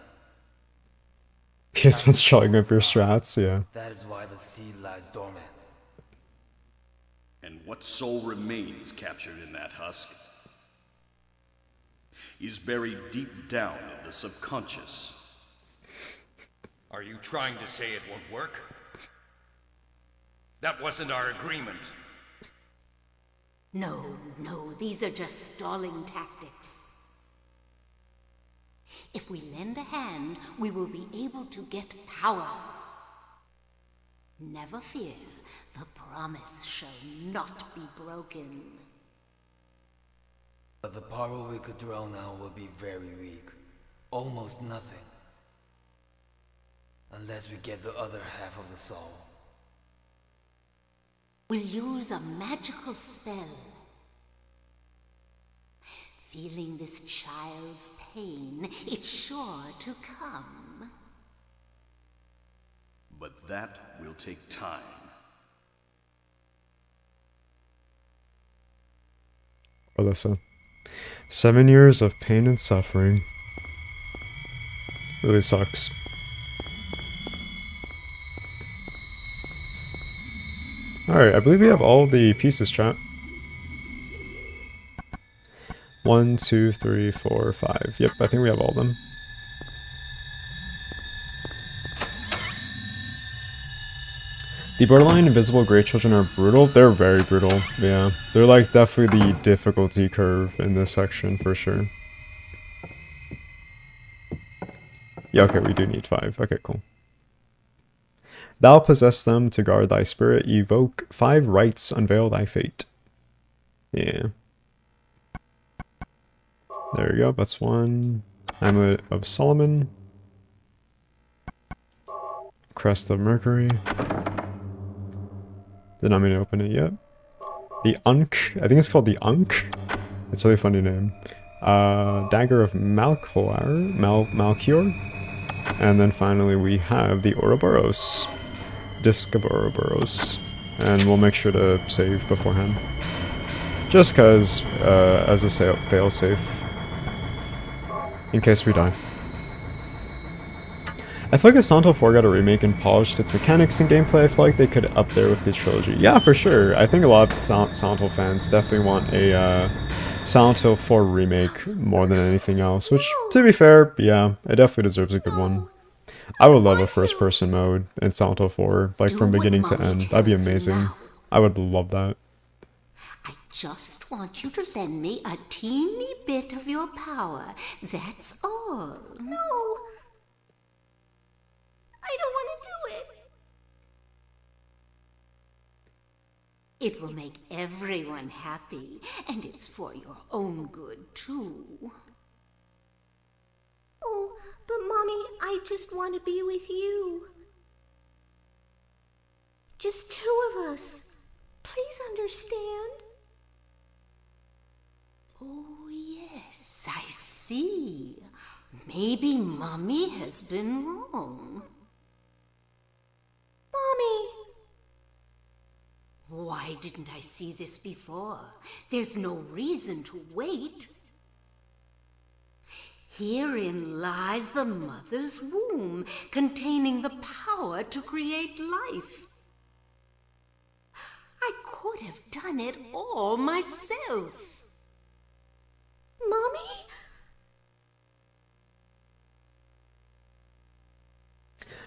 PS1's showing up your strats, yeah. That is why the seed lies dormant. And what soul remains captured in that husk is buried deep down in the subconscious. Are you trying to say it won't work? That wasn't our agreement. No, these are just stalling tactics. If we lend a hand, we will be able to get power. Never fear, the promise shall not be broken. But the power we could draw now will be very weak. Almost nothing. Unless we get the other half of the soul. We'll use a magical spell. Feeling this child's pain, it's sure to come. But that will take time. Alyssa. 7 years of pain and suffering. Really sucks. Alright, I believe we have all the pieces, chat. 1, 2, 3, 4, 5. Yep, I think we have all of them. The borderline invisible gray children are brutal. They're very brutal, yeah. They're like definitely the difficulty curve in this section for sure. Yeah, okay, we do need 5. Okay, cool. Thou possess them to guard thy spirit, evoke 5 rights, unveil thy fate. Yeah. There you go, that's 1. Amulet of Solomon. Crest of Mercury. Did not mean to open it yet. The Unk. I think it's called the Unk. It's a really funny name. Dagger of Malcor. And then finally we have the Ouroboros. Disc of Ouroboros. And we'll make sure to save beforehand. Just because, as a fail-safe. In case we die. I feel like if Silent Hill 4 got a remake and polished its mechanics and gameplay, I feel like they could up there with the trilogy. Yeah, for sure. I think a lot of Silent Hill fans definitely want a Silent Hill 4 remake more than anything else, which, to be fair, yeah, it definitely deserves a good one. I would love a first-person mode in Silent Hill 4, like from beginning to end. That'd be amazing. I would love that. I just want you to lend me a teeny bit of your power. That's all. No. I don't want to do it. It will make everyone happy, and it's for your own good, too. Oh, but Mommy, I just want to be with you. Just 2 of us. Please understand. Oh, yes, I see. Maybe Mommy has been wrong. Mommy! Why didn't I see this before? There's no reason to wait. Herein lies the mother's womb, containing the power to create life. I could have done it all myself. Mommy?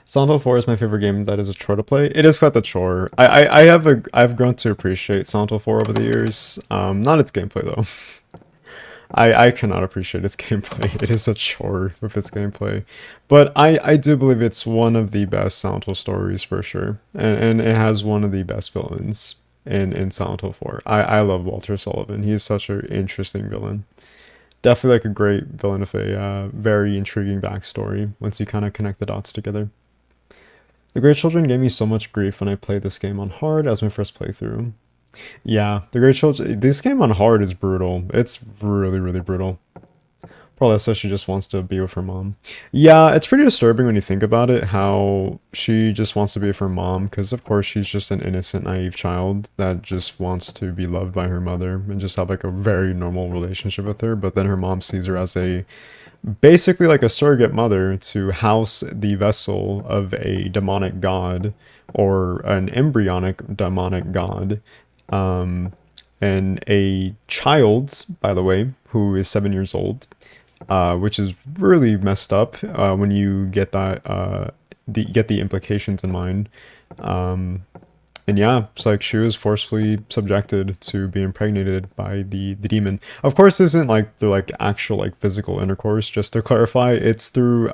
Silent Hill 4 is my favorite game that is a chore to play. It is quite the chore. I've grown to appreciate Silent Hill 4 over the years. Not its gameplay though. I cannot appreciate its gameplay. It is a chore with its gameplay. But I do believe it's one of the best Silent Hill stories for sure. And it has one of the best villains in Silent Hill 4. I love Walter Sullivan. He is such an interesting villain. Definitely like a great villain with a very intriguing backstory once you kind of connect the dots together. The Great Children gave me so much grief when I played this game on hard as my first playthrough. Yeah, The Great Children, this game on hard is brutal. It's really, really brutal. Probably says she just wants to be with her mom. Yeah, it's pretty disturbing when you think about it, how she just wants to be with her mom, because of course she's just an innocent, naive child that just wants to be loved by her mother and just have like a very normal relationship with her, but then her mom sees her as a basically like a surrogate mother to house the vessel of a demonic god or an embryonic demonic god. And a child, by the way, who is 7 years old, which is really messed up when you get that get the implications in mind. And yeah, it's like she was forcefully subjected to be impregnated by the demon. Of course, this isn't like the like actual like physical intercourse, just to clarify. It's through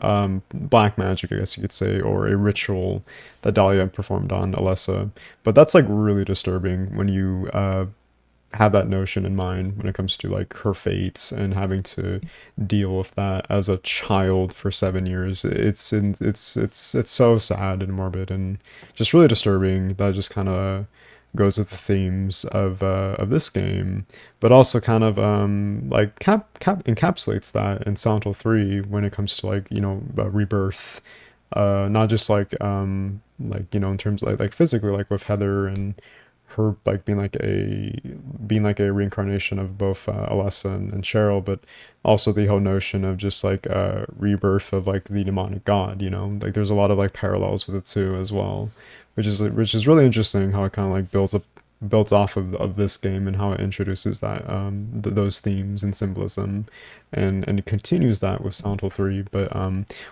black magic, I guess you could say, or a ritual that Dahlia performed on Alessa. But that's like really disturbing when you have that notion in mind when it comes to like her fates and having to deal with that as a child for 7 years. It's so sad and morbid and just really disturbing. That just kind of goes with the themes of this game, but also kind of like encapsulates that in Silent Hill 3 when it comes to like, you know, rebirth, not just like you know, in terms of like physically, like with Heather and her like being like a reincarnation of both Alessa and Cheryl, but also the whole notion of just like rebirth of like the demonic god, you know, like there's a lot of like parallels with it too as well, which is really interesting how it kind of like builds off of this game and how it introduces that those themes and symbolism, and it continues that with Silent Hill 3, but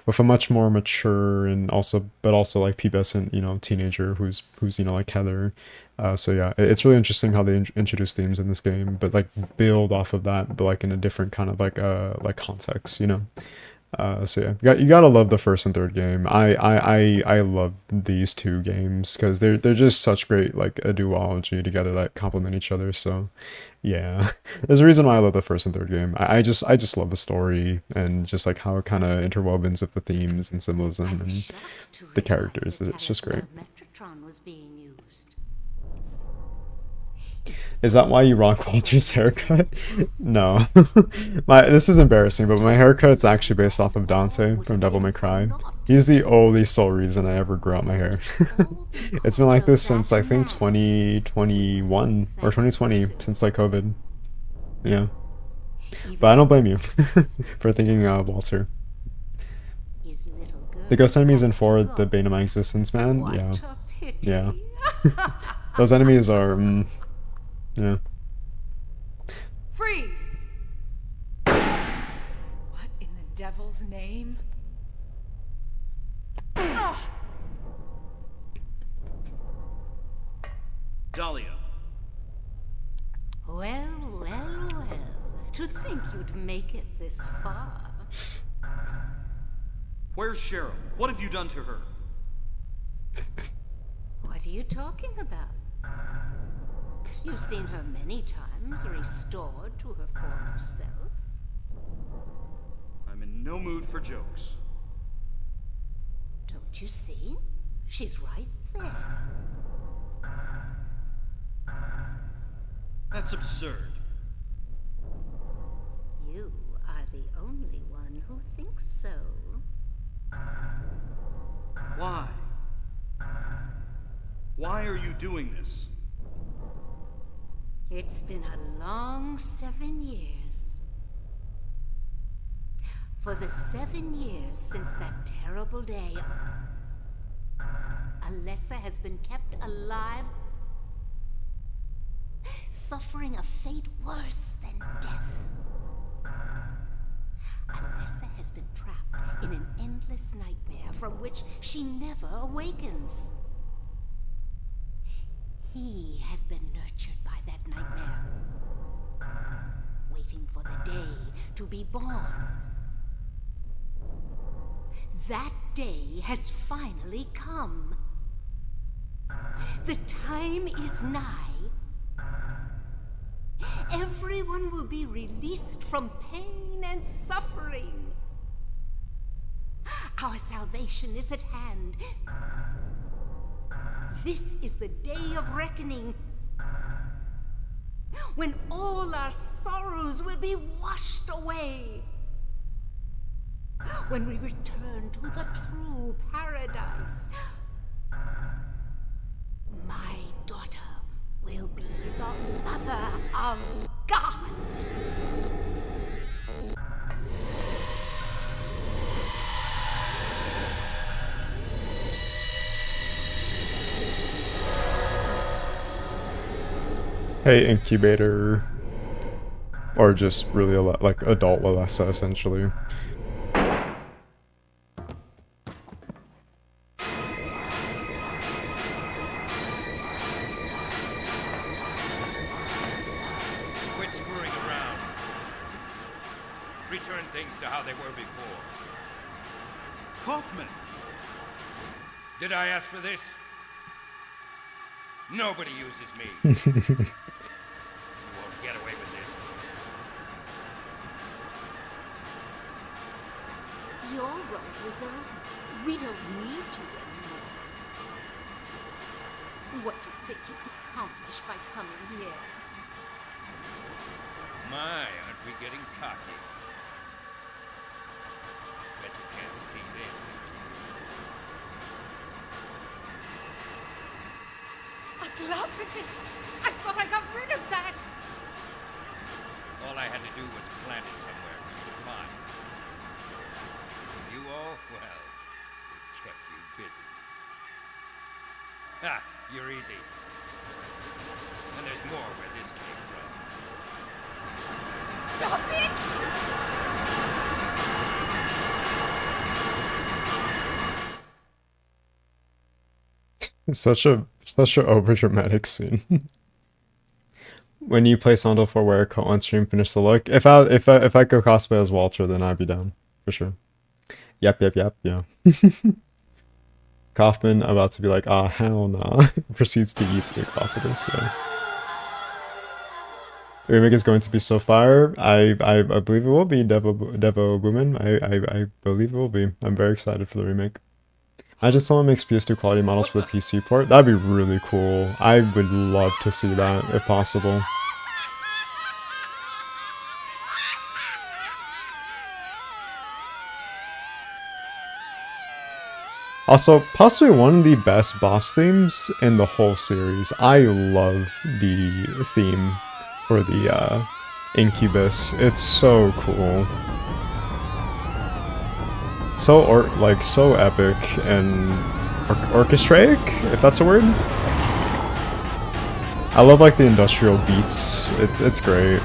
with a much more mature and also like pubescent, you know, teenager who's you know, like Heather. So yeah, it's really interesting how they introduce themes in this game, but like build off of that, but like in a different kind of like context, you know. So yeah, you gotta love the first and third game. I love these two games because they're just such great like a duology together that complement each other. So yeah, there's a reason why I love the first and third game. I just love the story and just like how it kind of interwovens with the themes and symbolism and the characters. It's just great. Is that why you rock Walter's haircut? No. This is embarrassing, but my haircut's actually based off of Dante from Devil May Cry. He's the only sole reason I ever grew out my hair. It's been like this since I think 2021 or 2020, since like COVID. Yeah. But I don't blame you for thinking Walter. The ghost enemies in 4, the bane of my existence, man. Yeah. Yeah. Those enemies are... yeah. Freeze! What in the devil's name? Ugh. Dahlia. Well. To think you'd make it this far. Where's Cheryl? What have you done to her? What are you talking about? You've seen her many times restored to her former self. I'm in no mood for jokes. Don't you see? She's right there. That's absurd. You are the only one who thinks so. Why? Why are you doing this? It's been a long 7 years. For the 7 years since that terrible day, Alessa has been kept alive, suffering a fate worse than death. Alessa has been trapped in an endless nightmare from which she never awakens. He has been nurtured by that nightmare, waiting for the day to be born. That day has finally come. The time is nigh. Everyone will be released from pain and suffering. Our salvation is at hand. This is the day of reckoning, when all our sorrows will be washed away. When we return to the true paradise, my daughter will be the mother of God. Hey, incubator. Or just really a lot like adult Alessa, essentially. Quit screwing around. Return things to how they were before. Kaufman! Did I ask for this? Nobody uses me. You won't get away with this. Your role is over. We don't need you anymore. What do you think you could accomplish by coming here? My, aren't we getting cocky? Bet you can't see this. A glove it is! I thought I got rid of that! All I had to do was plant it somewhere for you to find. You all, well, it kept you busy. Ah, you're easy. And there's more where this came from. Stop it! It's such a overdramatic scene. When you play Sondal for wear a coat on stream, finish the look. If I go cosplay as Walter, then I'd be down for sure. Yep, yeah. Kaufman about to be like, ah, hell nah. Proceeds to eat the Clophidus, yeah. The remake is going to be so fire. I believe it will be, Devo Woman. I believe it will be. I'm very excited for the remake. I just someone makes PS2 quality models for the PC port. That'd be really cool. I would love to see that if possible. Also, possibly one of the best boss themes in the whole series. I love the theme for the Incubus. It's so cool. So epic and orchestraic, if that's a word. I love like the industrial beats. It's great.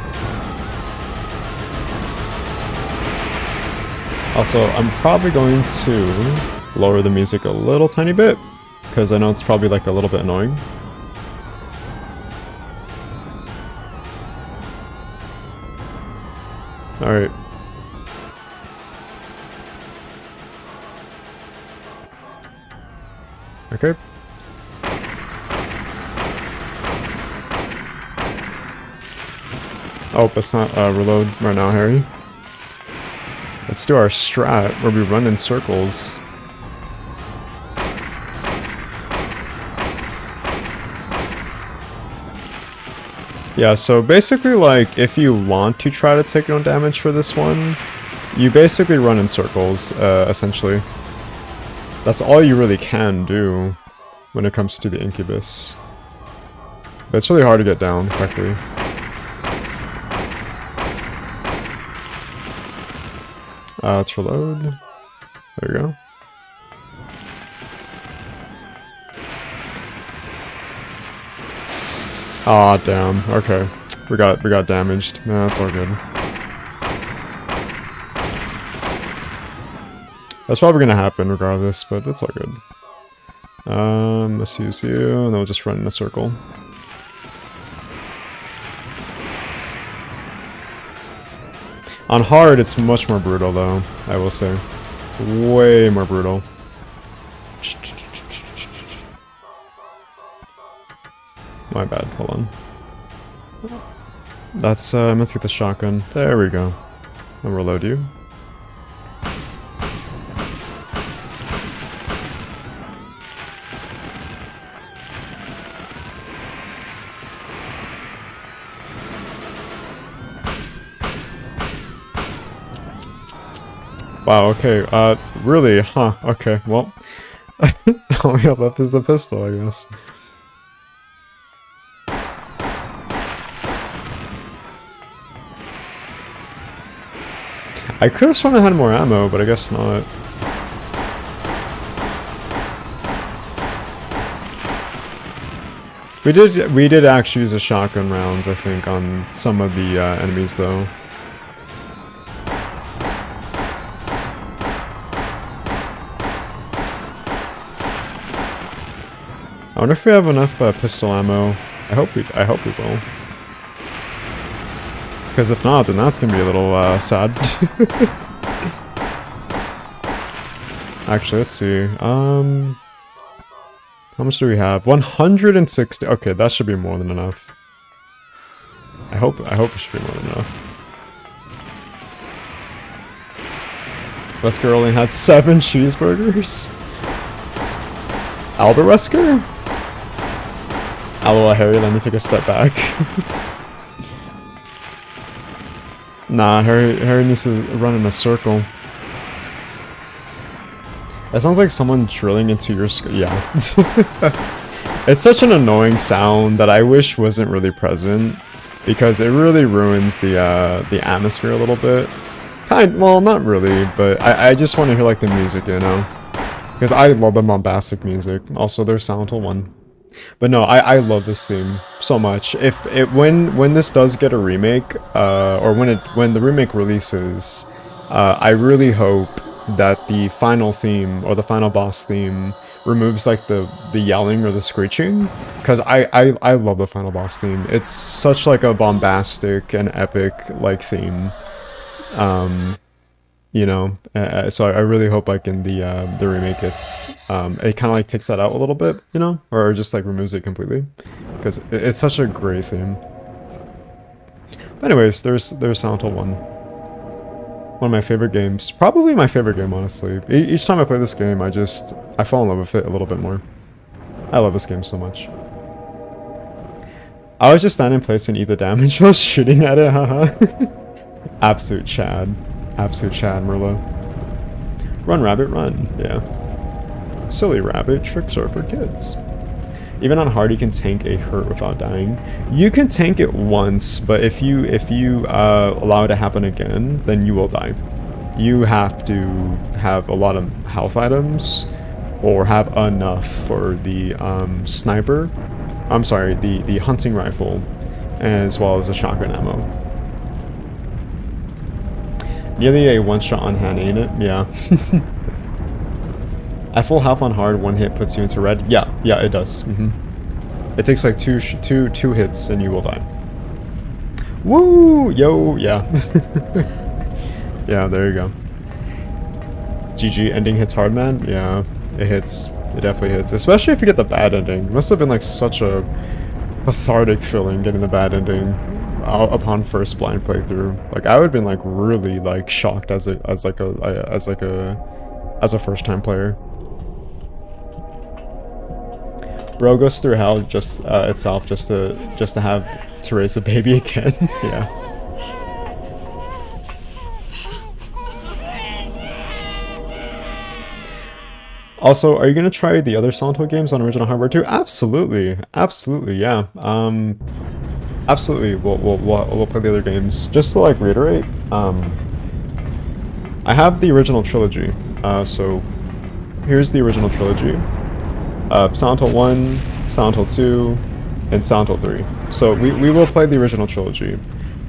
Also, I'm probably going to lower the music a little tiny bit because I know it's probably like a little bit annoying. All right. Okay. Oh, let's not reload right now, Harry. Let's do our strat where we run in circles. Yeah, so basically, like, if you want to try to take no damage for this one, you basically run in circles, essentially. That's all you really can do when it comes to the Incubus. But it's really hard to get down quickly. Let's reload. There you go. Aw, damn. Okay. We got damaged. Nah, that's all good. That's probably gonna happen regardless, but that's all good. Let's use you, and then we'll just run in a circle. On hard, it's much more brutal though, I will say. Way more brutal. My bad, hold on. That's, let's get the shotgun. There we go. I'll reload you. Wow, okay, really? Huh, okay, well. All we have left is the pistol, I guess. I could have sworn I had more ammo, but I guess not. We did actually use the shotgun rounds, I think, on some of the enemies, though. I wonder if we have enough pistol ammo. I hope we will. Because if not, then that's gonna be a little sad. Actually, let's see. How much do we have? 160. Okay, that should be more than enough. I hope it should be more than enough. Wesker only had 7 cheeseburgers. Albert Wesker? LOL, Harry, let me take a step back. Nah, Harry needs to run in a circle. That sounds like someone drilling into your yeah. It's such an annoying sound that I wish wasn't really present, because it really ruins the atmosphere a little bit. Well, not really, but I just want to hear like the music, you know? Because I love the bombastic music. Also, there's Silent Hill 1. But no, I love this theme so much. When this does get a remake, or when the remake releases, I really hope that the final theme or the final boss theme removes like the yelling or the screeching, because I love the final boss theme. It's such like a bombastic and epic like theme. You know, so I really hope like in the remake it kind of like takes that out a little bit, you know, or just like removes it completely, because it's such a great theme. But anyways, there's Silent Hill 1. One of my favorite games, probably my favorite game, honestly. Each time I play this game, I fall in love with it a little bit more. I love this game so much. I was just standing in place and eat the damage. I was shooting at it, haha. Absolute Chad. Absolute Chad, Merlot. Run, rabbit, run. Yeah. Silly rabbit, tricks are for kids. Even on hard, you can tank a hurt without dying. You can tank it once, but if you allow it to happen again, then you will die. You have to have a lot of health items, or have enough for the sniper. I'm sorry, the hunting rifle, as well as the shotgun ammo. Nearly a one-shot on hand, ain't it? Yeah. At full health on hard, one hit puts you into red. Yeah, it does. It takes like two hits and you will die. Woo! Yo, yeah. Yeah, there you go. GG, ending hits hard, man. Yeah, it hits. It definitely hits. Especially if you get the bad ending. It must have been like such a cathartic feeling getting the bad ending upon first blind playthrough. Like I would have been like really like shocked as a first time player. Bro goes through hell just itself just to have to raise a baby again. Yeah. Also, are you gonna try the other Silent Hill games on original hardware too? Absolutely, absolutely, yeah. Absolutely, we'll play the other games. Just to like reiterate, I have the original trilogy. So here's the original trilogy: Silent Hill 1, Silent Hill 2, and Silent Hill 3. So we will play the original trilogy.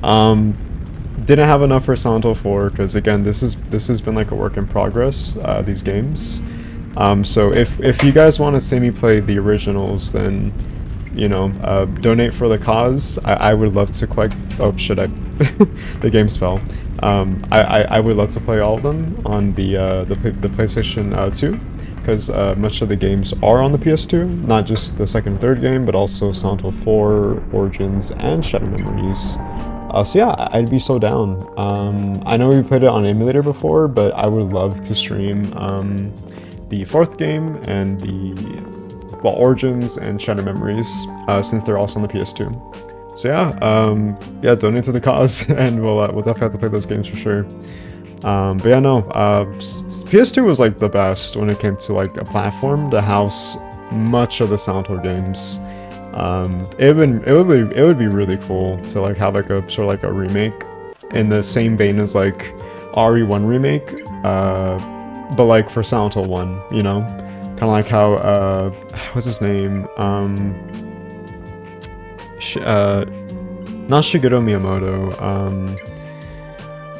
Didn't have enough for Silent Hill 4 because again, this has been like a work in progress. These games. So if you guys want to see me play the originals, then you know, donate for the cause. I would love to collect. Oh shit! The games fell. I would love to play all of them on the PlayStation 2, because much of the games are on the PS2. Not just the second and third game, but also Silent Hill 4, Origins, and Shadow Memories. So yeah, I'd be so down. I know we've played it on emulator before, but I would love to stream the fourth game and the Origins and Shadow Memories, since they're also on the PS2. So yeah, yeah, donate to the cause, and we'll definitely have to play those games for sure. But yeah, no, PS2 was like the best when it came to like a platform to house much of the Silent Hill games. It would be really cool to like have like a sort of like a remake in the same vein as like RE1 remake, but like for Silent Hill 1, you know, kind of like how what's his name, not Shigeru Miyamoto,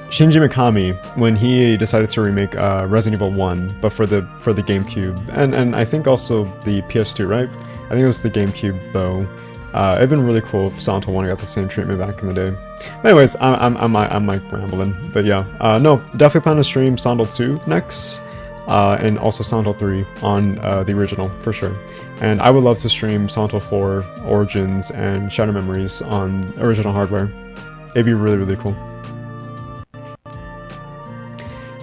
Shinji Mikami, when he decided to remake Resident Evil 1, but for the GameCube, and I think also the PS2, right? I think it was the GameCube though. It'd been really cool if Silent Hill 1 got the same treatment back in the day. But anyways, I'm like rambling, but yeah, no, definitely plan to stream Silent Hill 2 next, and also Silent Hill 3 on the original for sure. And I would love to stream Silent Hill 4, Origins, and Shadow Memories on original hardware. It'd be really, really cool.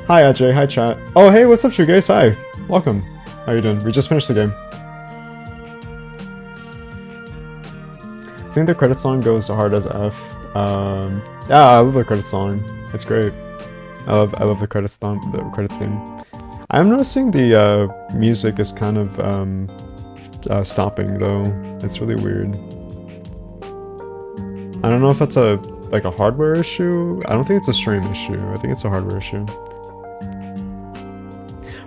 Hi Ajay, hi chat. Oh hey, what's up Shoegaze? Hi, welcome. How you doing? We just finished the game. I think the credit song goes hard as F. Yeah, I love the credit song. It's great. I love the credits theme. I'm noticing the music is kind of stopping though. It's really weird. I don't know if that's a hardware issue. I don't think it's a stream issue. I think it's a hardware issue.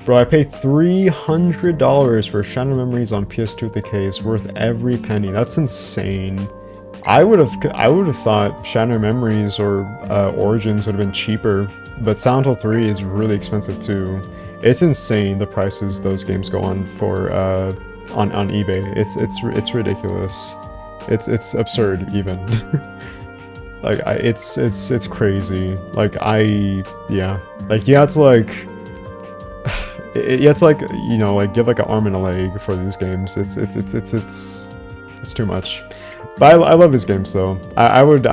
Bro, I paid $300 for Shadow Memories on PS2 with the case, worth every penny. That's insane. I would have thought Shadow Memories or Origins would have been cheaper, but Silent Hill 3 is really expensive too. It's insane the prices those games go on for on eBay. It's ridiculous. It's absurd even. Like it's crazy. Like yeah. Like you had to like. You have to like, you know, like give like an arm and a leg for these games. It's too much. But I love these games though. I would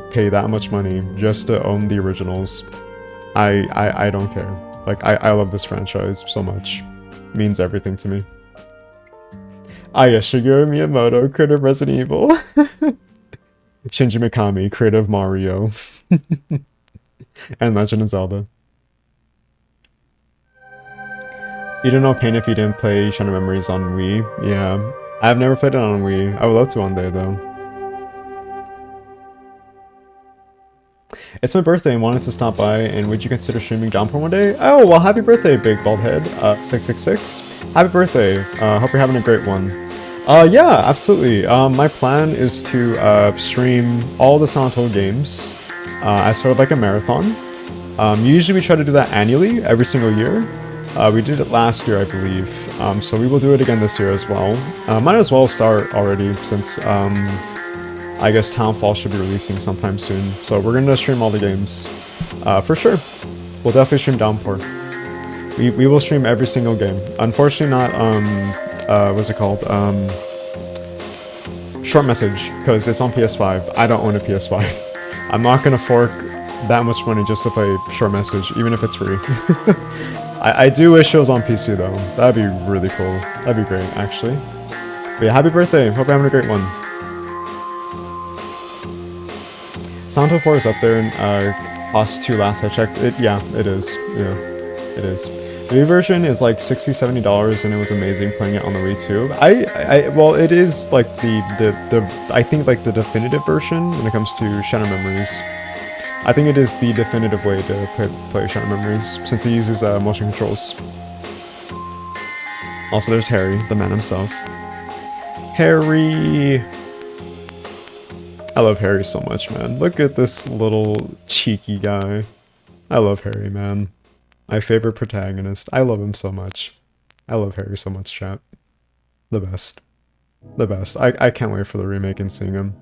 pay that much money just to own the originals. I don't care. Like I love this franchise so much. It means everything to me. Ah yeah, Shigeru Miyamoto, creator of Resident Evil. Shinji Mikami, creator of Mario. And Legend of Zelda. You don't know pain if you didn't play Shadow Memories on Wii. Yeah, I've never played it on Wii. I would love to one day though. It's my birthday and wanted to stop by, and would you consider streaming Downpour one day? Oh, well, happy birthday, Big Bald Head 666. Happy birthday. Hope you're having a great one. Yeah, absolutely. My plan is to stream all the Silent Hill games as sort of like a marathon. Usually we try to do that annually, every single year. We did it last year, I believe, so we will do it again this year as well. Might as well start already, since I guess Townfall should be releasing sometime soon. So we're gonna stream all the games, for sure. We'll definitely stream Downpour. We will stream every single game. Unfortunately not, what's it called? Short Message, because it's on PS5. I don't own a PS5. I'm not gonna fork that much money just to play Short Message, even if it's free. I do wish it was on PC though. That'd be really cool. That'd be great, actually. But yeah, happy birthday. Hope you're having a great one. Silent Hill 4 is up there in cost 2 last I checked. Yeah, it is. Yeah, it is. The Wii version is like $60-$70 and it was amazing playing it on the Wii too. Well, it is like I think like the definitive version when it comes to Shattered Memories. I think it is the definitive way to play Shattered Memories since it uses motion controls. Also, there's Harry, the man himself. Harry! I love Harry so much, man. Look at this little cheeky guy. I love Harry, man. My favorite protagonist. I love him so much. I love Harry so much, chat. The best. The best. I can't wait for the remake and seeing him.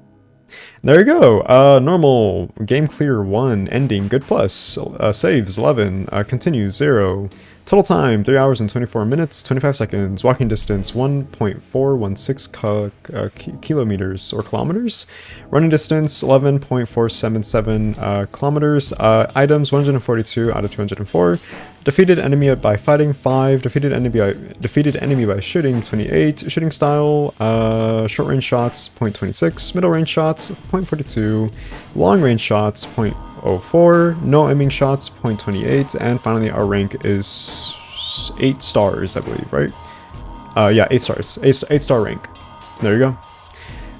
There you go. Normal. Game clear 1. Ending. Good plus. Saves 11. Continue 0. Total time 3 hours and 24 minutes, 25 seconds. Walking distance 1.416 kilometers or kilometers. Running distance 11.477 kilometers. Items 142 out of 204. Defeated enemy by fighting 5. Defeated enemy by shooting 28. Shooting style short range shots 0.26. Middle range shots 0.42. Long range shots 0.04. No aiming shots 0.28. And finally our rank is 8 stars, I believe, right? Yeah, 8 stars. 8 star rank. There you go.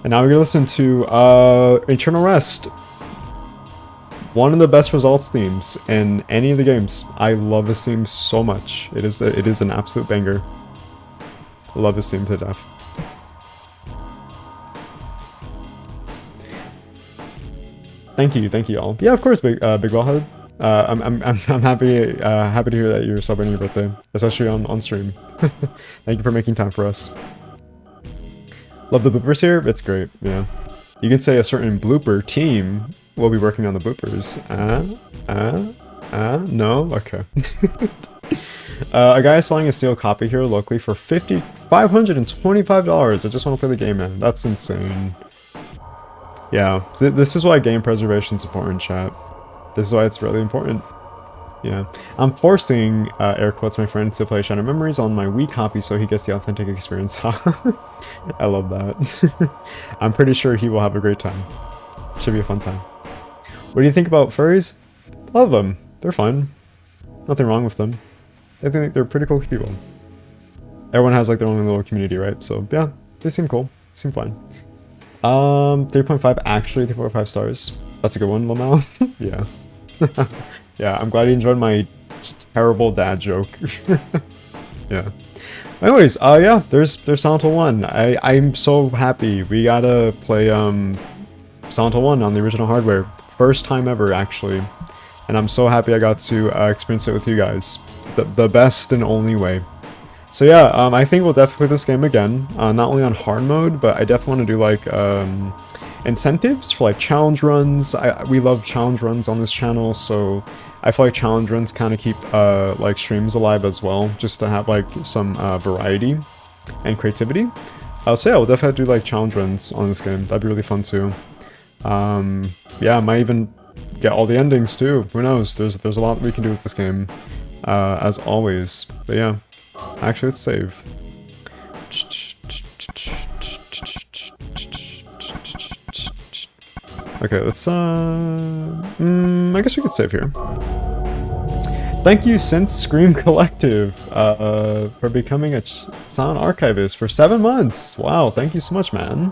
And now we're gonna listen to Eternal Rest. One of the best results themes in any of the games. I love this theme so much. It is an absolute banger. I love this theme to death. Thank you all. Yeah, of course, Big Ballhead. I'm happy to hear that you're celebrating your birthday, especially on stream. Thank you for making time for us. Love the bloopers here. It's great. Yeah, you can say a certain blooper team will be working on the bloopers. No, okay. A guy is selling a sealed copy here locally for $525. I just want to play the game, man. That's insane. Yeah, this is why game preservation is important, chat. This is why it's really important. Yeah, I'm forcing, air quotes, my friend to play Shattered Memories on my Wii copy so he gets the authentic experience. I love that. I'm pretty sure he will have a great time. Should be a fun time. What do you think about furries? Love them. They're fun. Nothing wrong with them. I think they're pretty cool people. Everyone has like their own little community, right? So yeah, they seem cool. Seem fun. 3.5 actually 3.5 stars. That's a good one, Lamau. Yeah. Yeah, I'm glad you enjoyed my terrible dad joke. Yeah. Anyways, yeah, there's Silent Hill 1. I'm so happy we gotta play Silent Hill 1 on the original hardware. First time ever, actually. And I'm so happy I got to experience it with you guys. The best and only way. So yeah, I think we'll definitely play this game again. Not only on hard mode, but I definitely want to do like incentives for like challenge runs. We love challenge runs on this channel, so I feel like challenge runs kind of keep like streams alive as well, just to have like some variety and creativity. So yeah, we'll definitely do like challenge runs on this game. That'd be really fun too. Yeah, I might even get all the endings too. Who knows? There's a lot we can do with this game, as always. But yeah, actually, let's save. Okay, let's I guess we could save here. Thank you, Since Scream Collective, for becoming a sound archivist for 7 months. Wow, thank you so much, man.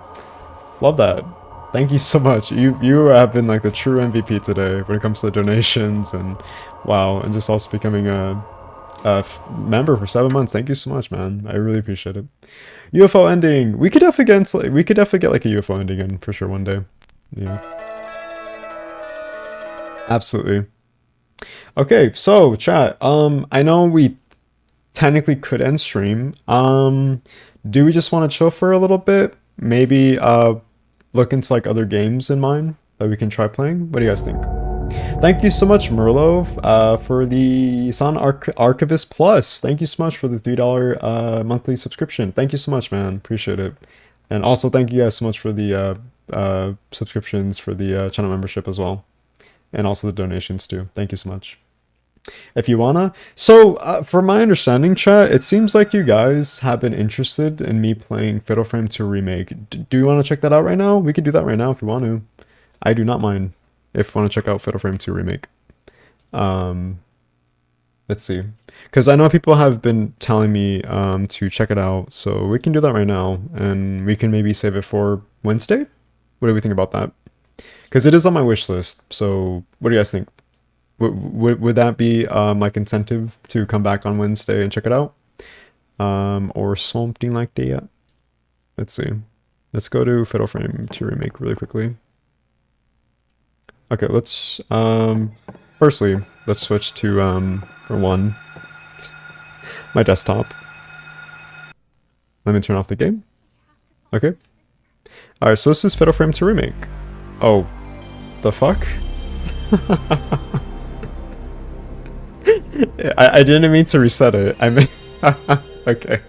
Love that. Thank you so much. You have been like the true MVP today when it comes to donations and wow, and just also becoming a member for 7 months. Thank you so much, man. I really appreciate it. UFO ending. We could definitely get like a UFO ending in for sure one day. Yeah. Absolutely. Okay, so chat. I know we technically could end stream. Do we just want to chill for a little bit? Maybe look into like other games in mind that we can try playing. What do you guys think? Thank you so much, Merlo, for the Sound Archivist Plus. Thank you so much for the $3 monthly subscription. Thank you so much, man. Appreciate it. And also thank you guys so much for the subscriptions for the channel membership as well. And also the donations too. Thank you so much. If you wanna. So, from my understanding, chat, it seems like you guys have been interested in me playing Fatal Frame 2 Remake. Do you want to check that out right now? We can do that right now if you want to. I do not mind if you want to check out Fatal Frame 2 Remake. Let's see. Because I know people have been telling me to check it out, so we can do that right now, and we can maybe save it for Wednesday? What do we think about that? Because it is on my wish list, so what do you guys think? Would that be like incentive to come back on Wednesday and check it out? Or something like that? Let's see. Let's go to Fatal Frame 2 Remake really quickly. Okay, let's firstly, let's switch to for one, my desktop. Let me turn off the game. Okay. Alright, so this is Fatal Frame 2 Remake. Oh, the fuck? I didn't mean to reset it. I meant okay.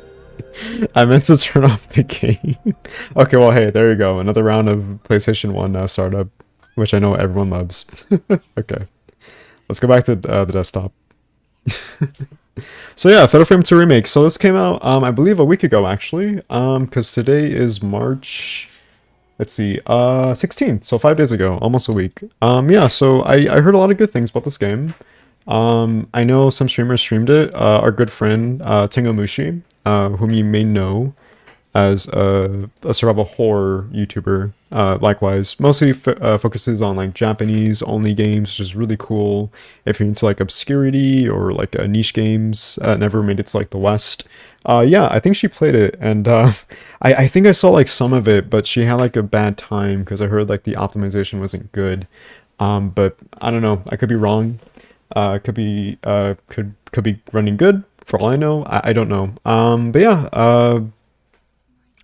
I meant to turn off the game. Okay, well, hey, there you go. Another round of PlayStation 1 startup, which I know everyone loves. Okay, let's go back to the desktop. So yeah, Fatal Frame 2 Remake. So this came out, I believe, a week ago, actually. Because today is March. Let's see, 16th. So 5 days ago, almost a week. Yeah. So I heard a lot of good things about this game. I know some streamers streamed it. Our good friend Tengomushi, whom you may know as a survival horror YouTuber. Likewise, mostly focuses on like Japanese only games, which is really cool. If you're into like obscurity or like niche games, never made it to like the West. Yeah, I think she played it, and I think I saw like some of it, but she had like a bad time because I heard like the optimization wasn't good. But I don't know. I could be wrong. Could be could be running good for all I know. I don't know. But yeah,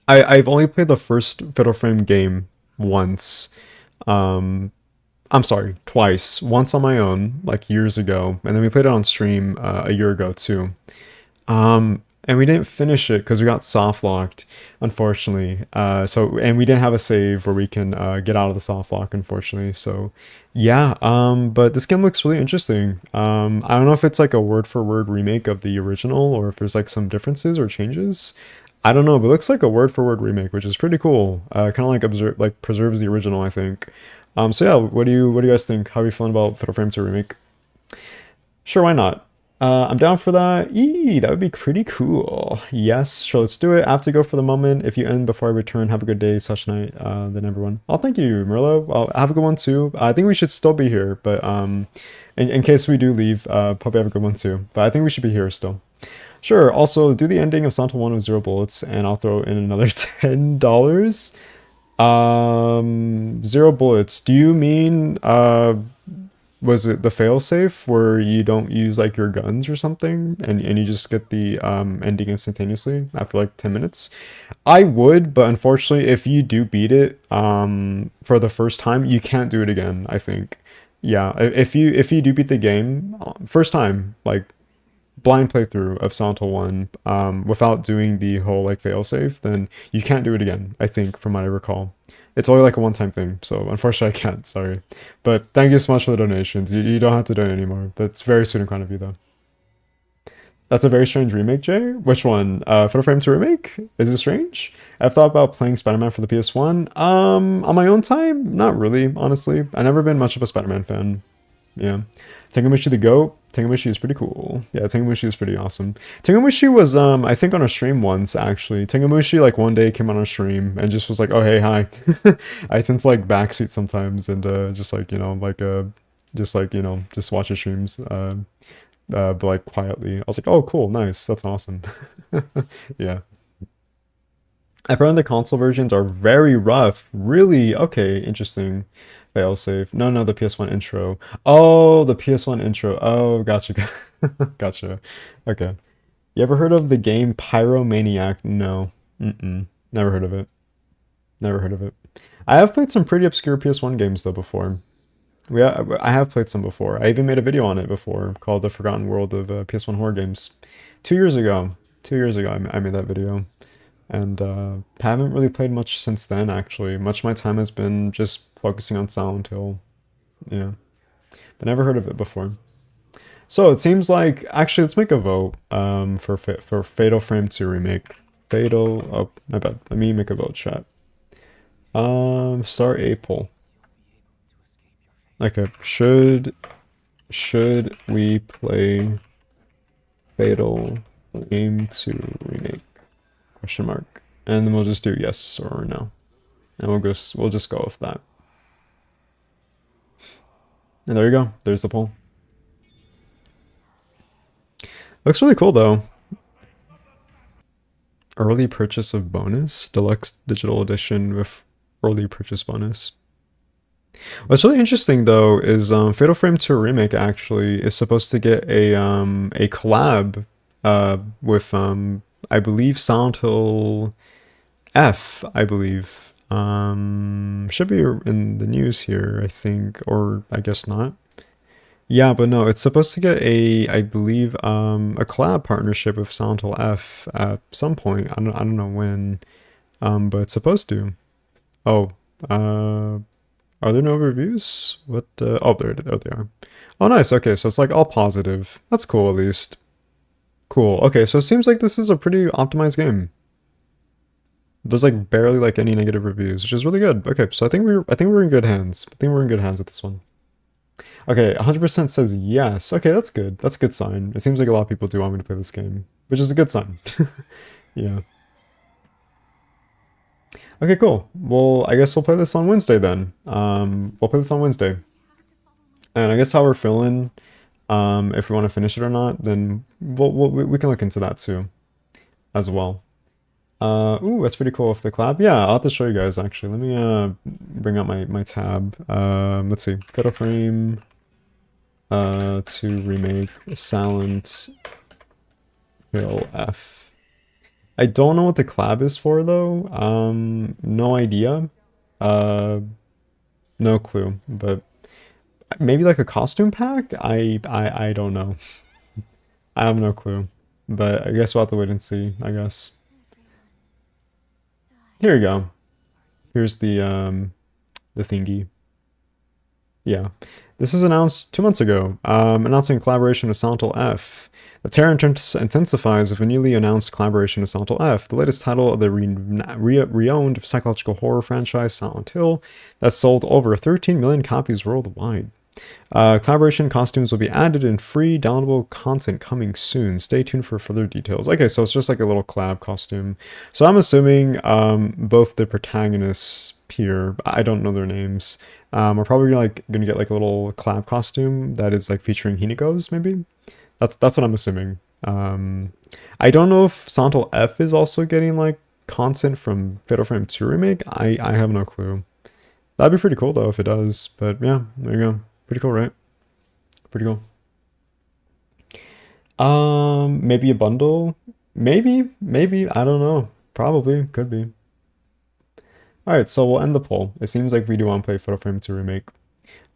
I've only played the first Fatal Frame game once. I'm sorry, twice. Once on my own, like years ago, and then we played it on stream a year ago too. And we didn't finish it because we got soft locked, unfortunately. And we didn't have a save where we can get out of the soft lock, unfortunately. So yeah, but this game looks really interesting. I don't know if it's like a word for word remake of the original or if there's like some differences or changes. I don't know, but it looks like a word for word remake, which is pretty cool. Kind of like preserves the original, I think. So yeah, what do you guys think? How are you feeling about Fatal Frame 2 Remake? Sure, why not? I'm down for that. That would be pretty cool. Yes, sure, let's do it. I have to go for the moment. If you end before I return, have a good day, such night, then everyone. Oh, thank you, Merlo. Well, have a good one too. I think we should still be here, but in case we do leave, probably have a good one too. But I think we should be here still. Sure, also do the ending of Santa 1 with 0 bullets, and I'll throw in another $10. 0 bullets. Do you mean was it the failsafe where you don't use like your guns or something and you just get the ending instantaneously after like 10 minutes? I would, but unfortunately if you do beat it for the first time, you can't do it again, I think. Yeah, if you do beat the game first time, like blind playthrough of Silent Hill 1 without doing the whole like failsafe, then you can't do it again, I think, from what I recall. It's only like a one-time thing, so unfortunately I can't, sorry. But thank you so much for the donations. You don't have to donate anymore. That's very sweet and kind of you, though. That's a very strange remake, Jay. Which one? Fatal Frame 2 Remake? Is it strange? I've thought about playing Spider-Man for the PS1. On my own time? Not really, honestly. I've never been much of a Spider-Man fan. Yeah. Tengomushi the Goat. Tengomushi is pretty cool. Yeah, Tengomushi is pretty awesome. Tengomushi was, I think on a stream once, actually. Tengomushi, like, one day came on our stream and just was like, oh, hey, hi. I tend to, like, backseat sometimes and, just, like, you know, like, just, like, you know, just watch his streams, but, like, quietly. I was like, oh, cool, nice, that's awesome. Yeah. Apparently the console versions are very rough. Really? Okay, interesting. Failsafe. No, the PS1 intro. Oh, the PS1 intro. Oh, gotcha. Gotcha. Okay. You ever heard of the game Pyromaniac? No. Never heard of it. Never heard of it. I have played some pretty obscure PS1 games though before. I have played some before. I even made a video on it before called The Forgotten World of PS1 horror games. 2 years ago. 2 years ago I made that video. And haven't really played much since then, actually. Much of my time has been just focusing on Silent Hill. Yeah. But never heard of it before. So it seems like... Actually, let's make a vote for Fatal Frame 2 Remake. Oh, my bad. Let me make a vote, chat. Start a poll. Okay. Should we play Fatal Aim to Remake? Question mark. And then we'll just do yes or no. And we'll just go with that. And there you go. There's the poll. Looks really cool though. Early purchase of bonus? Deluxe digital edition with early purchase bonus. What's really interesting though is Fatal Frame 2 Remake actually is supposed to get a collab with I believe Silent Hill F, I believe. Should be in the news here, I think, or I guess not. Yeah, but no, it's supposed to get I believe, a collab partnership with Silent Hill F at some point. I don't know when, but it's supposed to. Oh, are there no reviews? What? Oh, there they are. Oh, nice. Okay, so it's like all positive. That's cool, at least. Cool. Okay, so it seems like this is a pretty optimized game. There's like barely like any negative reviews, which is really good. Okay, so I think we're in good hands. I think we're in good hands with this one. Okay, 100% says yes. Okay, that's good. That's a good sign. It seems like a lot of people do want me to play this game, which is a good sign. Yeah. Okay, cool. Well, I guess we'll play this on Wednesday then. We'll play this on Wednesday. And I guess how we're feeling, if we want to finish it or not, then we can look into that too, as well. Ooh, that's pretty cool with the collab. Yeah, I'll have to show you guys actually. Let me bring up my tab. Let's see. Fatal Frame 2 Remake Silent Hill F. I don't know what the collab is for though. No idea. No clue, but maybe like a costume pack? I don't know. I have no clue. But I guess we'll have to wait and see, I guess. Here we go. Here's the thingy. Yeah. This was announced 2 months ago, announcing a collaboration with Silent Hill F. The terror intensifies with a newly announced collaboration with Silent Hill F, the latest title of the re-owned psychological horror franchise Silent Hill that sold over 13 million copies worldwide. Collaboration costumes will be added in free downloadable content coming soon. Stay tuned for further details. Okay, so it's just like a little collab costume. So I'm assuming both the protagonists here, I don't know their names, are probably gonna get like a little collab costume that is like featuring Hinigo's maybe. That's what I'm assuming. I don't know if Silent Hill F is also getting like content from Fatal Frame 2 Remake. I have no clue. That'd be pretty cool though if it does. But yeah, there you go. Pretty cool, right? Pretty cool. Maybe a bundle? Maybe, I don't know. Probably, could be. Alright, so we'll end the poll. It seems like we do want to play Fatal Frame 2 Remake.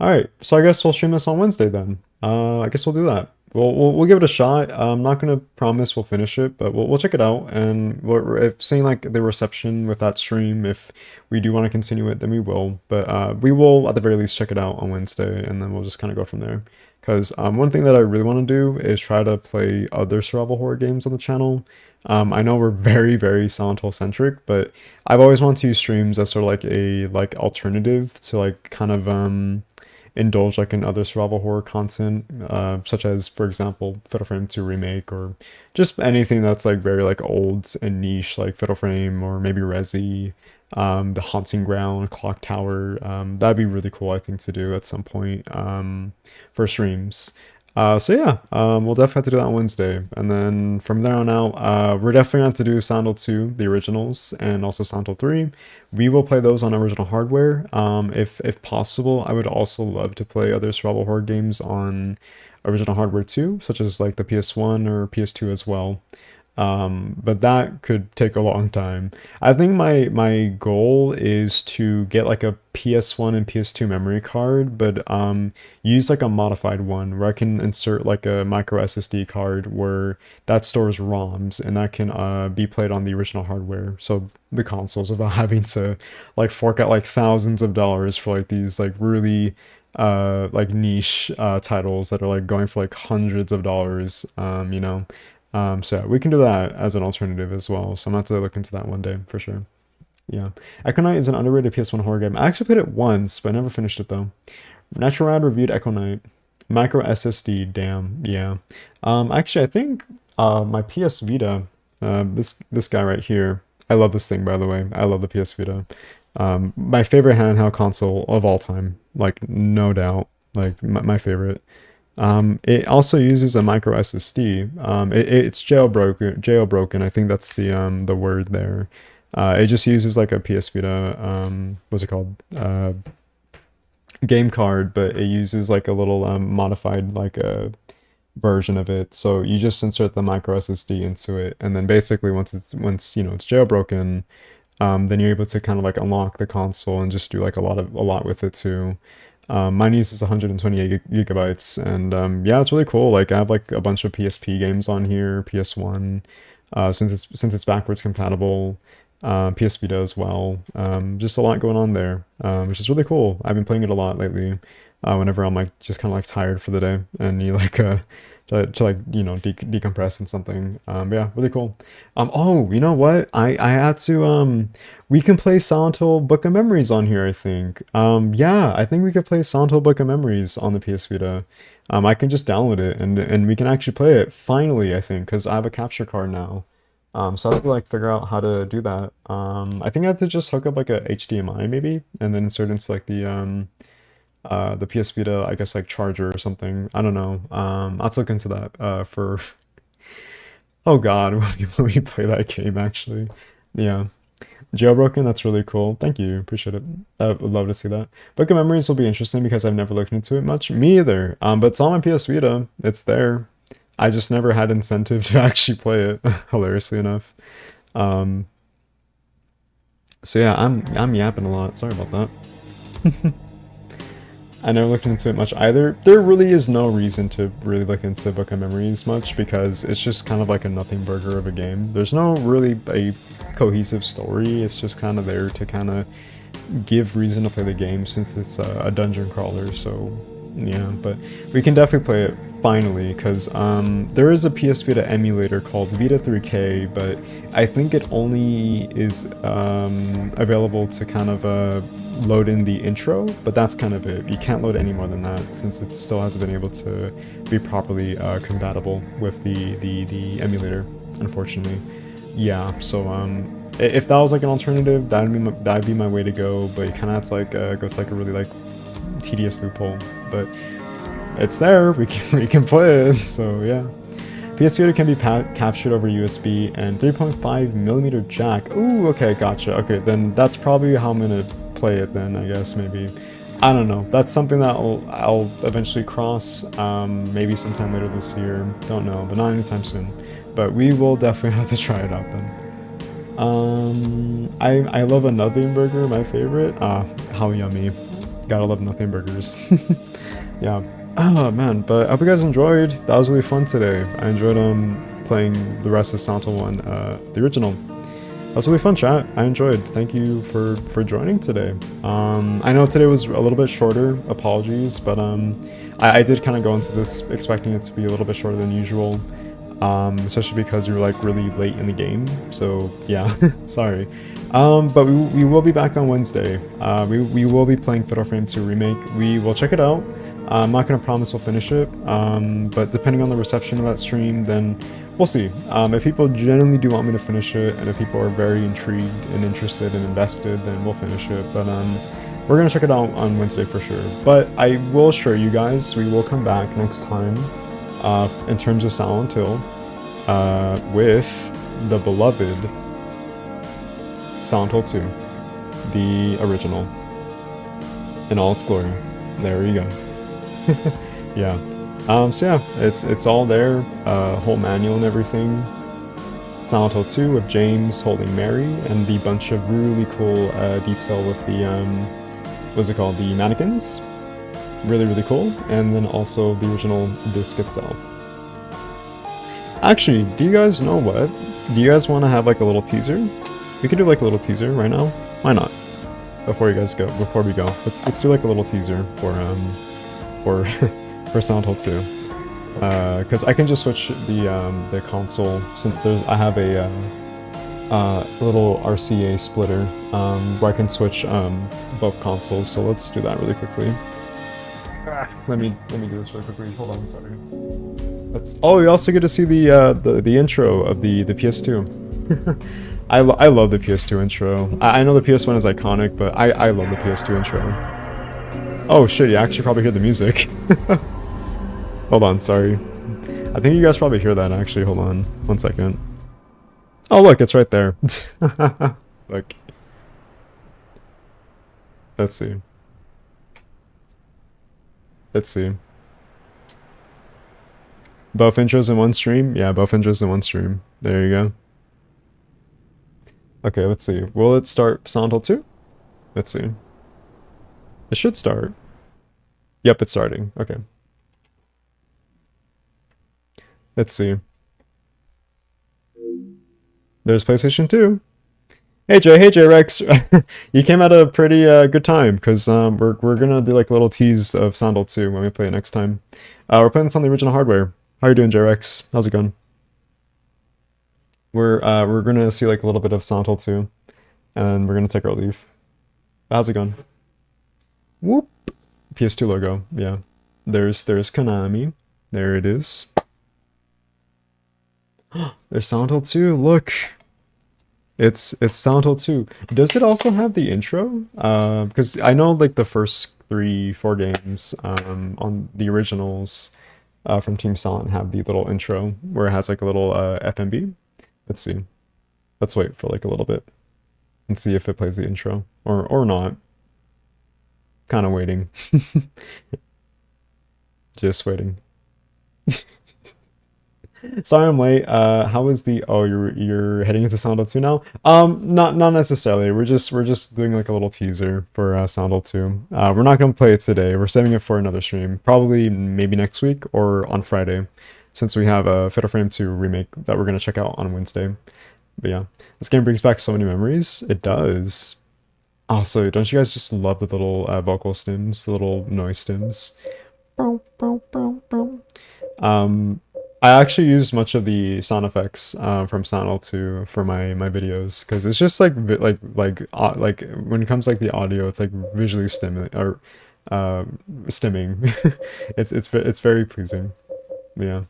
Alright, so I guess we'll stream this on Wednesday then. I guess we'll do that. We'll give it a shot. I'm not gonna promise we'll finish it, but we'll check it out. And we're seeing like the reception with that stream. If we do want to continue it, then we will. But we will at the very least check it out on Wednesday, and then we'll just kind of go from there. Because one thing that I really want to do is try to play other survival horror games on the channel. I know we're very, very Silent Hill centric, but I've always wanted to use streams as sort of like a alternative to like kind of indulge like in other survival horror content, such as for example Fatal Frame 2 Remake, or just anything that's like very like old and niche, like Fatal Frame or maybe Resi, the Haunting Ground, Clock Tower. That'd be really cool, I think, to do at some point for streams. So yeah, we'll definitely have to do that on Wednesday, and then from there on out, we're definitely going to do Silent Hill 2, the originals, and also Silent Hill 3. We will play those on original hardware. If possible, I would also love to play other survival horror games on original hardware too, such as like the PS1 or PS2 as well. But that could take a long time. I think my goal is to get like a PS1 and PS2 memory card, but use like a modified one where I can insert like a micro SSD card where that stores ROMs, and that can be played on the original hardware, so the consoles, without having to like fork out like thousands of dollars for like these like really like niche titles that are like going for like hundreds of dollars, you know. So we can do that as an alternative as well. So I'm going to have to look into that one day for sure. Yeah. Echo Knight is an underrated PS1 horror game. I actually played it once, but I never finished it though. Natural Rad reviewed Echo Knight. Micro SSD, damn. Yeah. Actually, I think My PS Vita, this guy right here. I love this thing, by the way. I love the PS Vita. My favorite handheld console of all time, like no doubt, like my favorite. It also uses a micro SSD. It's jailbroken. I think that's the word there. It just uses like a PS Vita. What's it called? Game card, but it uses like a little modified like a version of it. So you just insert the micro SSD into it, and then basically once you know it's jailbroken, then you're able to kind of like unlock the console and just do like a lot with it too. Mine uses 128 gigabytes, and yeah, it's really cool. Like I have like a bunch of PSP games on here, PS1, since it's backwards compatible, PS Vita as well. Just a lot going on there, which is really cool. I've been playing it a lot lately. Whenever I'm like just kind of like tired for the day and you like to like you know decompress and something. Yeah, really cool. Oh, you know what? I had to we can play Silent Hill Book of Memories on here, I think. Yeah, I think we could play Silent Hill Book of Memories on the PS Vita. I can just download it and we can actually play it finally, I think, because I have a capture card now. So I have to like figure out how to do that. I think I have to just hook up like a HDMI maybe and then insert into like the PS Vita, I guess like charger or something. I don't know. I'll have to look into that for oh god, when we play that game actually. Yeah. Jailbroken, that's really cool. Thank you. Appreciate it. I would love to see that. Book of Memories will be interesting because I've never looked into it much. Me either. But it's on my PS Vita. It's there. I just never had incentive to actually play it, hilariously enough. So yeah, I'm yapping a lot. Sorry about that. I never looked into it much either. There really is no reason to really look into Book of Memories much because it's just kind of like a nothing burger of a game. There's no really a cohesive story. It's just kind of there to kind of give reason to play the game since it's a dungeon crawler. So yeah, but we can definitely play it finally because there is a PS Vita emulator called Vita 3K, but I think it only is available to kind of load in the intro, but that's kind of it. You can't load any more than that since it still hasn't been able to be properly compatible with the emulator, unfortunately. Yeah, so if that was like an alternative, that'd be my way to go, but you kind of have to like go to like a really like tedious loophole, but it's there. We can play it. So yeah, PS Vita can be captured over USB and 3.5 millimeter jack. Ooh, okay, gotcha. Okay, then that's probably how I'm gonna play it then, I guess. Maybe, I don't know, that's something that I'll eventually cross, maybe sometime later this year, don't know, but not anytime soon, but we will definitely have to try it out then. I love a nothing burger, my favorite. How yummy. Gotta love nothing burgers. Yeah. Oh man, but I hope you guys enjoyed. That was really fun today. I enjoyed playing the rest of Silent Hill 1, the original. That was really fun, chat. I enjoyed. Thank you for joining today. I know today was a little bit shorter. Apologies, but I did kind of go into this expecting it to be a little bit shorter than usual, especially because you were like really late in the game. So yeah, sorry. But we will be back on Wednesday. We will be playing Fatal Frame 2 Remake. We will check it out. I'm not going to promise we'll finish it, but depending on the reception of that stream, then we'll see. If people genuinely do want me to finish it, and if people are very intrigued and interested and invested, then we'll finish it. But we're going to check it out on Wednesday for sure. But I will assure you guys, we will come back next time in terms of Silent Hill with the beloved Silent Hill 2, the original, in all its glory. There you go. Yeah. So yeah, it's all there, whole manual and everything. Silent Hill 2 with James holding Mary, and the bunch of really cool detail with the what's it called, the mannequins. Really, really cool. And then also the original disc itself. Actually, do you guys know what? Do you guys want to have like a little teaser? We could do like a little teaser right now. Why not? Before we go, let's do like a little teaser for Silent Hill 2. Because I can just switch the console since I have a little RCA splitter where I can switch both consoles. So let's do that really quickly. Let me do this really quickly. Hold on, sorry. That's, oh, you also get to see the intro of the PS2. I love the PS2 intro. I know the PS1 is iconic, but I love the PS2 intro. Oh shit, you actually probably hear the music. Hold on, sorry. I think you guys probably hear that actually. Hold on, 1 second. Oh look, it's right there. Look. Let's see. Let's see. Both intros in one stream? Yeah, both intros in one stream. There you go. Okay, let's see. Will it start Silent Hill 2? Let's see. It should start. Yep, it's starting. Okay. Let's see. There's PlayStation 2. Hey Jay Rex. You came at a pretty good time, because we're gonna do like a little tease of Silent Hill 2 when we play it next time. We're playing this on the original hardware. How you doing, J Rex? How's it going? We're gonna see like a little bit of Silent Hill 2, and we're gonna take our leave. How's it going? Whoop. PS2 logo. Yeah. There's Konami. There it is. There's Silent Hill 2. Look. It's Silent Hill 2. Does it also have the intro? Because I know like the first 3-4 games on the originals from Team Silent have the little intro where it has like a little FMB. Let's see. Let's wait for like a little bit and see if it plays the intro or not. Kind of waiting. Just waiting. Sorry I'm late. How is the... Oh, you're heading into Silent Hill 2 now? Not necessarily. We're just doing like a little teaser for Silent Hill 2. We're not gonna play it today. We're saving it for another stream. Probably maybe next week or on Friday, since we have a Fatal Frame 2 remake that we're gonna check out on Wednesday. But yeah, this game brings back so many memories. It does. Also, don't you guys just love the little vocal stems, the little noise stems? I actually use much of the sound effects from Silent Hill 2 for my videos, because it's just like when it comes like the audio, it's like visually stimming or stimming. it's very pleasing. Yeah.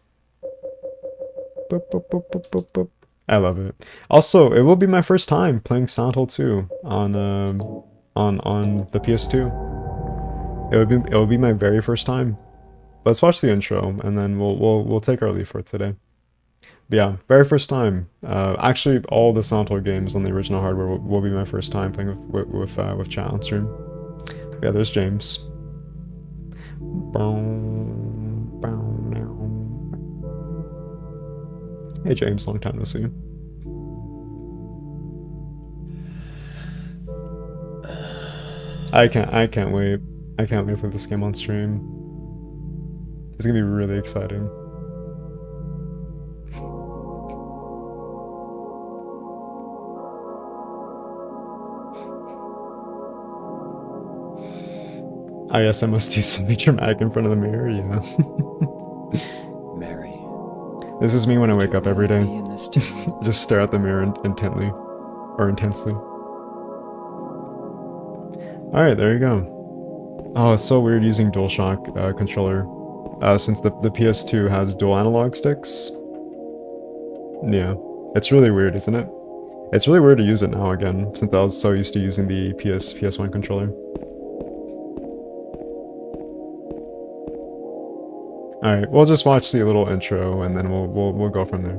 Boop, boop, boop, boop, boop, boop. I love it. Also, it will be my first time playing Silent Hill 2 on the PS2. It will be my very first time. Let's watch the intro and then we'll take our leave for today. But yeah, very first time. Actually, all the Silent Hill games on the original hardware will be my first time playing with chat on stream. But yeah, there's James. Hey James, long time no see. I can't wait. I can't wait for this game on stream. It's gonna be really exciting. I guess I must do something dramatic in front of the mirror, yeah. Mary. This is me when I wake up every day. Just stare at the mirror intently. Or intensely. Alright, there you go. Oh, it's so weird using DualShock controller. Since the PS2 has dual analog sticks. Yeah. It's really weird, isn't it? It's really weird to use it now again, since I was so used to using the PS1 controller. Alright, we'll just watch the little intro and then we'll go from there.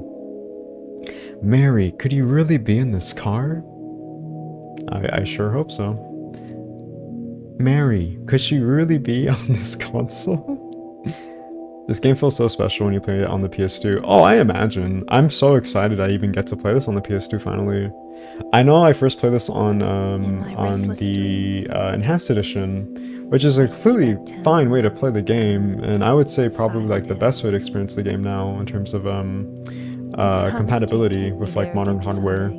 Mary, could you really be in this car? I sure hope so. Mary, could she really be on this console? This game feels so special when you play it on the PS2. Oh, I imagine. I'm so excited I even get to play this on the PS2 finally. I know I first played this on the Enhanced Edition, which is a clearly fine way to play the game, and I would say probably like the best way to experience the game now in terms of compatibility with like modern hardware,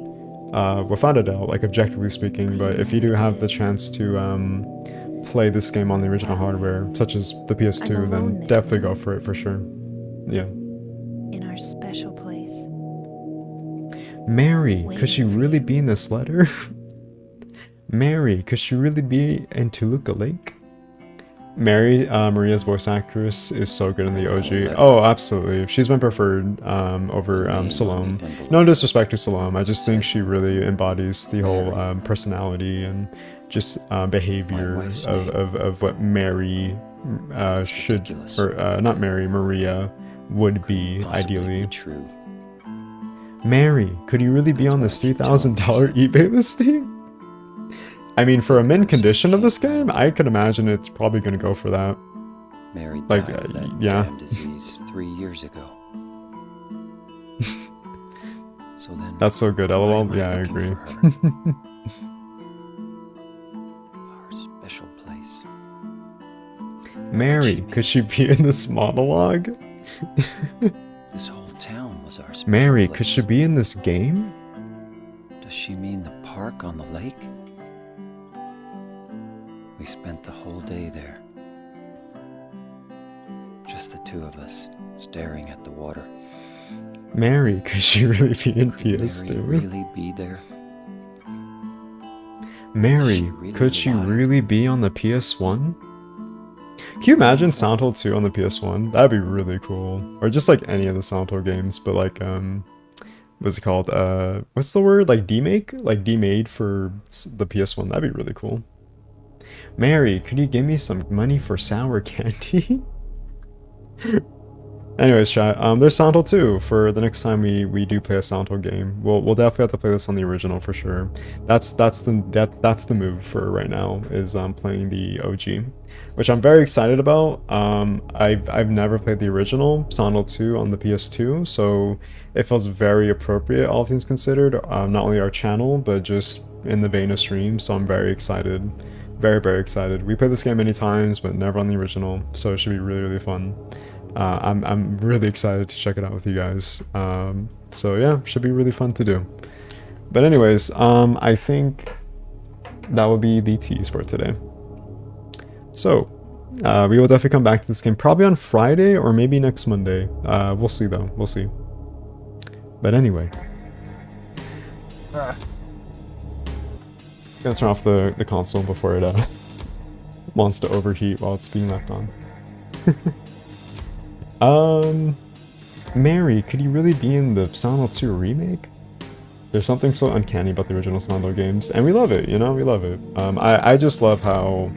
without a doubt, like objectively speaking. But if you do have the chance to play this game on the original hardware, such as the PS2, then definitely go for it for sure. Yeah. In our special place. Mary, could she really be in this letter? Mary, could she really be in Toluca Lake? Mary, Maria's voice actress, is so good in the OG. Oh, absolutely. She's been preferred over Salome. No disrespect to Salome, I just think she really embodies the whole personality and just behavior of what Mary should, or not Mary, Maria would be ideally. True. Mary, could you really be on this $3,000 eBay listing? I mean, for a mint condition of this game, I could imagine it's probably going to go for that. Mary Like, died of that yeah. damn disease 3 years ago. So then, That's so good, why lol. am Yeah, I looking agree. for her? Our special place. Mary, could she be in this monologue? This whole town was our special Mary, place. could she be in this game? Does she mean the park on the lake? We spent the whole day there. Just the two of us, staring at the water. Mary, could she really be in Could PS2? Mary really be there? Mary, could she really be on the PS1? Can you imagine Silent Hill 2 on the PS1? That'd be really cool. Or just like any of the Silent Hill games, but like, what's it called? What's the word? Like demake? Like demade for the PS1. That'd be really cool. Mary, could you give me some money for sour candy? Anyways, chat, there's Silent Hill 2 for the next time we do play a Silent Hill game. We'll definitely have to play this on the original for sure. That's the move for right now, is playing the OG, which I'm very excited about. I've never played the original Silent Hill 2 on the PS2, so it feels very appropriate, all things considered. Not only our channel, but just in the vein of stream. So I'm very excited. Very, very excited. We played this game many times, but never on the original, so it should be really, really fun. I'm really excited to check it out with you guys. So yeah, should be really fun to do. But anyways, I think that will be the tease for today. So we will definitely come back to this game probably on Friday or maybe next Monday. We'll see though. We'll see. But anyway. Gonna turn off the console before it wants to overheat while it's being left on. Mary, could you really be in the Silent Hill 2 remake? There's something so uncanny about the original Silent Hill games, and we love it, you know, we love it. I just love how,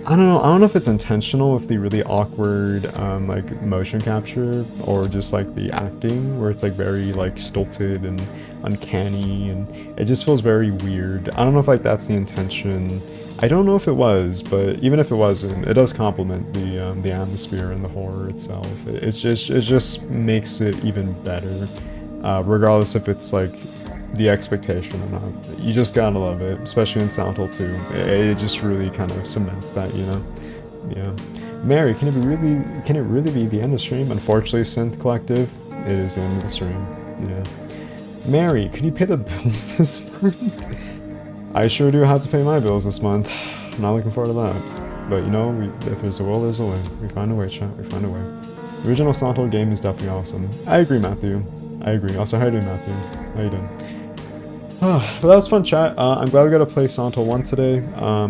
I don't know if it's intentional with the really awkward like motion capture, or just like the acting where it's like very like stilted and uncanny, and it just feels very weird. I don't know if like that's the intention. I don't know if it was, but even if it wasn't, it does complement the atmosphere and the horror itself. It just makes it even better, regardless if it's like the expectation or not. You just gotta love it, especially in Silent Hill 2. It just really kind of cements that, you know. Yeah. Mary, can it really be the end of stream? Unfortunately, Synth Collective, it is the end of the stream. Yeah. Mary, can you pay the bills this month? I sure do have to pay my bills this month. I'm not looking forward to that. But you know, if there's a will, there's a way. We find a way, chat. We find a way. The original Silent Hill game is definitely awesome. I agree, Matthew. I agree. Also, how you doing, Matthew? How you doing? But that was fun, chat. I'm glad we got to play Silent Hill 1 today.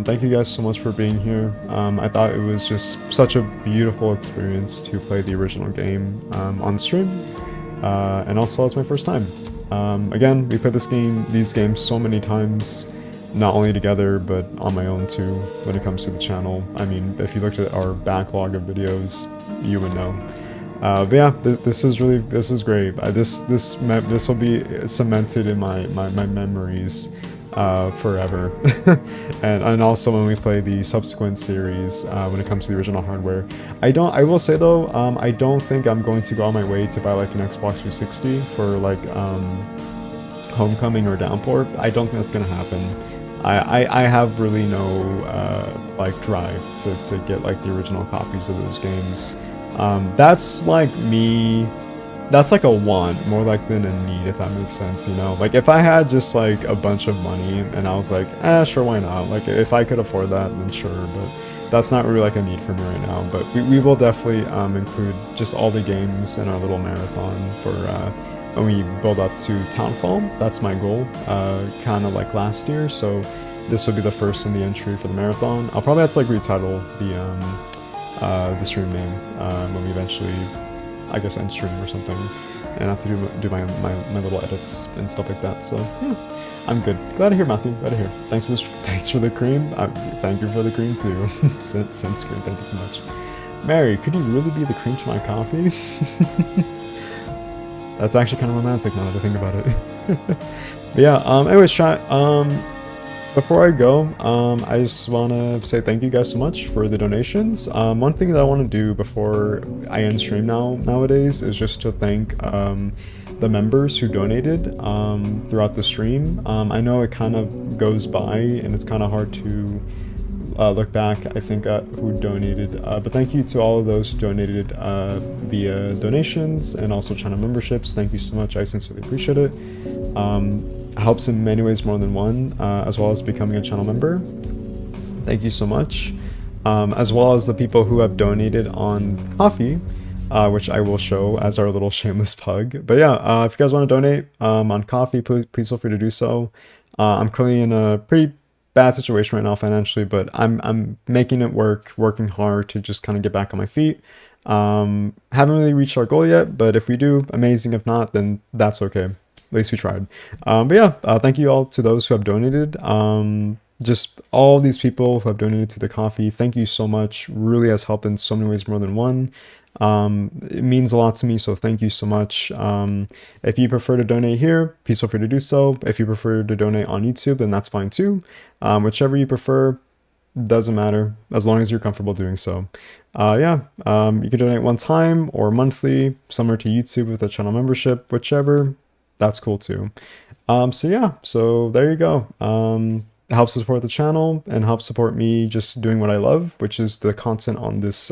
Thank you guys so much for being here. I thought it was just such a beautiful experience to play the original game on stream. And also, it's my first time. Again, we played these games so many times. Not only together, but on my own too, when it comes to the channel. I mean, if you looked at our backlog of videos, you would know. But yeah, this is great. This will be cemented in my memories forever. and also when we play the subsequent series, when it comes to the original hardware. I will say though, I don't think I'm going to go on my way to buy like an Xbox 360 for like Homecoming or Downpour. I don't think that's gonna happen. I have really no like drive to get like the original copies of those games. That's like me, that's like a want more like than a need, if that makes sense, you know. Like if I had just like a bunch of money and I was like, sure, why not, like if I could afford that, then sure, but that's not really like a need for me right now. But we will definitely include just all the games in our little marathon for when we build up to Townfall. That's my goal, kind of like last year, so this will be the first in the entry for the marathon. I'll probably have to like retitle the stream name when we eventually, I guess, end stream or something, and I have to do my little edits and stuff like that. So yeah, I'm good. Glad to hear, Matthew. Glad to hear. Thanks for the cream. Thank you for the cream too. Since cream, thank you so much. Mary, could you really be the cream to my coffee? That's actually kind of romantic now that I think about it. But yeah, anyways, chat, before I go, I just want to say thank you guys so much for the donations. One thing that I want to do before I end stream nowadays is just to thank the members who donated throughout the stream. I know it kind of goes by and it's kind of hard to look back, I think, at who donated, but thank you to all of those who donated via donations and also channel memberships. Thank you so much. I sincerely appreciate it. Helps in many ways more than one, as well as becoming a channel member. Thank you so much. As well as the people who have donated on Coffee, which I will show as our little shameless plug. But yeah, if you guys want to donate on Coffee, please feel free to do so. I'm currently in a pretty bad situation right now financially, but I'm making it work, working hard to just kind of get back on my feet. Haven't really reached our goal yet, but if we do, amazing. If not, then that's okay. At least we tried. But yeah, thank you all to those who have donated. Just all these people who have donated to the coffee, thank you so much. Really has helped in so many ways more than one. It means a lot to me, so thank you so much. If you prefer to donate here, please feel free to do so. If you prefer to donate on YouTube, then that's fine too. Whichever you prefer, doesn't matter, as long as you're comfortable doing so. Yeah, you can donate one time or monthly, similar to YouTube with a channel membership, whichever, that's cool too. So yeah, so there you go. It helps support the channel and helps support me just doing what I love, which is the content on this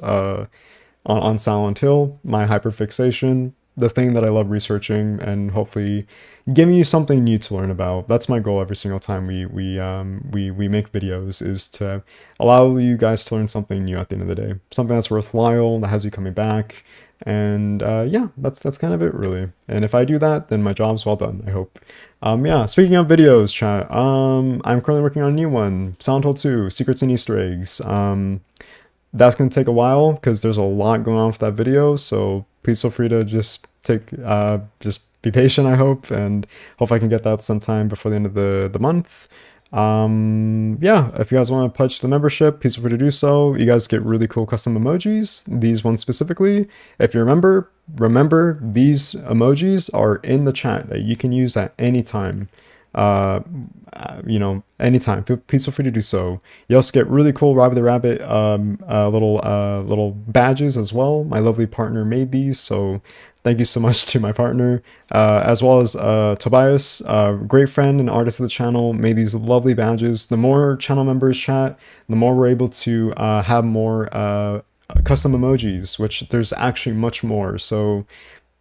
on Silent Hill, my hyperfixation, the thing that I love researching, and hopefully giving you something new to learn about. That's my goal every single time we make videos, is to allow you guys to learn something new at the end of the day, something that's worthwhile, that has you coming back. And yeah, that's kind of it really. And if I do that, then my job's well done, I hope. Yeah, speaking of videos, chat, I'm currently working on a new one, Silent Hill 2, Secrets and Easter Eggs. That's going to take a while because there's a lot going on for that video, so please feel free to just be patient, I hope, and hope I can get that sometime before the end of the month. Yeah, if you guys want to pledge the membership, please feel free to do so. You guys get really cool custom emojis, these ones specifically. If you remember these emojis are in the chat that you can use at any time. You know, anytime. Please feel free to do so. You also get really cool Robbie the Rabbit little badges as well. My lovely partner made these, so thank you so much to my partner, as well as Tobias, great friend and artist of the channel, made these lovely badges. The more channel members chat, the more we're able to have more custom emojis, which there's actually much more. So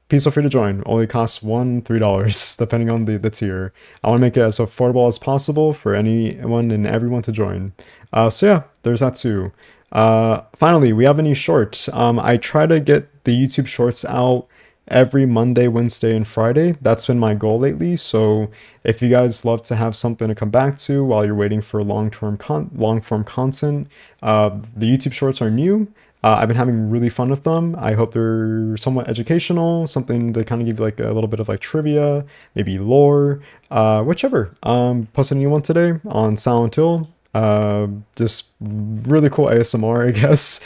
please feel free to join. Only costs $3, depending on the tier. I want to make it as affordable as possible for anyone and everyone to join. So yeah, there's that too. Finally, we have a new short. I try to get the YouTube shorts out every Monday, Wednesday, and Friday. That's been my goal lately. So if you guys love to have something to come back to while you're waiting for long-form content, the YouTube shorts are new. I've been having really fun with them. I hope they're somewhat educational, something to kind of give you like a little bit of like trivia, maybe lore, whichever. Posted a new one today on Silent Hill. Just really cool ASMR, I guess.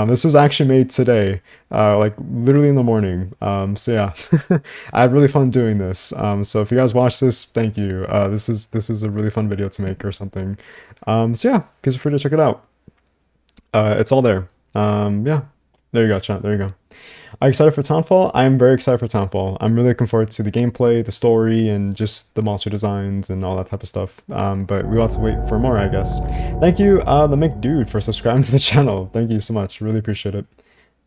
This was actually made today, like literally in the morning. So yeah, I had really fun doing this. So if you guys watch this, thank you. This is a really fun video to make or something. So yeah, please feel free to check it out. It's all there. Yeah, there you go, chat. There you go. Are you excited for Townfall? I'm very excited for Townfall. I'm really looking forward to the gameplay, the story, and just the monster designs and all that type of stuff. But we'll have to wait for more, I guess. Thank you, the McDude, for subscribing to the channel. Thank you so much. Really appreciate it.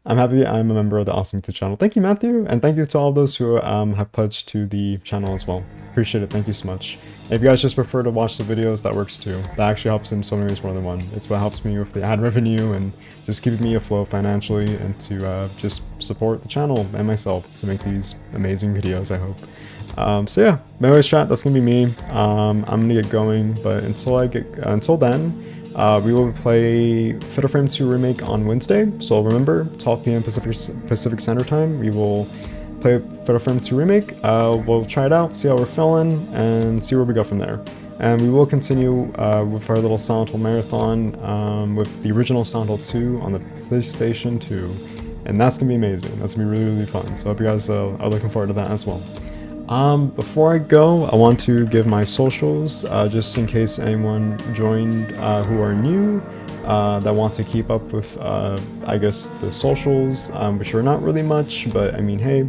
I'm happy I'm a member of the Awesome YouTube channel. Thank you, Matthew, and thank you to all those who have pledged to the channel as well. Appreciate it. Thank you so much. If you guys just prefer to watch the videos, that works too. That actually helps in so many ways more than one. It's what helps me with the ad revenue and just keeping me afloat financially, and to just support the channel and myself to make these amazing videos, I hope. So yeah, anyways, chat, that's gonna be me. I'm gonna get going, but until then, We will play Fatal Frame 2 Remake on Wednesday, so remember, 12 p.m. Pacific Standard Time, we will play Fatal Frame 2 Remake. We'll try it out, see how we're feeling, and see where we go from there. And we will continue with our little Silent Hill marathon with the original Silent Hill 2 on the PlayStation 2. And that's going to be amazing. That's going to be really, really fun. So I hope you guys are looking forward to that as well. Before I go, I want to give my socials, just in case anyone joined who are new, that want to keep up with, I guess, the socials, which are not really much, but I mean, hey,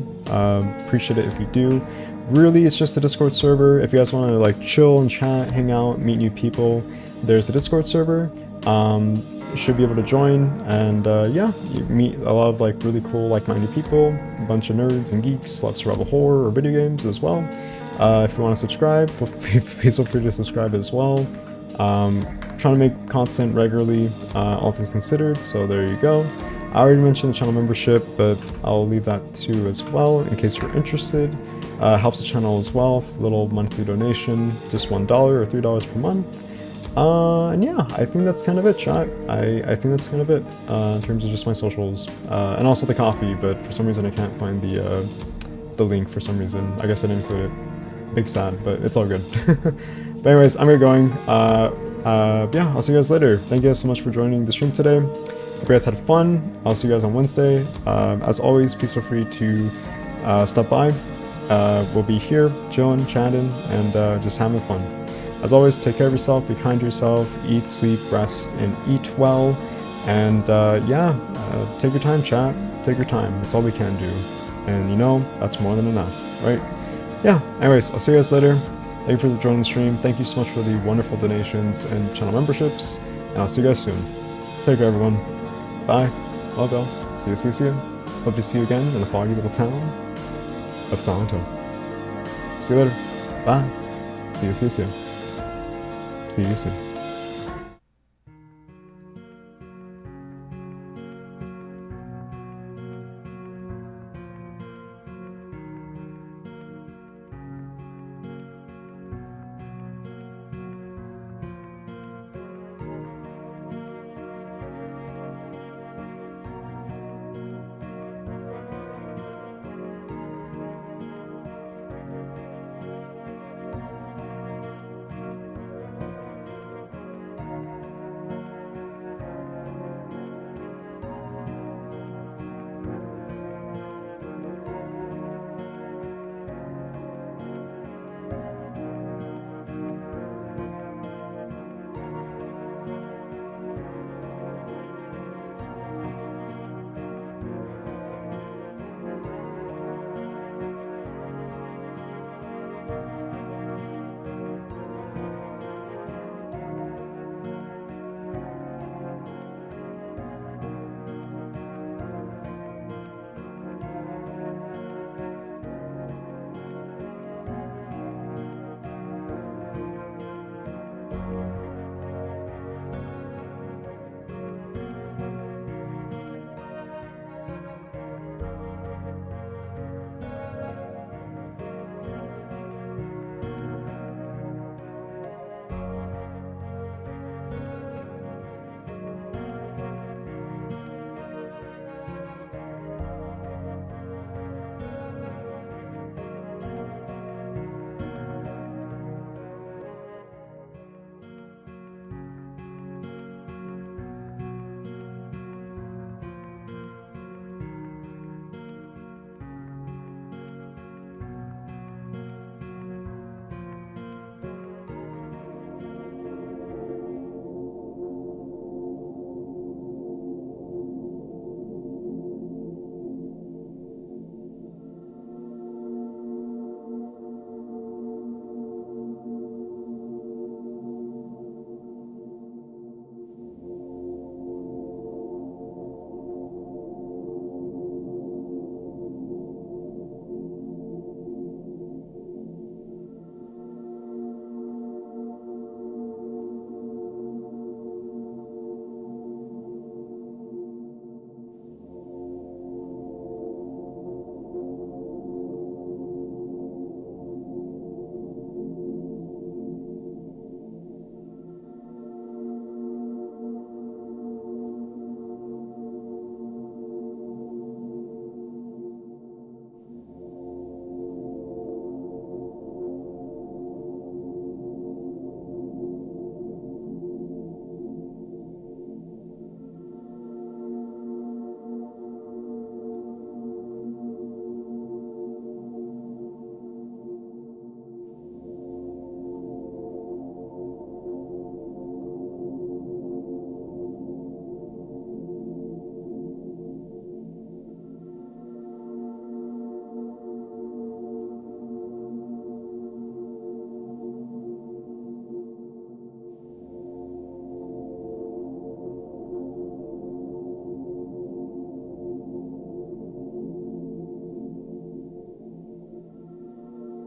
appreciate it if you do. Really, it's just a Discord server. If you guys want to like chill and chat, hang out, meet new people, there's a Discord server. You should be able to join, and yeah, you meet a lot of like really cool, like-minded people, a bunch of nerds and geeks, love survival horror or video games as well. If you want to subscribe, please feel free to subscribe as well. Trying to make content regularly, all things considered, so there you go. I already mentioned the channel membership, but I'll leave that too as well in case you're interested. Helps the channel as well, little monthly donation, just $1 or $3 per month. And yeah, I think that's kind of it, chat. I think that's kind of it in terms of just my socials, and also the coffee. But for some reason, I can't find the link. For some reason, I guess I didn't include it. Big sad, but it's all good. But anyways, I'm going. Yeah, I'll see you guys later. Thank you guys so much for joining the stream today. Hope you guys had fun. I'll see you guys on Wednesday. As always, please feel free to stop by. We'll be here, chilling, chatting, and just having fun. As always, take care of yourself, be kind to yourself, eat, sleep, rest, and eat well. And yeah, take your time, chat. Take your time. That's all we can do. And you know, that's more than enough, right? Yeah, anyways, I'll see you guys later. Thank you for joining the stream. Thank you so much for the wonderful donations and channel memberships. And I'll see you guys soon. Take care, everyone. Bye. Love y'all. See you. Hope to see you again in the foggy little town of Silent Hill. See you later. Bye. See you soon. See you soon.